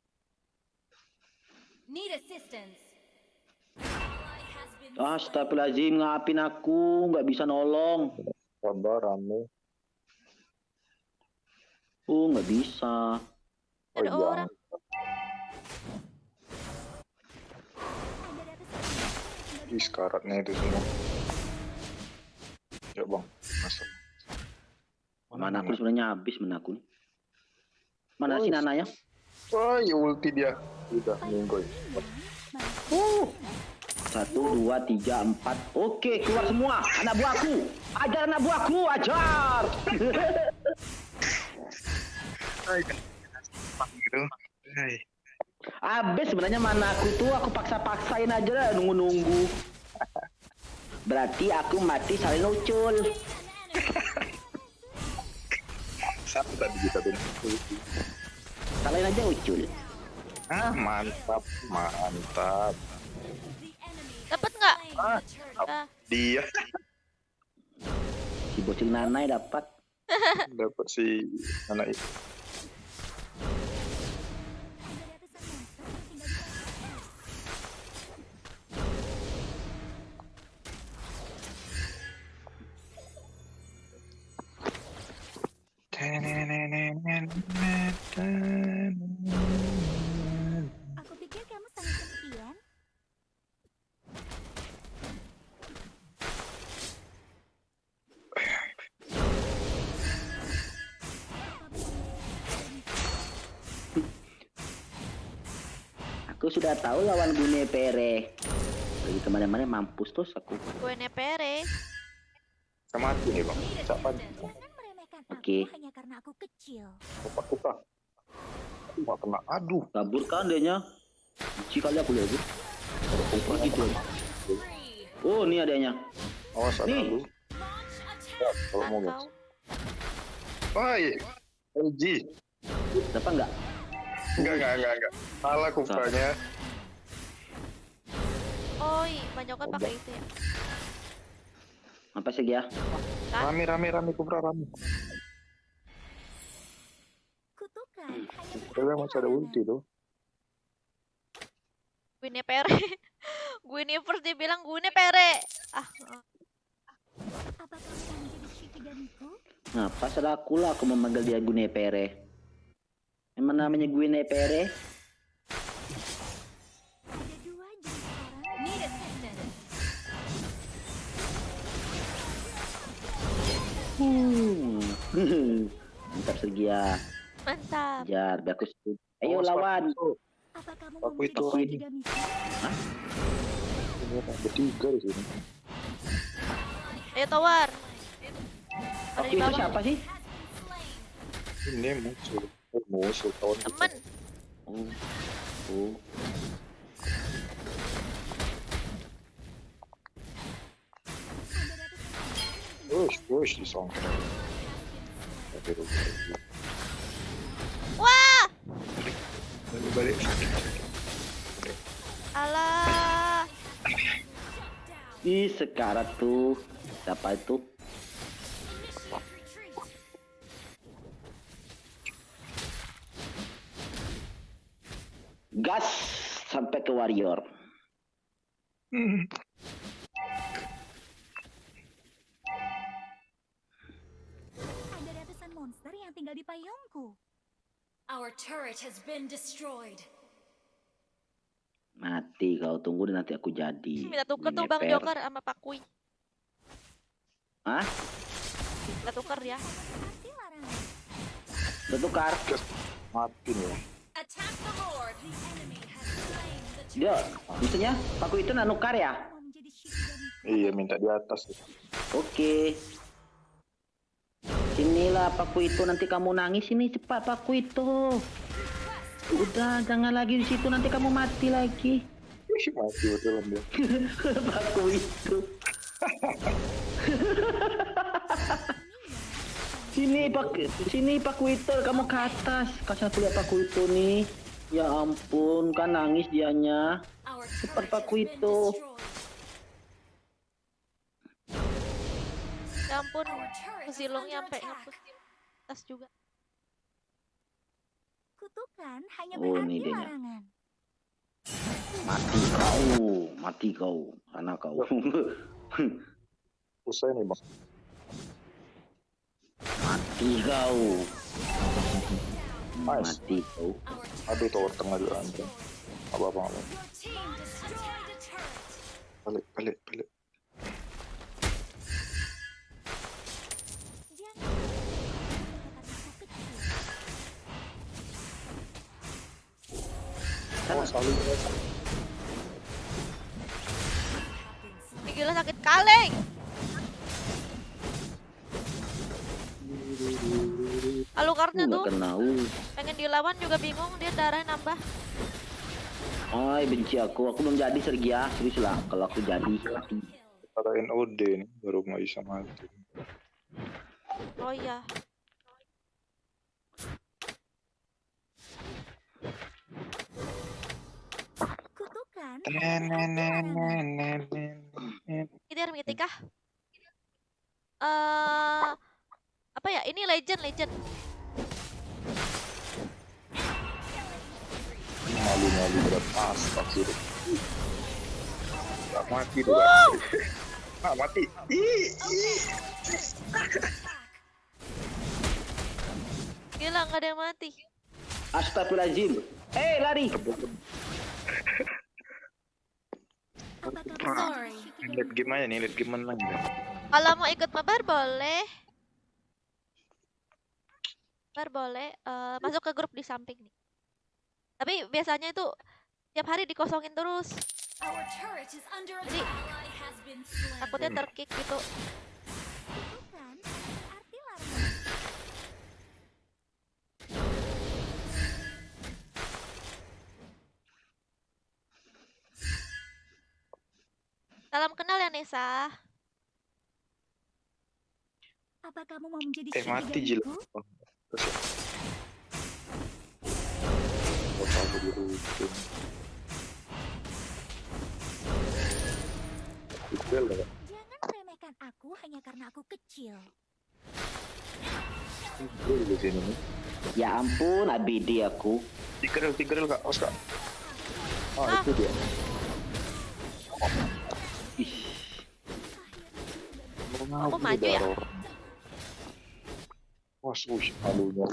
Need assistance. Astagfirullahaladzim, ngapin aku, nggak bisa nolong. Sabar, rame. Nggak bisa. Ada orang. Ih, karatnya itu semua. Ya bang, masuk. Mana aku sebenarnya habis mana aku. Mana si Nananya? Wah, ya ulti dia. Udah, minggoy. 1, 2, 3, 4. Oke, keluar semua. Anak buahku. Ajar anak buahku, ajar. Habis sebenarnya mana aku tuh, aku paksa-paksain aja lah, nunggu-nunggu. Berarti aku mati saling Ucul. Satu tadi kita tuh. Salahin aja Ucul. Ah, mantap. Dapat nggak? Dia. Si bocil Nanai dapat. Dapat si anak itu. Aku pikir kamu sangat kesepian. Aku sudah tahu lawan Gune Pere. Lagi kemana-mana mampus terus aku. Gue nepere. Sama mati nih bang. Siapa? Jangan meremehkan Oke. aku hanya karena aku kecil. Kupa. Aduh, nggak kena. Aduh. Kabur kan dia. Benci kali aku lihat. Kupa gitu. Oh, ini adanya. Awas ada Nih. lu. Ya, kalau mau guys. Kau. Woi, LG. Dapat enggak? Enggak. Salah kupanya. Oh, banyak kan pakai itu ya. Apa sih ya? Rame kupra rame. Kutukan hanya Tapi masih ada ulti tuh. Gue nepere. Gue first dia bilang gue nepere. Apa kamu akan menjadi Shikigamiku? Nah, pas ada aku lah aku memanggil dia Gune Pere. Emang namanya Gune Pere? Ada dua jenis orang. Need assistance. Mantap Sergia. Mantap. Jar, biar aku setuju. Ayo Awas, lawan. Apa kamu Aku mau itu. menjadi Shikigamiku? Ini bertiga di sini. Ayo tawar. Ada Aku di itu bawah. siapa sih? Ini musuh tahun Temen. Oh. Push disangka. Wah! Balik. Alah. Ih, sekarat tuh. Siapa itu? Gas sampai ke warrior. Ada ratusan monster yang tinggal di payungku. Our turret has been destroyed. Mati kau, tunggu nanti aku jadi. Minta tuker tuh Bang Neper. Joker sama Pak Kui. Hah? Minta tuker ya. Pasti larangan. Udah tukar. Mati nih. Attack the Lord. The enemy has slain the Dia, maksudnya Paku itu nanukar ya? Mau menjadi Shikigamiku? Iya minta di atas. Oke. Sinilah Paku itu, nanti kamu nangis ini cepat Paku itu. Udah, jangan lagi di situ nanti kamu mati lagi. Mati betul dia. Paku itu. Sini Paku itu, kamu ke atas. Kasih aku lihat Paku itu nih. Ya ampun, kan nangis dianya. Our Cepat turret has Paku been itu. destroyed. Ya ampun. Our turret is Kesilungnya under sampai attack. ngepus tas juga. Kutukan hanya Oh, berarti ini dia. larangan. Mati kau, anak kau. Usai nih bang. Mati kau. Nice. Mati kau. Aduh tower tengah juga anjing. Apa. Your team destroyed a turret. Balik. Jangan karena aku kecil. Oh saling. Ini gila sakit kali. Alucardnya Nggak tuh kena. pengen dilawan juga bingung, dia darahnya nambah. Ay, benci aku belum jadi Sergia. Serius lah, kalau aku jadi mati. Ada NOD nih baru mau bisa mati. Oh iya. Kutukan Ini Hermetic kah? Apa ya? Ini legend. Malu berat astagfir. Gak mati tuh. Mati. Gila nggak ada yang mati. Astagfirullahaladzim. Lari. apa kamu Sorry. Lihat gimana nih? Lihat gimana nih? Kalau mau ikut mabar boleh. Masuk ke grup di samping nih. Tapi biasanya itu tiap hari dikosongin terus. Our turret is under Jadi attack. Ally has been slain. takutnya terkick gitu. Itu kan berarti larang. Salam kenal ya Nesa. Apa kamu mau menjadi Mati Jil. Shiniganiku? Terus ya. Bakal aku dirutin. Betul lah. Jangan remehkan aku hanya karena aku kecil. Betul di sini nih. Ya ampun, ABD aku. Tigeril kak, Kak. Ah, itu dia. Ih, Aku maju ya? Wah, swoosh, halunya.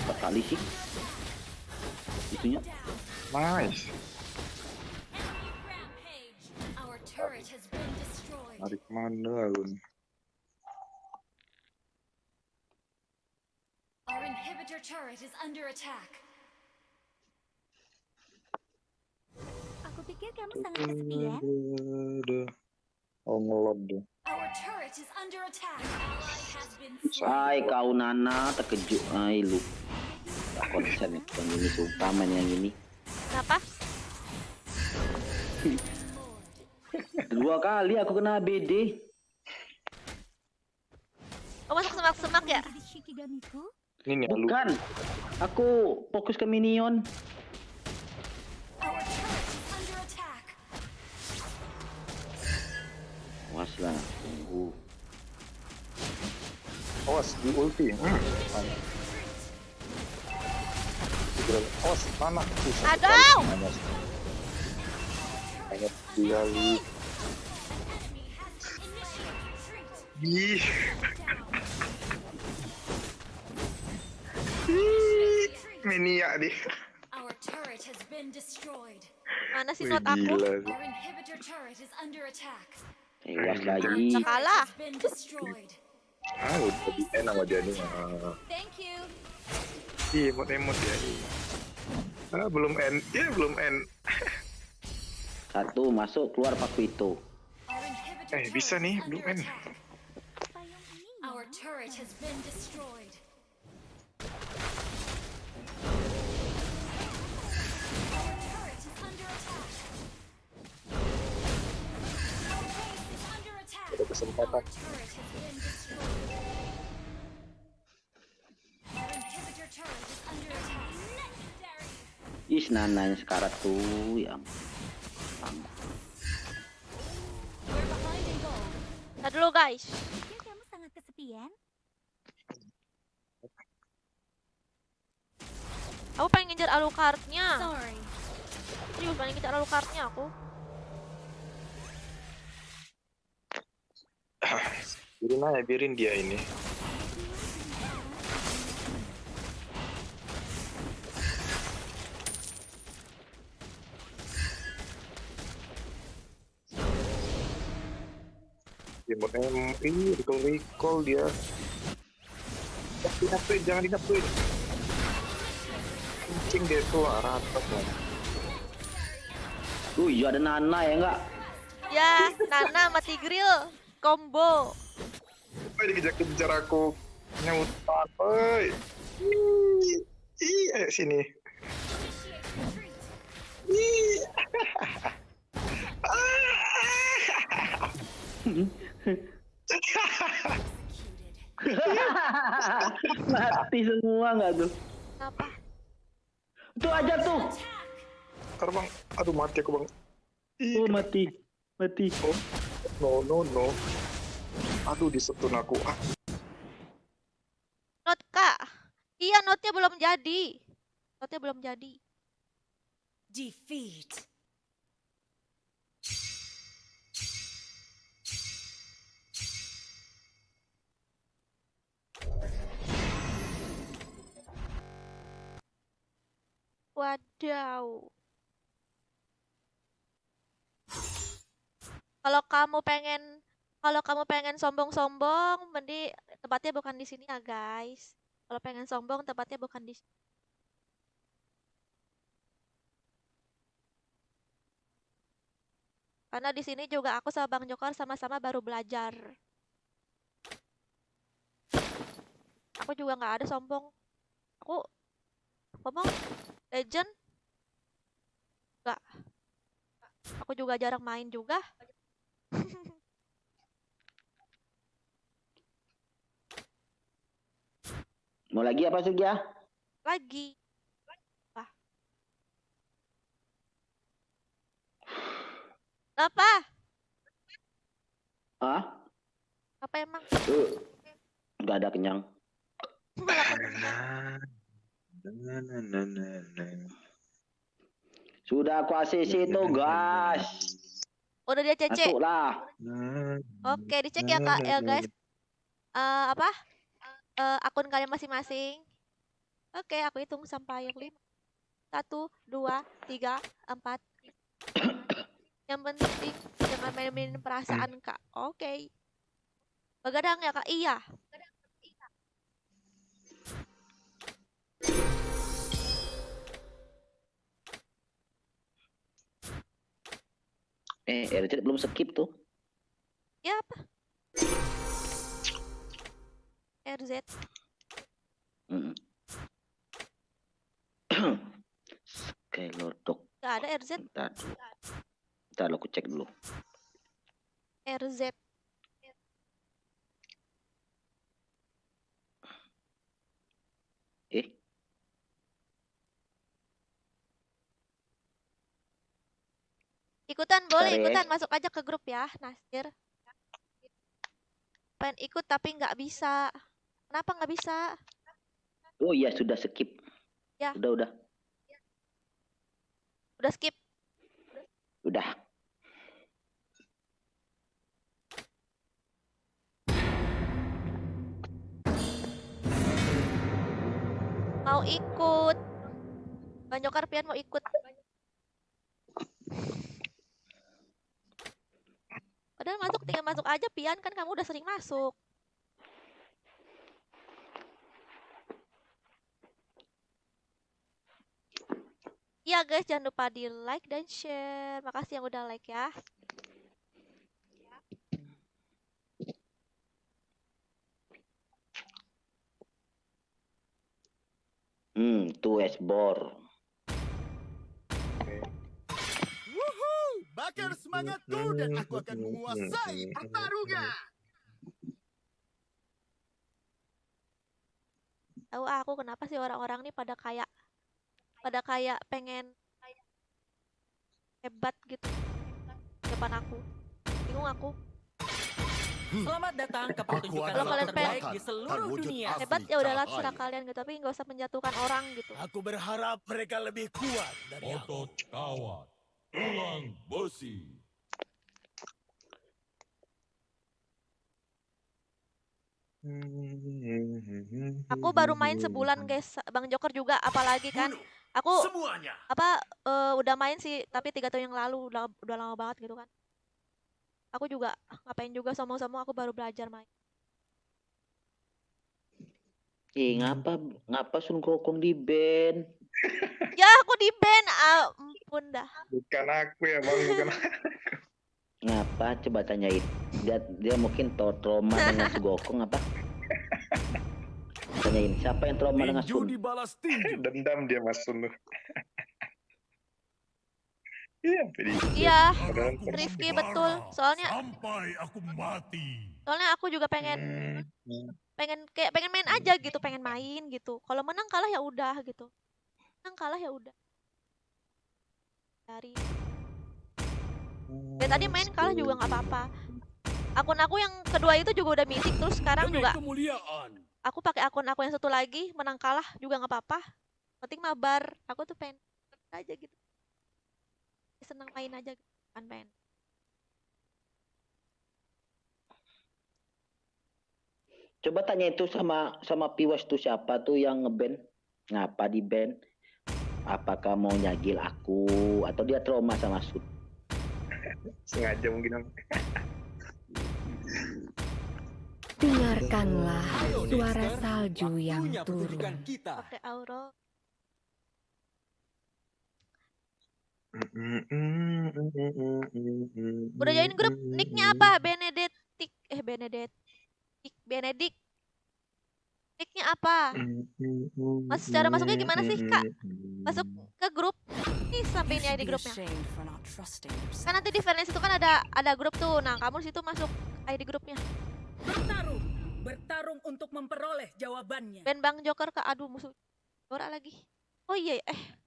berapa kali sih? Itunya. Nice. Rampage. Our turret has been destroyed. Narik mana lu? Our inhibitor turret is under attack. Aku pikir kamu sangat kesepian. Oh, ngelod deh. Our turret is under attack. Ally has been slain. Hai kau Nana, terkejut. Hai lu. Tak konsen ya, yang ini sumpah main yang ini. Kenapa? 2 kali aku kena ABD. Oh, masuk semak-semak ya? Menjadi Shikigamiku? Ini nih, halu. Bukan. Aku fokus ke minion. Our turret is under attack. Awas lah, tunggu. Awas, di ulti. Awas, mana? Aduh! Hanya sekali. Ih. Mania deh. Our turret has been destroyed. Mana sih Wih, not aku? gila sih. Our inhibitor turret is under attack. Tewas lagi. Udah kalah. Has been destroyed. Ah, udah bisa nama dia nih. Thank you. Ih, emot ya. Ah, belum end. Ya, belum end. Satu masuk, keluar Pakuito. Our inhibitor Bisa turret nih, is belum under end. attack. Payung ini Our turret has been destroyed. Our turret is under attack. Our base is under attack. Ada kesempatan. Our turret has been destroyed. Our inhibitor turret is under attack. Legendary. Ih, Nananya sekarat tuh. Ya ampun. We're behind in goal. Nah dulu guys. pikir kamu sangat kesepian. Aku pengen ngejar Alucardnya. Sorry. Serius pengen ngejar Alucardnya aku. Biarin aja, biarin dia ini. Remote ini recall dia. Dinapin, jangan dinapin. Kencing dia tuh rata kan. Iya ada Nana ya enggak? Ya, Nana sama Tigreal combo. Woi, dikejar-kejar aku. Nyautan, woi. Ayo sini. Ih. Mati semua nggak tuh? Kenapa? Tuh aja tuh. Ntar bang, aduh mati aku bang. Tuh mati. Mati. Oh, no. Aduh disetun aku. Ah, Not Kak. Iya, notnya belum jadi. Notnya belum jadi. Defeat. Wadaw. Kalau kamu pengen sombong-sombong, mending tempatnya bukan di sini ya, guys. Kalau pengen sombong, tempatnya bukan di sini. Karena di sini juga aku sama Bang Jokar sama-sama baru belajar. Aku juga nggak ada sombong. Aku ngomong legend nggak. Aku juga jarang main juga. Mau lagi apa Sugya? Lagi. Wah. Apa? Hah? Apa emang? Nggak ada kenyang. Sudah aku ACC tuh guys. Udah dia CC. Masuklah. Oke, dicek ya Kak ya guys. Apa? Akun kalian masing-masing. Oke, aku hitung sampai 5. 1, 2, 3, 4. Yang penting jangan main-mainin perasaan Kak. Oke. Begadang ya Kak? Iya. RZ belum skip tuh. Ya apa? RZ. Skylordok. Gak ada RZ. Bentar, aku cek dulu. RZ. Ikutan boleh, ikutan masuk aja ke grup ya, Nasir. Pengen ikut tapi nggak bisa. Kenapa nggak bisa? Oh iya sudah skip. Ya. Udah. Udah skip. Udah. Mau ikut. Bang Jokar Pian mau ikut. Padahal masuk, tinggal masuk aja Pian, kan kamu udah sering masuk. Iya guys, jangan lupa di like dan share. Makasih yang udah like ya. Tuh esbor. Bakar semangatku dan aku akan menguasai pertarungan. Tahu aku kenapa sih orang-orang nih pada kayak pengen hebat gitu depan aku. Bingung aku. Selamat datang ke pertunjukan Kalau sulap kalian terbaik pengen di seluruh dunia. hebat ya udahlah terserah kalian gitu, tapi nggak usah menjatuhkan orang gitu. Aku berharap mereka lebih kuat dari aku. Otot kawat, tulang besi. Aku baru main sebulan guys, Bang Joker juga apalagi kan. Aku Semuanya. udah main sih tapi 3 tahun yang lalu, udah lama banget gitu kan. Aku juga ngapain juga sombong-sombong, aku baru belajar main. Ngapa Sun Gokong di ban? Ya aku di ban, ampun dah. Bukan aku ya bang, bukan. Ngapa? Coba tanyain. Dia mungkin trauma dengan Sun Gokong apa? Tanyain siapa yang trauma dengan Sun? Dibalas tinju. Dendam dia Mas Sun. Iya, Rifki betul. Soalnya Sampai aku mati. soalnya aku juga pengen main aja gitu, pengen main gitu. Kalau menang kalah ya udah gitu. Menang kalah ya udah. Dari tadi main kalah juga nggak apa-apa. Akun aku yang kedua itu juga udah mitik, terus sekarang juga aku pakai akun aku yang satu lagi, menang kalah juga nggak apa-apa. Penting mabar. Aku tuh pengen aja gitu. Senang main aja gitu, kan pengen. Coba tanya itu sama Piwas tuh siapa tuh yang ngeband? Ngapa di band? Apakah mau nyagil aku atau dia trauma sama Sun? Sengaja mungkin. Dengarkanlah suara salju yang turun. Pakai aura. Udah join grup, nicknya apa? Benediktik. Benedik. Nicknya apa? Cara masuknya gimana sih, Kak? Masuk ke grup. Nih sampai ini ID grupnya. Kan nanti di Fairness itu kan ada grup tuh. Nah, kamu situ masuk ID grupnya. Bertarung untuk memperoleh jawabannya. Ban Bang Joker, Kak. Aduh, musuh Dora lagi. Oh iya,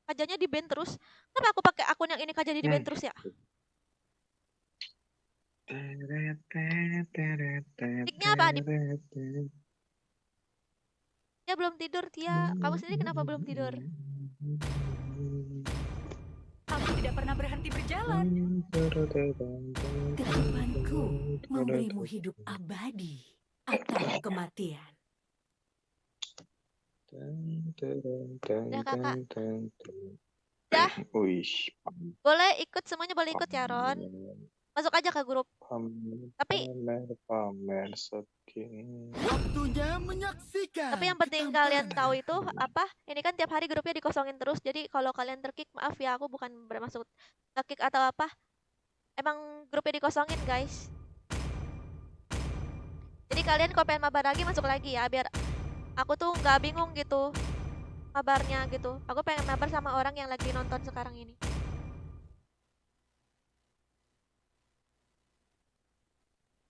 Kajanya di ban terus. Kenapa aku pakai akun yang ini Kaja di ban terus ya? Nicknya apa, Adip? Dia belum tidur, Tia. Kamu sendiri kenapa belum tidur? Aku tidak pernah berhenti berjalan. Ketipanku memberimu hidup abadi atau kematian. Udah, Kakak. Udah. Boleh ikut, semuanya boleh ikut ya, Ron. Masuk aja ke grup. Tapi Waktunya menyaksikan. Tapi yang penting kalian tahu itu apa? Ini kan tiap hari grupnya dikosongin terus. Jadi kalau kalian terkick, maaf ya, aku bukan bermaksud terkick atau apa. Emang grupnya dikosongin, guys. Jadi kalian kalau pengen mabar lagi masuk lagi ya, biar aku tuh nggak bingung gitu mabarnya gitu. Aku pengen mabar sama orang yang lagi nonton sekarang ini.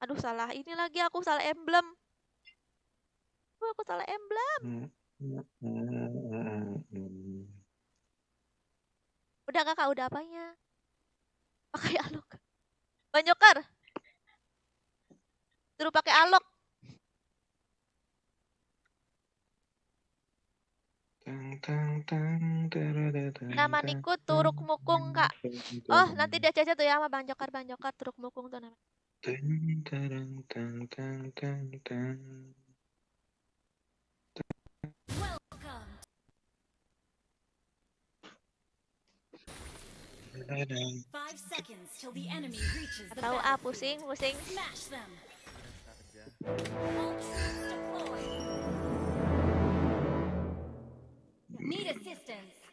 Aduh, salah. Ini lagi aku salah emblem. Aku salah emblem. Udah, Kakak, udah apanya? Pakai alok. Bang Joker. Suruh pakai alok. Nama niku Turuk Mukung, Kak. Oh, nanti dia caca tuh ya sama Bang Joker Turuk Mukung tuh namanya. Tahu pusing.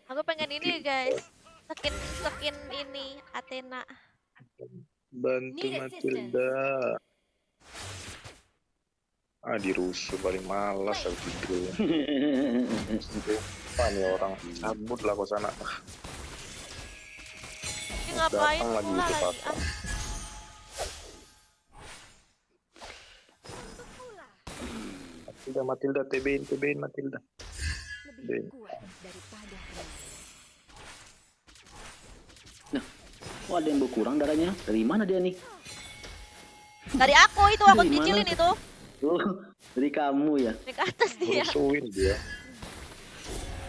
Aku pengen ini, guys. Skin ini Athena. Bantu Matilda. Dirusuh paling malas aku tidur. Apa nih orang cabut lah ke sana. Ini ngapain lagi pula itu lagi? Matilda, TB-in Matilda. Nah, kok ada yang berkurang darahnya? Dari mana dia nih? Dari aku itu, aku cicilin itu. Oh, dari kamu ya? Dari ke atas dia. Musuhin dia.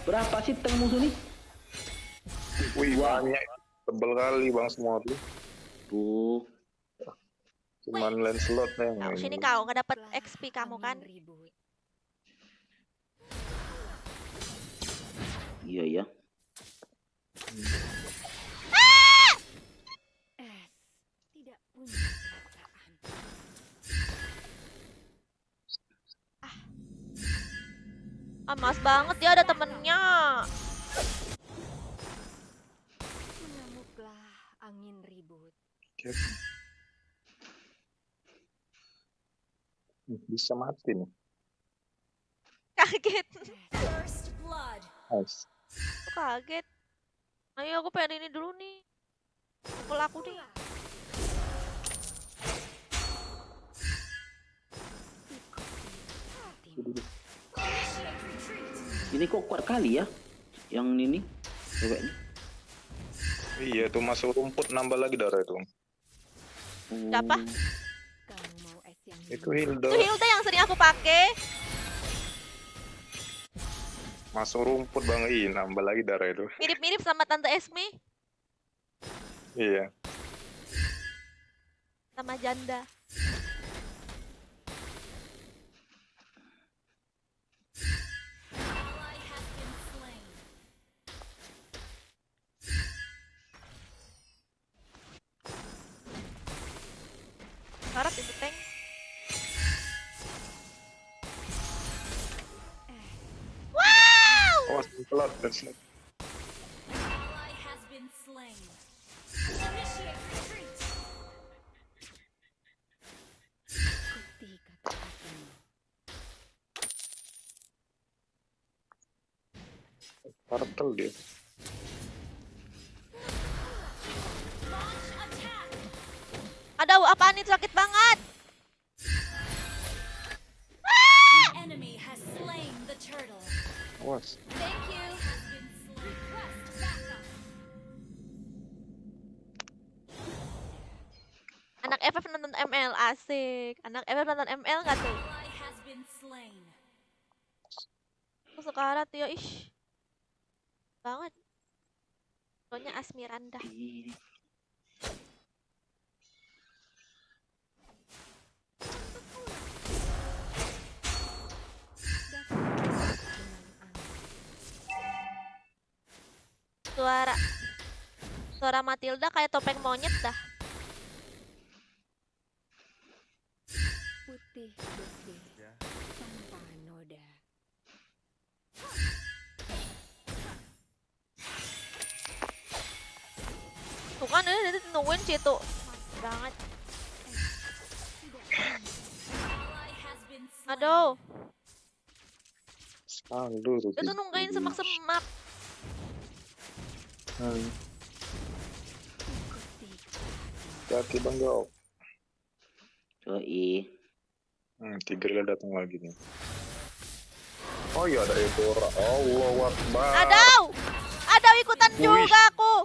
Berapa sih tank musuh nih? Wih, banyak. Tebel kali bang semua tuh. Tuh. Cuman Lancelot yang Kau sini kau nggak dapat XP kamu kan? Iya ya. Tidak punya perasaan. Mas banget dia ada temennya. Mengamuklah angin ribut. Bisa mati nih. Kaget. Nice. Kaget. Ayo aku pengen ini dulu nih. Kalau aku nih. Ini kok kuat kali ya? Yang ini ceweknya. Iya tuh masuk rumput nambah lagi darah itu. Siapa? Itu Hilda. Itu Hilda yang sering aku pakai. Masuk rumput bang, nambah lagi darah itu. Mirip-mirip sama Tante Esme. Iya. Sama janda. Karat itu tank. Wow! Oh, Lancelot, Lancelot. Turtle dia. Aduh, apaan itu sakit banget. Enemy has slain the turtle. Awas. Thank you. Request backup. Anak FF nonton ML asik. Anak FF nonton ML nggak tuh? Ally has been slain. Aku sekarat ya, ish. Banget. Soalnya Asmiranda. Suara Matilda kayak topeng monyet dah. Putih bersih tanpa noda. Tuh kan ini nungguin situ. Banget. Aduh. Salur. Itu nungguin semak-semak. Hati Bang Gau. Yoi. Tigernya datang lagi nih. Oh iya ada Ebora. Allah Akbar. Aduh ikutan juga aku.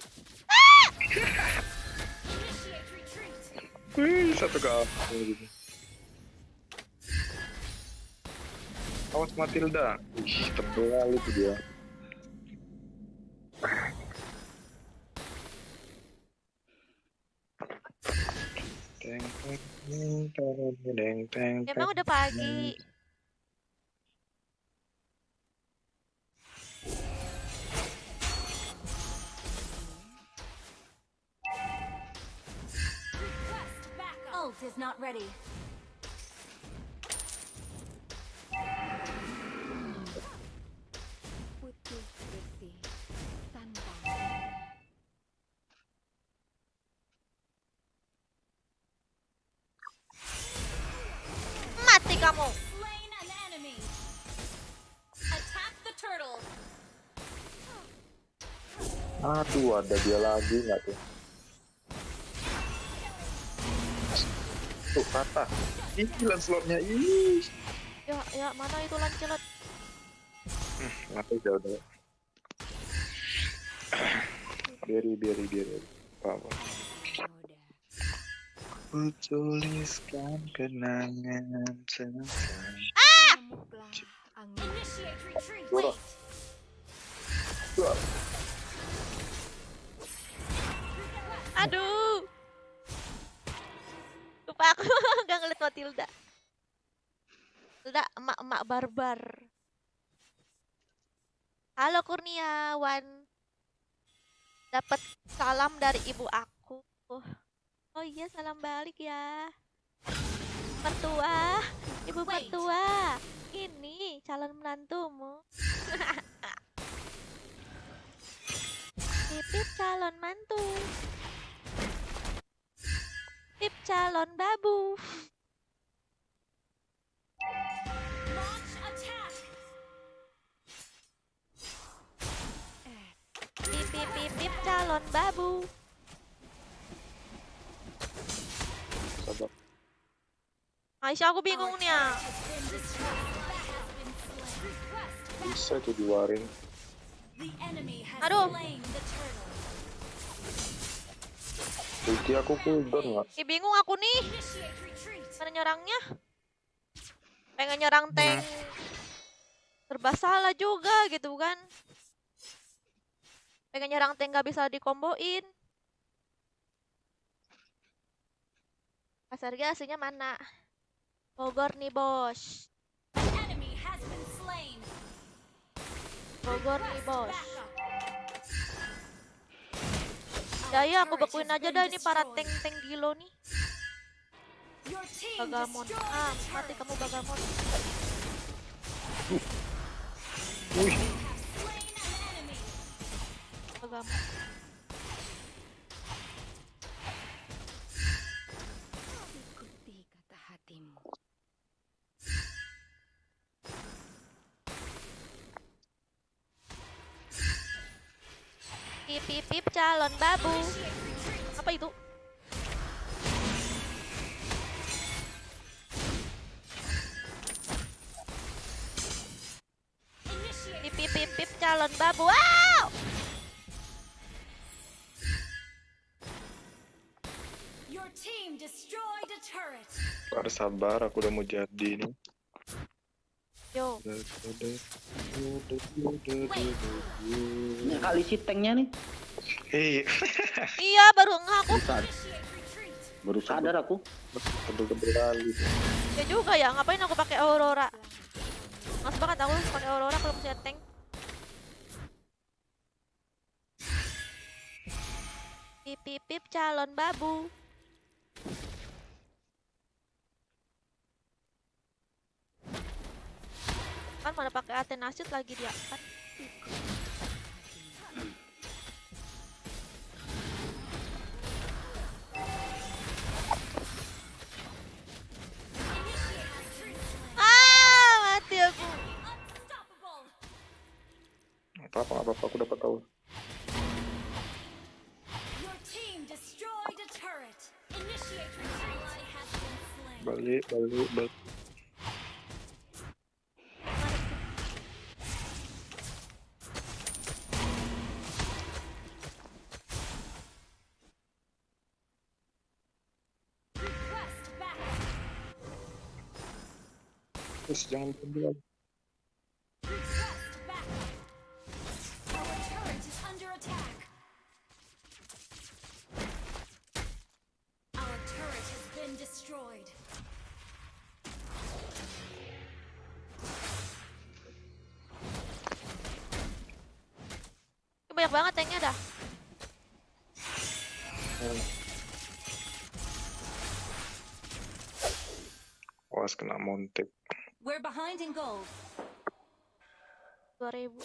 Wih, satu kali. Awas Matilda. Ih, tebal itu dia. Emang udah pagi. Ult is not ready. Putih bersih tanpa Mati kamu. Slain an enemy. Attack the turtle. Aduh, ada dia lagi nggak tuh? Tuh, patah. Ih, slotnya. Ih. Ya, mana itu Lancelot? Mati udah. Biari. Apa? Ku tuliskan kenangan tentang. Initiate retreat. Wait. Aduh. Lupa aku gak ngeliat Matilda. Matilda emak-emak barbar. Halo Kurniawan. Dapat salam dari ibu aku. Oh iya, salam balik ya. Mertua, ibu mertua. Ini calon menantumu. Pipip calon mantu. Pip calon babu. Launch attack. Pip calon babu. Sabar. Aisyah, aku bingung nih ya. Bisa tuh diwarin. Aduh. Ulti aku cooldown nggak? Bingung aku nih. Mana nyerangnya? Pengen nyerang tank. Serba salah juga gitu kan. Pengen nyerang tank gak bisa dikomboin. Pasarga aslinya mana? Bogor nih bos. Bogor nih bos. Ya aku bekuin aja dah ini para tank-tank gilo nih. Bagamon. Mati kamu Bagamon. Bagamon. ikuti kata hatimu. Pip calon babu. Apa itu? Pip calon babu. Wow! Your team destroyed a turret. Harus sabar, aku udah mau jadi nih. Yo. Ini kali si tanknya nih. Iya, baru ngaku. Baru sadar aku. Ya juga ya, ngapain aku pakai Aurora? Mas banget aku pakai Aurora kalau punya tank. Pip calon babu. Kan mana pakai Atenasit lagi dia kan. Mati aku. Apa-apa, aku dapat tahu. Your team destroyed a turret. Initiate retreat. Has been slain. Balik. Request back. Terus jangan bilang. Request back. Our turret is under attack. Our turret has been destroyed. Banyak banget tanknya dah. Was kena montek. We're behind in gold. 2000.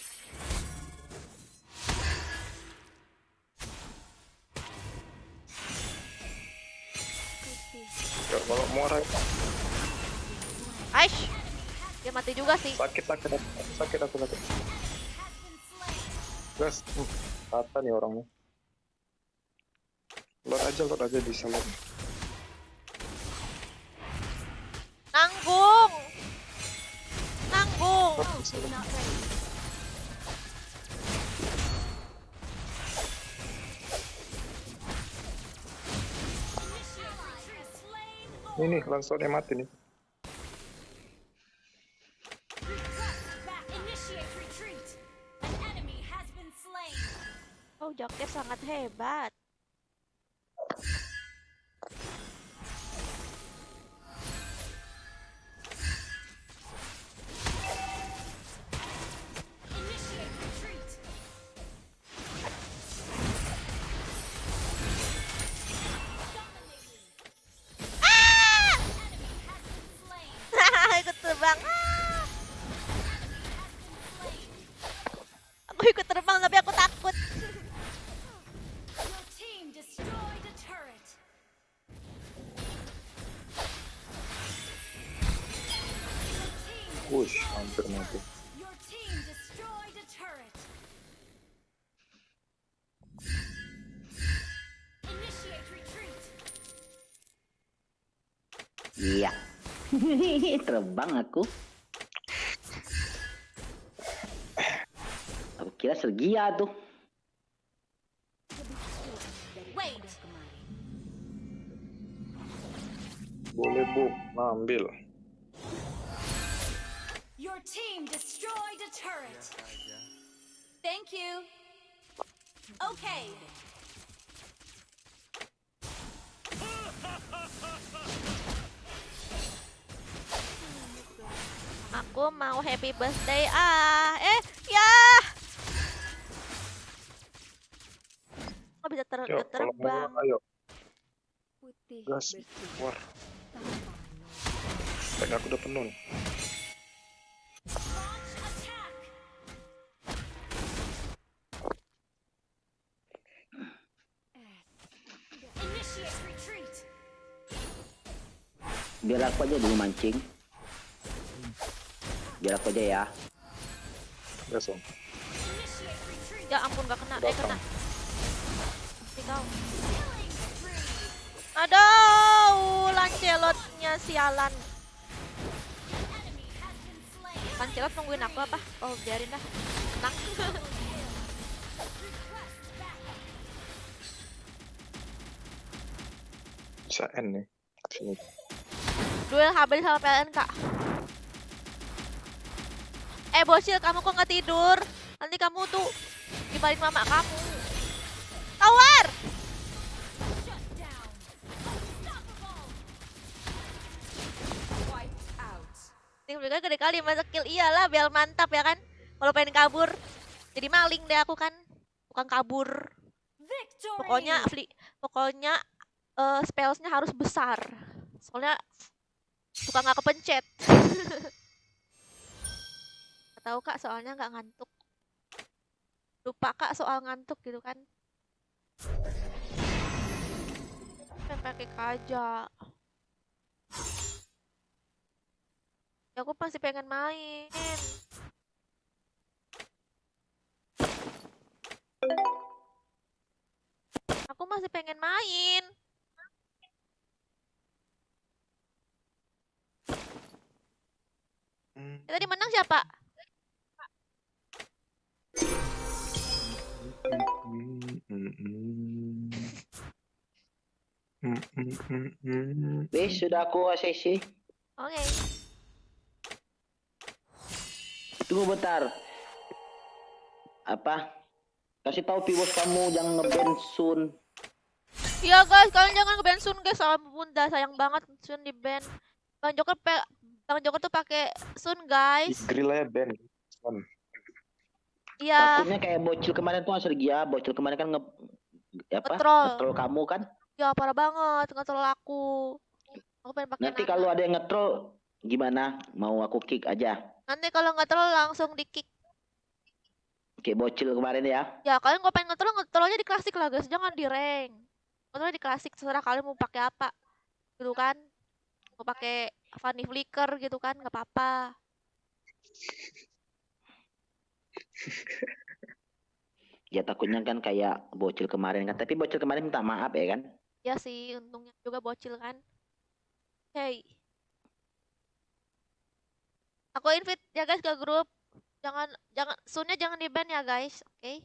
Ya, kalau mau raih. Aish. Dia mati juga sih. Sakit aku. Gas, apa nih orangnya? Lord aja bisa lord. Nanggung. Ini langsungnya mati nih. Oh, Joker sangat hebat. Ikut terbang. Aku ikut terbang tapi aku takut. Your team destroyed a turret. Wush, hampir mati. Your team destroyed a turret. Initiate retreat. Iya. Terbang aku. Aku kira Sergia tuh. Wait. Boleh bu, ambil. Your team destroyed a turret. Thank you. Okay. Aku mau happy birthday ya. Kok bisa Yuk, kalau mau terbang? ayo. Putih Gas, keluar. Tank aku udah penuh nih. Initiate retreat. Biar aku aja dulu mancing. Biar aku aja ya. Gas om. Ya ampun gak kena, kena. tahu. Aduh, Lancelotnya sialan. Lancelot nungguin aku apa? Oh, biarin dah. Tenang. Bisa N nih. Sini. Duel HB sama PLN, Kak. Bocil, kamu kok nggak tidur? Nanti kamu tuh dimarahin mama kamu. Tawar! Tinggal gede kali masa kill, iyalah biar mantap ya kan. Kalau pengen kabur, jadi maling deh aku kan. Bukan kabur. Pokoknya spellsnya harus besar. Soalnya suka nggak kepencet. Tahu Kak, soalnya nggak ngantuk. Lupa Kak soal ngantuk gitu kan. Pengen pakai kaja. Ya aku masih pengen main. Aku masih pengen main. Tadi menang siapa? Wes, sudah aku ACC. Oke. Tunggu bentar. Apa? Kasih tahu Pibos kamu jangan ngeband Sun. Iya guys, kalian jangan nge-ban Sun guys, soal bunda sayang banget Sun di ban. Bang Joker tuh pakai Sun guys. Grill ya band. Iya. Takutnya kayak bocil kemarin tuh Sergia, bocil kemarin kan ngetroll kamu kan? Ya parah banget ngetroll aku. Aku pengen pakai. Nanti kalau ada yang ngetroll gimana? Mau aku kick aja? Nanti kalau ngetroll langsung di kick. Kayak bocil kemarin ya? Ya kalian kalau pengen ngetroll aja di klasik lah guys, jangan di rank. Ngetroll di klasik, terserah kalian mau pakai apa, gitu kan? Mau pakai funny flicker gitu kan, nggak apa-apa. Ya takutnya kan kayak bocil kemarin kan, tapi bocil kemarin minta maaf ya kan? Ya sih, untungnya juga bocil kan. Hey, aku invite ya guys ke grup. Jangan Sunnya jangan di ban ya guys, oke? Okay?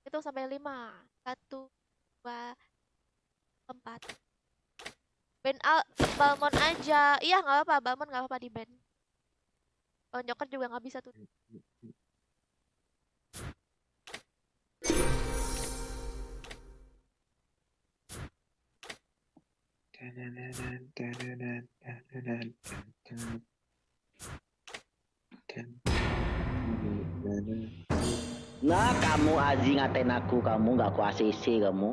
Itu sampai 5. 1, 2, 4. Ban Balmon aja. Iya nggak apa-apa, Balmon nggak apa-apa di ban. Bang Joker juga nggak bisa tuh. Nah, kamu Azi ngatain aku, kamu nggak aku ACC kamu.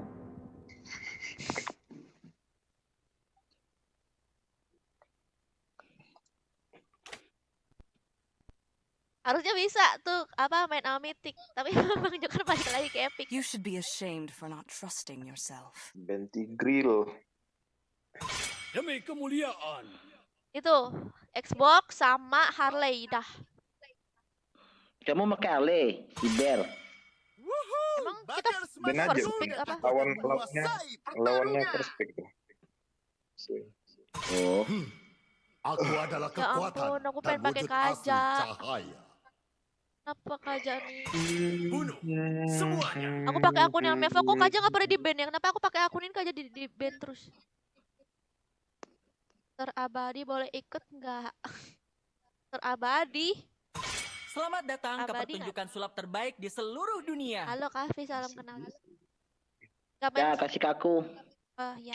Harusnya bisa tuh apa main Mythic, tapi Bang Joker balik lagi ke Epic. You should be ashamed for not trusting yourself. Benti grill. Demi kemuliaan. Itu Xbox sama Harley dah. Kamu pakai Harley, si Bear. Emang kita Ben aja. first pick apa? Lawannya first pick tuh. Oh. Aku adalah Ya kekuatan ampun, aku dan pengen pakai wujud asli kaja. cahaya. Kenapa kaja nih? Bunuh semuanya. Aku pakai akun yang Mevo, kok kaja nggak pernah di ban ya? Kenapa aku pakai akun ini kaja di ban terus? Terabadi boleh ikut nggak? Terabadi. Selamat datang ke Abadi pertunjukan sulap terbaik di seluruh dunia. Halo Kavi, salam kenal. Ya, kasih ke aku. Ya.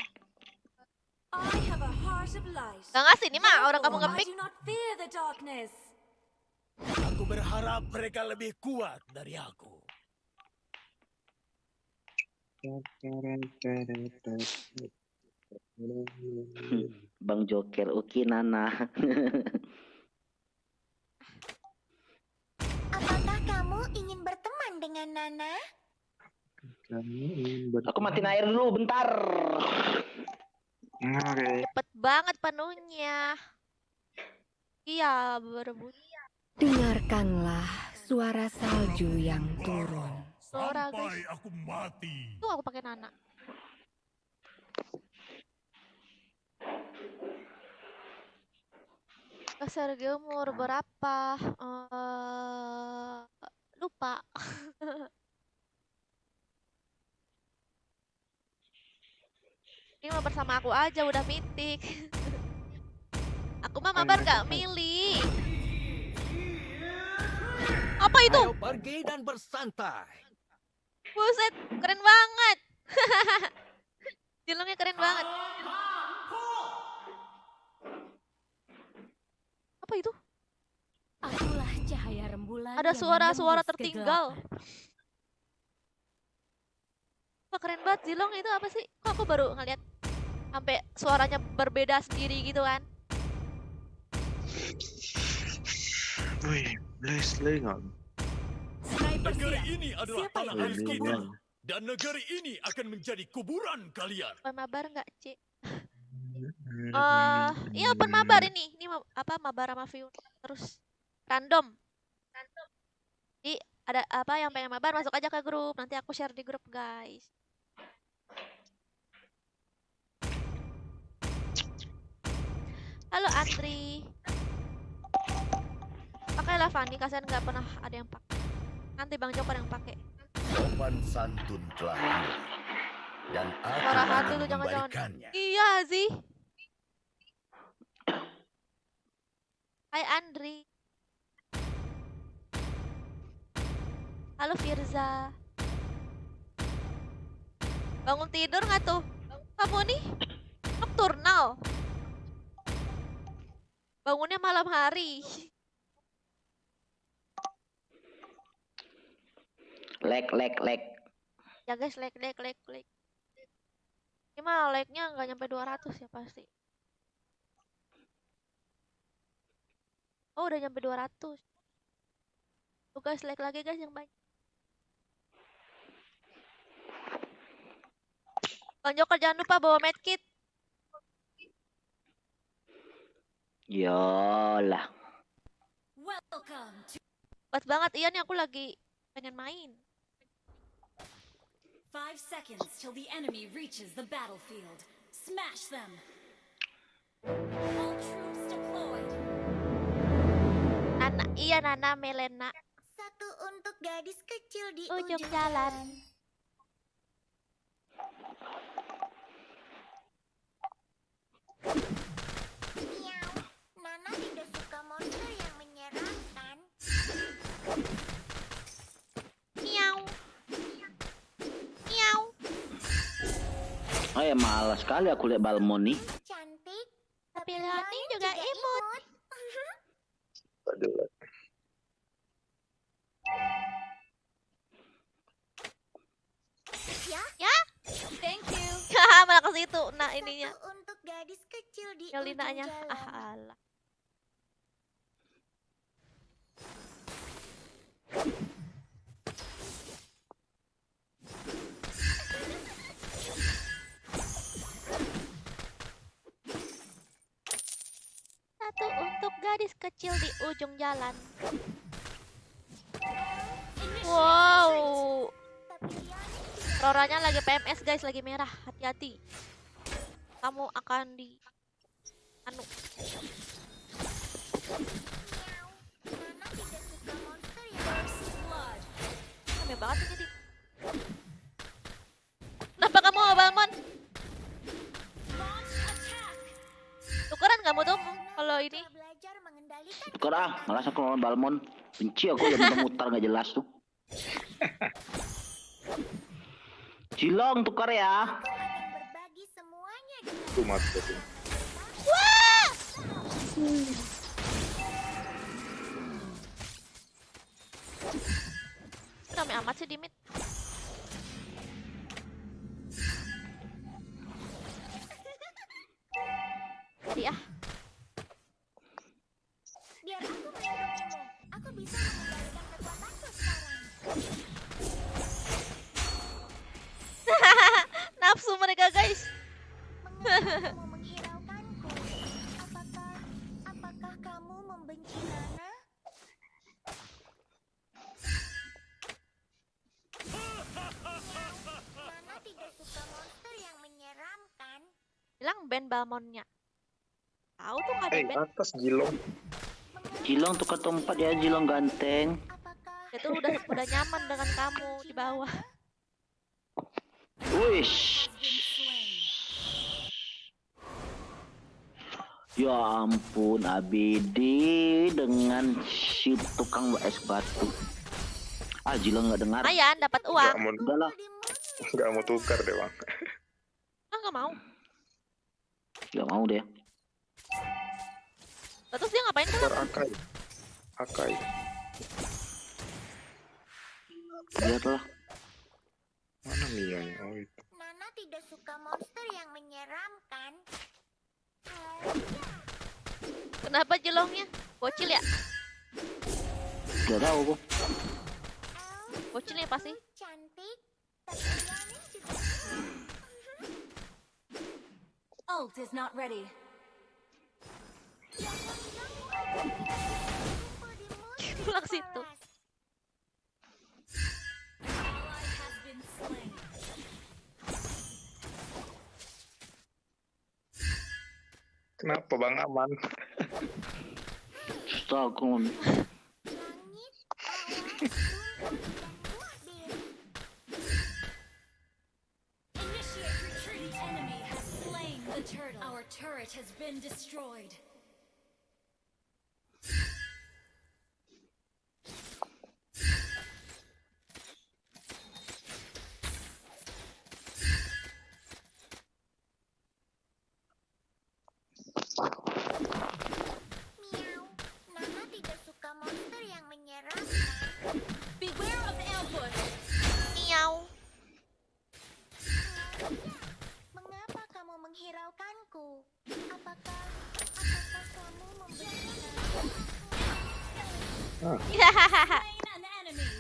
I have a heart of light. Gak ngasih nih mah, orang kamu Therefore, ngepick. I do not fear the darkness. Aku berharap mereka lebih kuat dari aku. Bang Joker, oke Nana. Apakah kamu ingin berteman dengan Nana? Aku matiin air dulu bentar. Oke. Cepet banget penuhnya. Iya, berebut. Dengarkanlah suara salju yang turun. Sora, Sampai guys. aku mati. Tuh aku pakai Nana. Sergio umur berapa? Lupa. Ini mah bersama aku aja udah mitik. Aku mah mabar gak milih. Apa itu? Ayo pergi dan bersantai. Buset, keren banget. Jilongnya keren banget. Apa itu? Akulah cahaya rembulan. Ada yang suara-suara menembus tertinggal. kegelapan. Wah, keren banget Zilong itu apa sih? Kok aku baru ngeliat sampai suaranya berbeda sendiri gitu kan? Wih, Leslie nggak? Sniper Negeri siap. ini adalah Siapa tanah yang air harus kita. kubunuh? Dan negeri ini akan menjadi kuburan kalian. Open mabar nggak, Ci? Iya open mabar ini. Ini apa mabar sama view terus random. Jadi ada apa yang pengen mabar masuk aja ke grup. Nanti aku share di grup, guys. Halo Andri. Pakailah Fanny, kasihan nggak pernah ada yang pakai. Nanti Bang Joko yang pakai. Sopan santun telah hilang. Dan aku Suara akan hati lu jangan-jangan. mengembalikannya. Iya sih. Hai Andri. Halo Firza. Bangun tidur nggak tuh? Kamu nih nocturnal. Bangunnya malam hari. Lag. Ya guys, lag. Ini mah lagnya nggak nyampe 200 ya pasti. Oh udah nyampe 200. Tuh guys, lag lagi guys yang banyak. Bang Joko jangan lupa bawa medkit. Yolah. Welcome to Pas banget iya nih aku lagi pengen main. 5 seconds till the enemy reaches the battlefield. Smash them. All troops deployed. Nana Melena. Satu untuk gadis kecil di Ujung jalan. Miau. Nana tidak suka monster yang menyeramkan. Miau. Miau. Oh ya malas sekali aku lihat Balmon nih. Cantik. Tapi Leonie juga imut. Aduh. Ya? Thank you. Haha, malah ke situ. Nah, ininya. Satu untuk gadis kecil di Yolinanya. ujung jalan. Ah, alah. Satu untuk gadis kecil di ujung jalan. Wow. Roranya lagi PMS guys, lagi merah. Hati-hati. Kamu akan di anu. Nana tidak suka monster yang First blood. Rame banget ini. Dik. Kenapa kamu mau Balmon? Launch attack. Tukeran kamu tuh kalau ini. belajar mengendalikan Tuker malas aku lawan Balmon. Benci aku yang muter nggak jelas tuh. Cilong tukar ya. akan berbagi semuanya dengan Tuh mati aku. Wah! Rame amat sih di mid. Jadi biar aku melindungimu. Aku bisa mengendalikan kekuatanku sekarang. nafsu mereka guys. Mengapa kamu menghiraukanku? Apakah kamu membenci Nana? Bilang ban Balmonnya. Tahu tuh nggak ada ban. Atas Jilong. Jilong tukar tempat ya, Jilong ganteng. Dia tuh udah nyaman dengan kamu di bawah. Wish. Ya ampun, ABD dengan si tukang es batu. Ah, Jilong nggak dengar. Lumayan dapat uang. Udah lah. Nggak mau tukar deh bang. Nggak mau. Nggak mau deh. Terus dia ngapain kan? Tukar Akai. Akai. Lihatlah. Mana Mianya? Oh itu. Nana tidak suka monster yang menyeramkan. Kenapa Jilongnya? Bocil ya? Gak tahu kok. Bocil ya pasti. Cantik. Ult is not ready. Pulang situ. Ally has been slain. Kenapa bang aman? Stockholm. Initiate retreat. The enemy has slain the turtle. Our turret has been destroyed. Miau. Nana tidak suka monster yang menyeramkan. Beware of ambush. Miau. Mengapa kamu menghiraukanku? Apakah kamu membenci? Slain an enemy.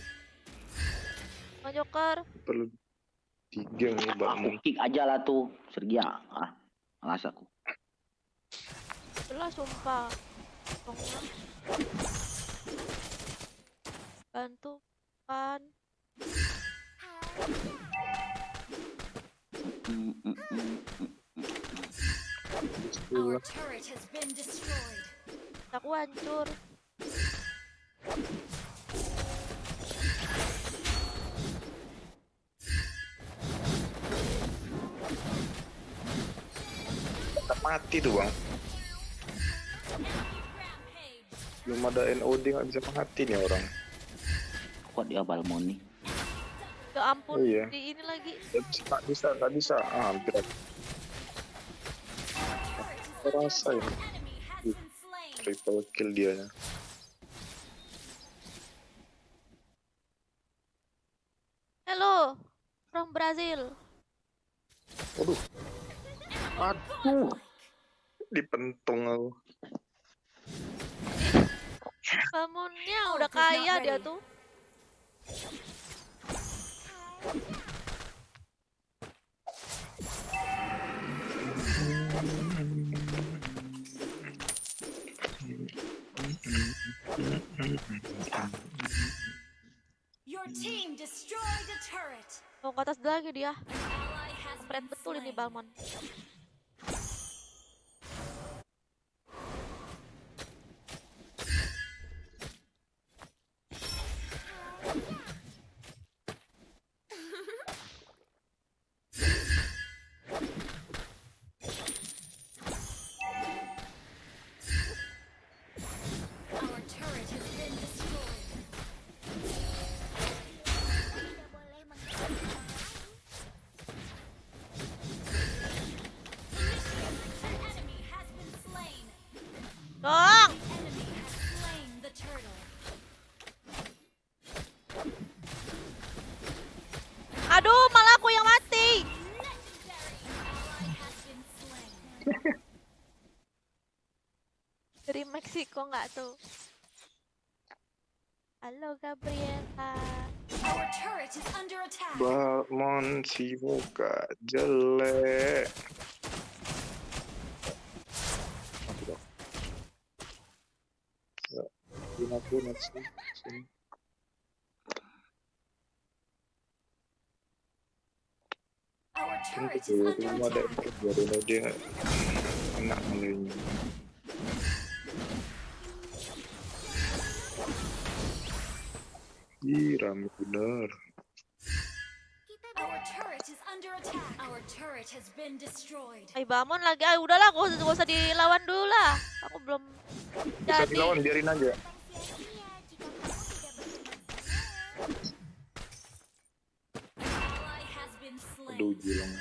Bang Joker. Perlu 3 nih bang. Aku kick aja lah tuh, Sergia. Ah, malas aku. Itulah sumpah. Tolonglah. Bantu kan. Our turret has been destroyed. Aku hancur. Tetap mati tuh bang. Belum ada NOD nggak bisa mati nih orang. Kuat dia Balmon nih. Ya ampun, Iya. di ini lagi. Nggak bisa. Ah, hampir. Terasa ya. Triple kill dianya. Hello, from Brazil. Waduh. Aduh. Dipentung aku. Balmonnya udah kaya dia tuh. Your team destroyed a turret. Mau ke atas lagi dia. Ally has Spread been betul ini slain. Balmon. Our turret has been destroyed. Tidak boleh menghiraukan. An enemy has been slain. Dong! The enemy has slain the turtle. Aduh, malah aku yang mati. Legendary. Ally has been slain. Dari Meksiko nggak tuh? Halo Gabriela. Our turret is under attack. Balmon si muka jelek. Lunat sini. Our Tentu tuh, rumah ada biarin aja enak mulainya. Ih, rame bener. Our turret is under attack. Our turret has been destroyed. Ayo bangun lagi. Ayo udahlah, gak usah dilawan dulu lah. Aku belum Bisa jadi. dilawan, biarin aja. Ally has been slain. Aduh, gilang.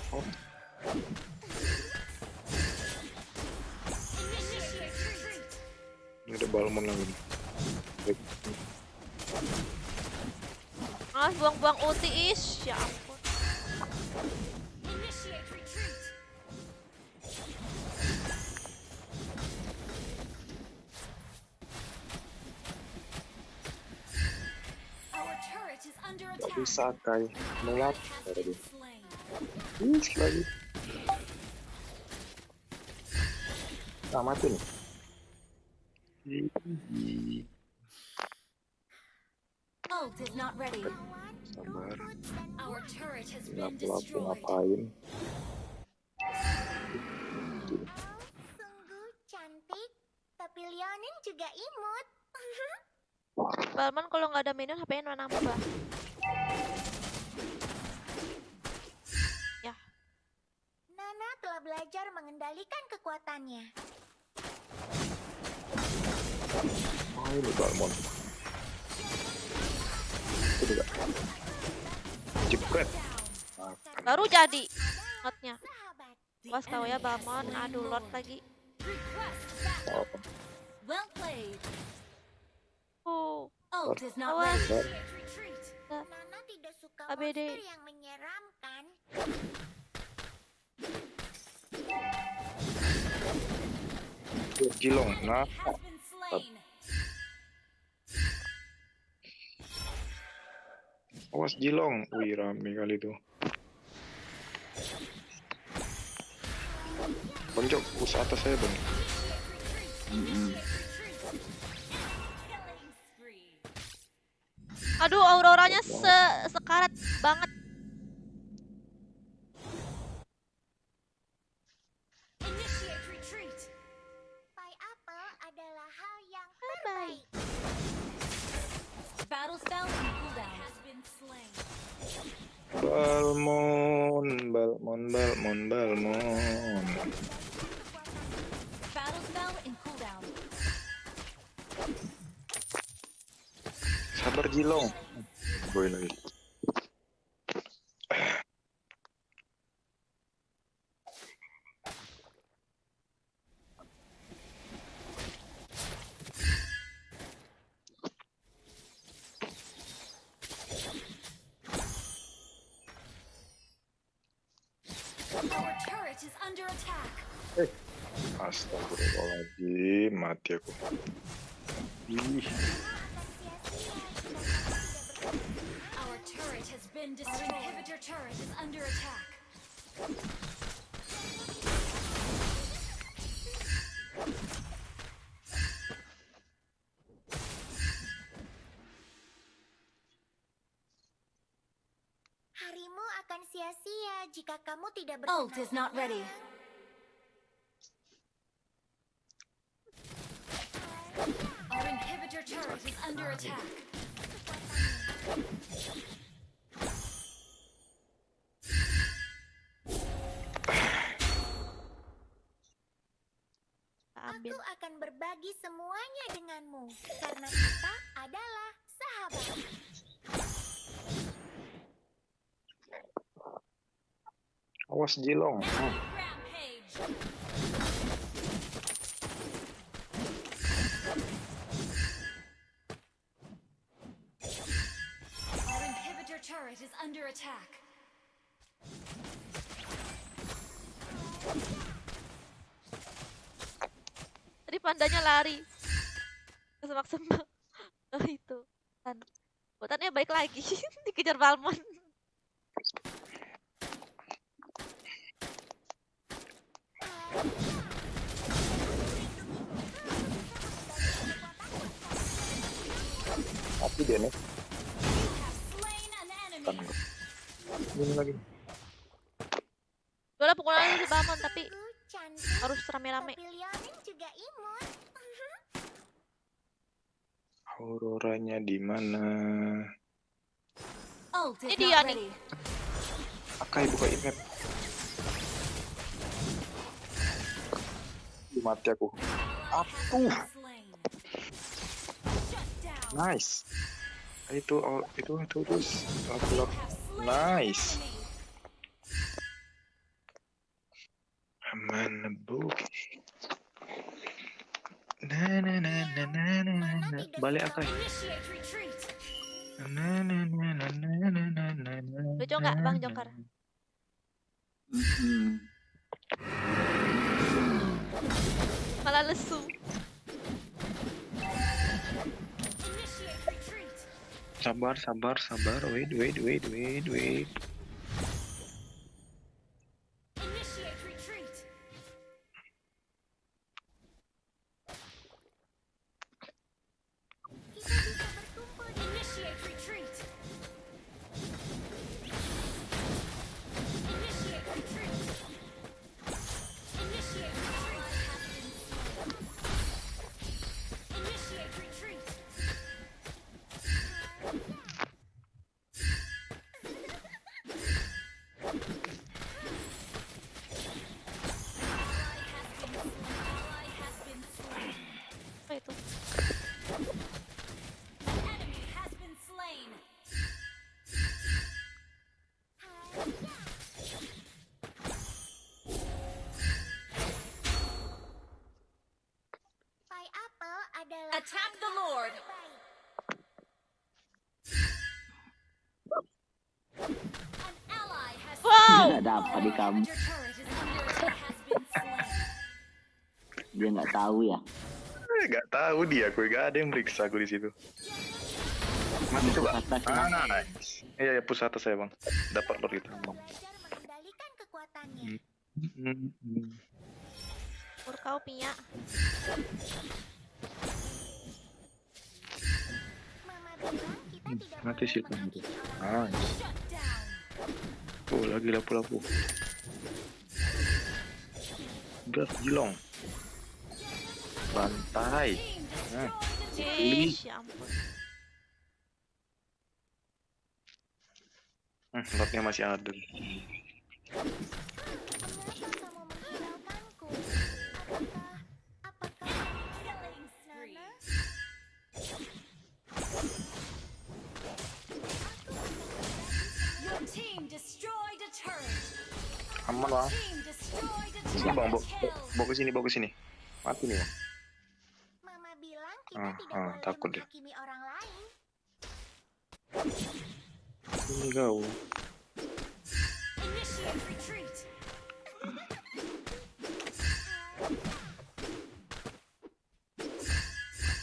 Oh, Initiate retreat. ini ada balmon lagi nih. Baik. Ah, buang-buang ulti is. Ya ampun. Initiate retreat. Our turret is under Gak attack. bisa Kai. Melap. Has been slain. Lagi. Nah, mati nih. Ih, Ult is not ready. sabar. Our turret has been Lapu-lapu destroyed. ngapain? Sungguh cantik, tapi Leonin juga imut. Balman kalau nggak ada minion HP-nya nambah. Ya. Nana telah belajar mengendalikan kekuatannya. Oh, ini balmon. Itu juga. Jepret. Baru jadi notnya. Sahabat, Was kau ya Balmon. Aduh lot lagi. Request Oh, backup. Well played. Ult is not awas. ready. Retreat. Nana tidak suka ABD. monster yang menyeramkan. Jilong. Nah, Has been slain. awas Jilong. Wih, rame kali tuh. Bonjok, us atas saya, Bang. Killing spree. Aduh, auroranya sekarat banget. Initiate retreat. Pai apel adalah hal yang Bye. terbaik. Battle spell and cooldown has been slain. Balmon. Battle spell and cooldown. Sabar Jilong. Boy lagi. Our turret is under attack. Astagfirullahaladzim, mati aku. Ih, Our turret has been destroyed. Our inhibitor turret is under attack. Harimu akan sia-sia jika kamu tidak Ult is not ready. Our inhibitor turret is under attack. Ambil. Aku akan berbagi semuanya denganmu karena kita adalah sahabat. awas Jilong. Rampage. Our inhibitor turret is under attack. Tadi pandanya lari. Kesemak-semak. Oh itu. Buatannya baik lagi. Dikejar Balmon. Mati dia nih. You have slain kelihatan gua. Ini lagi. Gue lah pukulan lu si Bamon tapi harus rame-rame. Tapi Leonin juga imun. Auroranya di mana? Ini dia nih. Akai buka imap. Mati aku. Aduh. Nice. Itu terus. Lap. Nice. Aman bu. Nah. Balik Akai. Nah. Lucu nggak Bang Joker? Malah lesu. Sabar. Wait. Initiate retreat. Initiate retreat. Initiate retreat. Initiate retreat. Initiate retreat. Apa itu? Enemy has been slain. Pineapple adalah Attack the Lord. An ally has Wow. Nggak dapat di kamu. Your turret is under attack has been slain. Dia nggak tahu ya. Gak tahu dia, gue gak ada yang meriksa gue di situ. Mati coba. Nice. Iya, push atas saya bang. Dapat lord kita. belajar mengendalikan kekuatannya. Kau Pia. Mama bilang kita tidak Mati sih boleh itu. menghakimi orang. Nice. Oh, lagi lapu-lapu. Gas jilong. Bantai. Nah. Ish, ya ampun. Lotnya masih ada. Mengapa kamu menghiraukanku? Apakah Killing spree. Nana? Your team destroyed a turret. Aman bang. Team destroyed a Sini bang, turret. bawa ke sini. Mati nih bang. Mama bilang kita tidak boleh takut deh. menghakimi orang lain. Sini kau. Initiate retreat.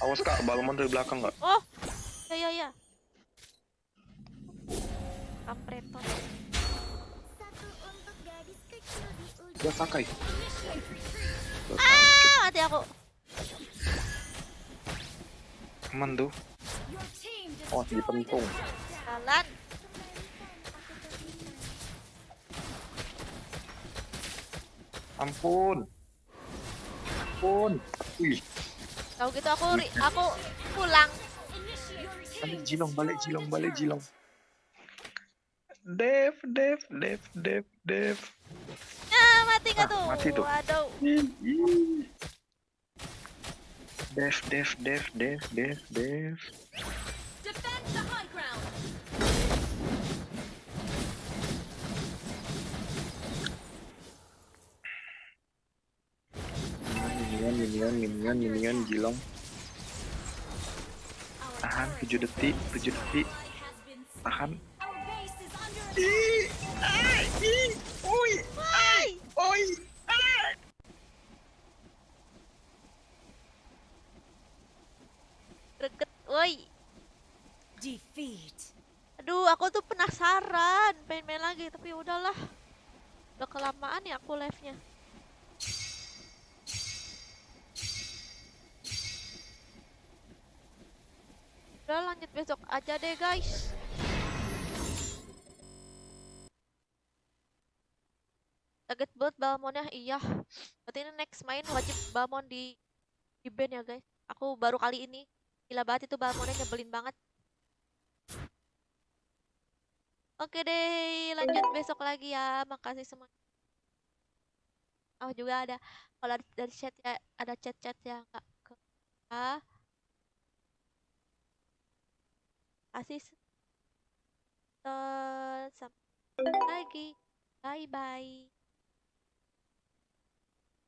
Awas kak, balon dari belakang kak. Oh, ya. Kampreton. Satu untuk gadis kecil di ujung. Dia Sakai. Mati aku. Aman tuh. Your team Oh, di pentung. Jalan. Ampun. Wih, Tahu gitu aku pulang. balik jilong. Dev. Ah, mati nggak tuh? Mati tuh. Waduh. Dev. defend the high ground. Minion jilong. Tahan 7 detik. Tahan. Our base is under Deket, woi. Defeat. Aduh, aku tuh penasaran pengen main lagi tapi udahlah. Udah kelamaan ya aku live-nya. Udah lanjut besok aja deh guys. Kaget banget Balmonnya. Iya. Berarti ini next main wajib Balmon di ban ya guys. Aku baru kali ini. Gila banget itu Balmonnya, nyebelin banget. Oke deh, lanjut besok lagi ya. Makasih semua. Oh juga ada, kalau dari chat ya, ada chat-chat yang nggak ke kasih sampai lagi. Bye bye.